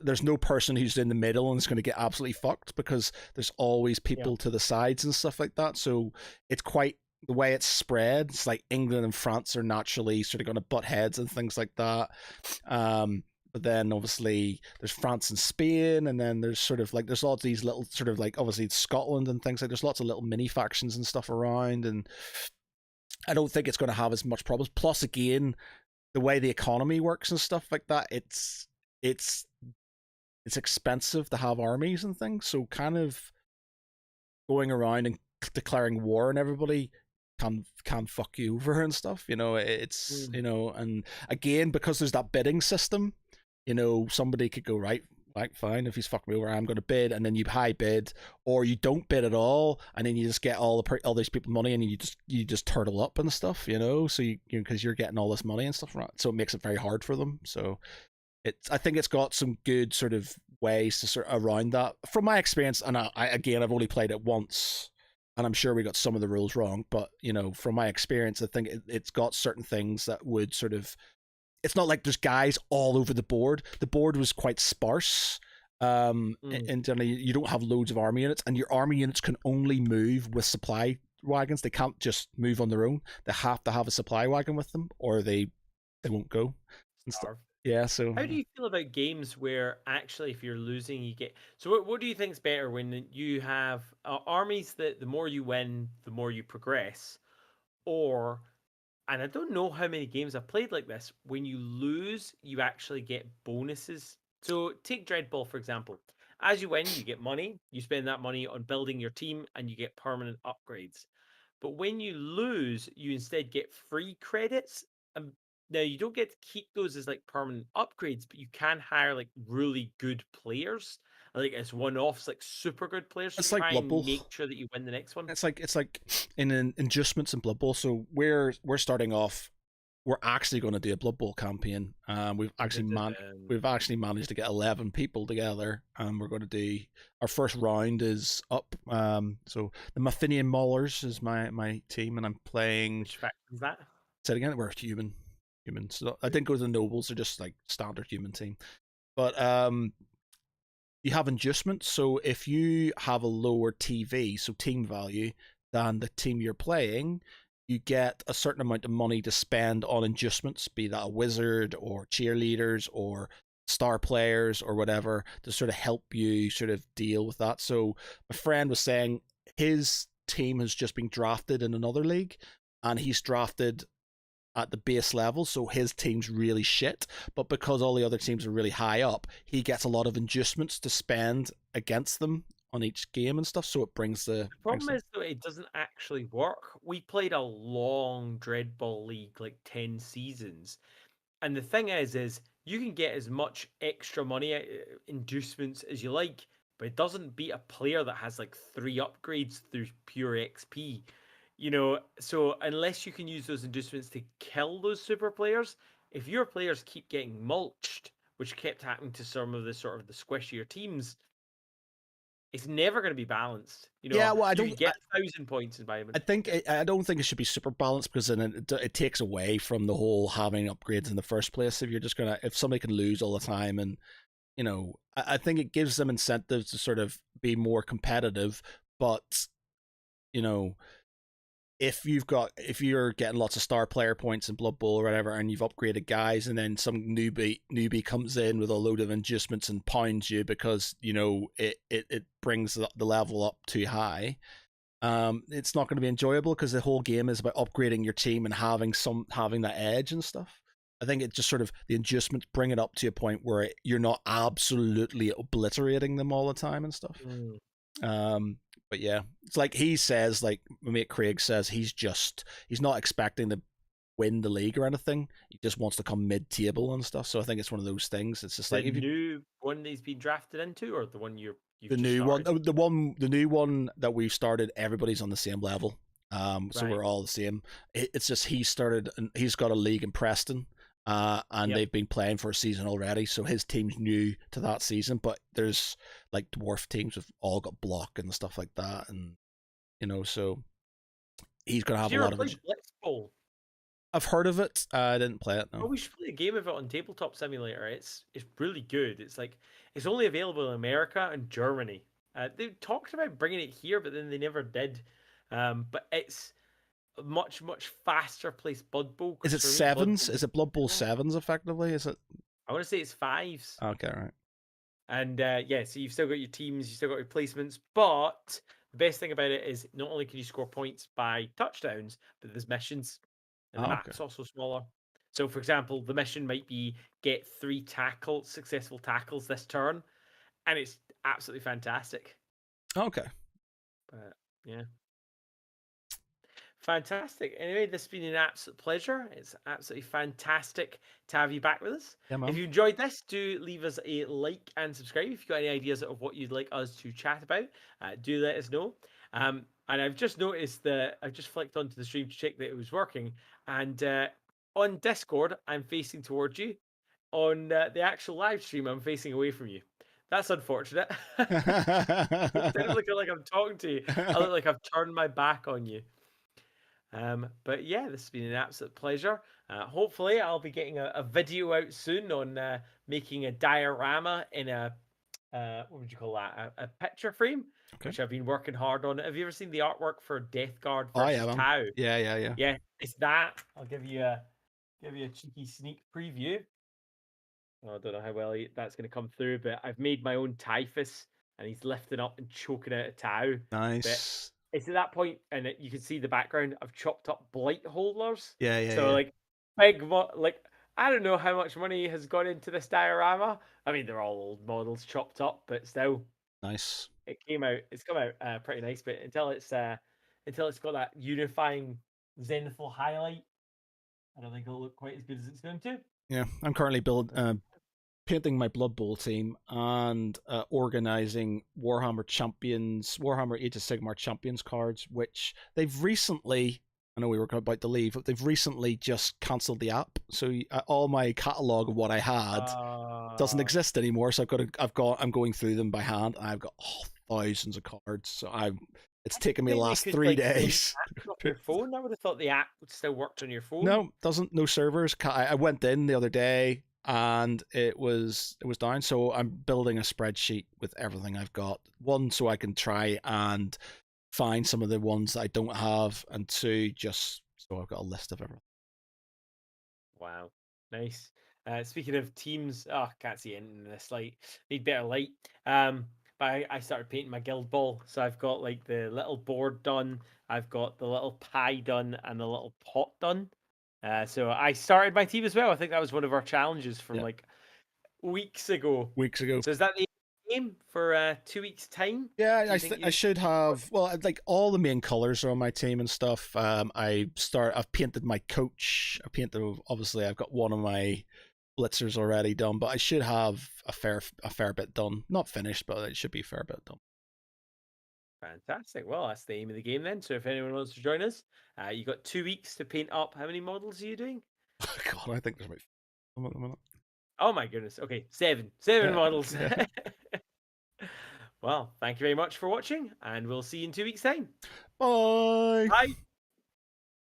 Speaker 2: There's no person who's in the middle and is going to get absolutely fucked because there's always
Speaker 1: Yeah.
Speaker 2: people to the sides and stuff like that. So it's quite the way it's spread. It's like England and France are naturally sort of going to butt heads and things like that. But then obviously there's France and Spain, and then there's lots of these little sort of like obviously Scotland and things like there's lots of little mini factions and stuff around, and I don't think it's going to have as much problems. Plus, again, the way the economy works and stuff like that, it's it's expensive to have armies and things. So kind of going around and declaring war on everybody can fuck you over and stuff. It's
Speaker 1: Mm.
Speaker 2: and again because there's that bidding system. Somebody could go right, fine. If he's fucking me over, I'm going to bid, and then you high bid, or you don't bid at all, and then you just get all these people money, and you just turtle up and stuff. So because you're getting all this money and stuff, right? So it makes it very hard for them. So I think it's got some good sort of ways to sort of around that. From my experience, and I've only played it once, and I'm sure we got some of the rules wrong, but from my experience, I think it's got certain things that would sort of. It's not like there's guys all over the board. The board was quite sparse.
Speaker 1: Mm.
Speaker 2: And generally, you don't have loads of army units, and your army units can only move with supply wagons. They can't just move on their own. They have to have a supply wagon with them, or they won't go and stuff.
Speaker 1: Starve.
Speaker 2: Yeah, so
Speaker 1: How do you feel about games where actually, if you're losing, you get? So, what do you think is better when you have armies that the more you win, the more you progress, or and I don't know how many games I've played like this. When you lose, you actually get bonuses. So take Dreadball for example. As you win, you get money. You spend that money on building your team, and you get permanent upgrades. But when you lose, you instead get free credits. Um, Now you don't get to keep those as like permanent upgrades, but you can hire like really good players, like as one-offs, like super good players to
Speaker 2: it's like
Speaker 1: try
Speaker 2: Blood
Speaker 1: and
Speaker 2: Bowl.
Speaker 1: make sure that you win the next one.
Speaker 2: It's like in adjustments in Blood Bowl. So we're starting off. We're actually going to do a Blood Bowl campaign. We've actually managed to get 11 people together, and we're going to do our first round is up. So the Mathinian Maulers is my team, and I'm playing.
Speaker 1: Which fact is that?
Speaker 2: Say it again. We're human. So I didn't go to the nobles. They're just like standard human team. But you have adjustments. So if you have a lower TV, so team value, than the team you're playing, you get a certain amount of money to spend on adjustments, be that a wizard or cheerleaders or star players or whatever, to sort of help you sort of deal with that. So my friend was saying his team has just been drafted in another league, and he's drafted at the base level, so his team's really shit. But because all the other teams are really high up, he gets a lot of adjustments to spend against them on each game and stuff. So it brings the
Speaker 1: The problem is though it doesn't actually work. We played a long Dreadball league, like 10 seasons. And the thing is you can get as much extra money inducements as you like, but it doesn't beat a player that has like 3 upgrades through pure XP. So unless you can use those inducements to kill those super players, if your players keep getting mulched, which kept happening to some of the sort of the squishier teams, it's never going to be balanced.
Speaker 2: Yeah, well,
Speaker 1: You can get 1,000 points in
Speaker 2: I
Speaker 1: environment.
Speaker 2: think I don't think it should be super balanced because then it takes away from the whole having upgrades in the first place. If somebody can lose all the time, and I think it gives them incentives to sort of be more competitive. But you know, if you're getting lots of star player points in Blood Bowl or whatever, and you've upgraded guys, and then some newbie comes in with a load of adjustments and pounds you because it brings the level up too high. It's not going to be enjoyable because the whole game is about upgrading your team and having that edge and stuff. I think it just sort of the adjustments bring it up to a point where you're not absolutely obliterating them all the time and stuff. But yeah, it's like he says, like my mate Craig says, he's not expecting to win the league or anything. He just wants to come mid-table and stuff. So I think it's one of those things. It's just
Speaker 1: the
Speaker 2: like if
Speaker 1: new one that he's been drafted into, or the one you've
Speaker 2: the new one, the new one that we've started, everybody's on the same level. So we're all the same. It's just he started and he's got a league in Preston. And they've been playing for a season already, so his team's new to that season. But there's like dwarf teams have all got block and stuff like that, and so he's gonna have a lot of it.
Speaker 1: Blitzball?
Speaker 2: I've heard of it. I didn't play it. No.
Speaker 1: Oh, we should play a game of it on Tabletop Simulator. It's really good. It's only available in America and Germany. They talked about bringing it here, but then they never did. But it's much faster placed Blood Bowl.
Speaker 2: Is it sevens? Is it Blood Bowl sevens effectively? Is it?
Speaker 1: I want to say it's fives.
Speaker 2: Okay, right.
Speaker 1: And so you've still got your teams, you've still got your placements, but the best thing about it is not only can you score points by touchdowns, but there's missions, and the map's also smaller. So, for example, the mission might be get 3 successful tackles this turn, and it's absolutely fantastic.
Speaker 2: Okay.
Speaker 1: But yeah. Fantastic. Anyway, this has been an absolute pleasure. It's absolutely fantastic to have you back with us.
Speaker 2: Yeah,
Speaker 1: if you enjoyed this, do leave us a like and subscribe. If you've got any ideas of what you'd like us to chat about, do let us know. And I've just noticed that I've just flicked onto the stream to check that it was working. And on Discord, I'm facing towards you. On the actual live stream, I'm facing away from you. That's unfortunate. Instead of looking like I'm talking to you, I look like I've turned my back on you. But yeah, this has been an absolute pleasure. Hopefully, I'll be getting a video out soon on making a diorama in a what would you call that? A picture frame, which I've been working hard on. Have you ever seen the artwork for Death Guard versus Tau?
Speaker 2: Yeah.
Speaker 1: Yeah, it's that. I'll give you a cheeky sneak preview. I don't know how well that's going to come through, but I've made my own Typhus, and he's lifting up and choking out a Tau.
Speaker 2: Nice.
Speaker 1: But it's at that point, and you can see the background. I've chopped up blight holders.
Speaker 2: Yeah.
Speaker 1: So like big, I don't know how much money has gone into this diorama. I mean, they're all old models chopped up, but still,
Speaker 2: nice.
Speaker 1: It's come out pretty nice. But until it's got that unifying zenithal highlight, I don't think it'll look quite as good as it's going to.
Speaker 2: Yeah, I'm currently painting my Blood Bowl team and organizing Warhammer Age of Sigmar Champions cards, which they've recently, I know we were about to leave, but they've recently just cancelled the app. So all my catalogue of what I had doesn't exist anymore. So I'm going through them by hand, and I've got thousands of cards. So it's taken me the last 3 days.
Speaker 1: Your phone? I would have thought the app would still worked on your phone.
Speaker 2: No, doesn't. No servers. I went in the other day and it was down. So I'm building a spreadsheet with everything I've got. 1, so I can try and find some of the ones that I don't have, and 2, just so I've got a list of everything.
Speaker 1: Wow, nice. Speaking of teams, can't see anything in this light. Need better light. But I started painting my guild ball, so I've got like the little board done, I've got the little pie done, and the little pot done. So I started my team as well. I think that was one of our challenges from like weeks ago. So is that the game for 2 weeks' time?
Speaker 2: Yeah, I should have. Well, like all the main colors are on my team and stuff. I've painted my coach. I've got one of my blitzers already done, but I should have a fair bit done. Not finished, but it should be a fair bit done.
Speaker 1: Fantastic. Well, that's the aim of the game then. So if anyone wants to join us, you got 2 weeks to paint up. How many models are you doing?
Speaker 2: God, I think there's about at the minute.
Speaker 1: Oh my goodness. Okay, seven models.
Speaker 2: Yeah.
Speaker 1: Well, thank you very much for watching, and we'll see you in 2 weeks' time.
Speaker 2: Bye.
Speaker 1: Bye.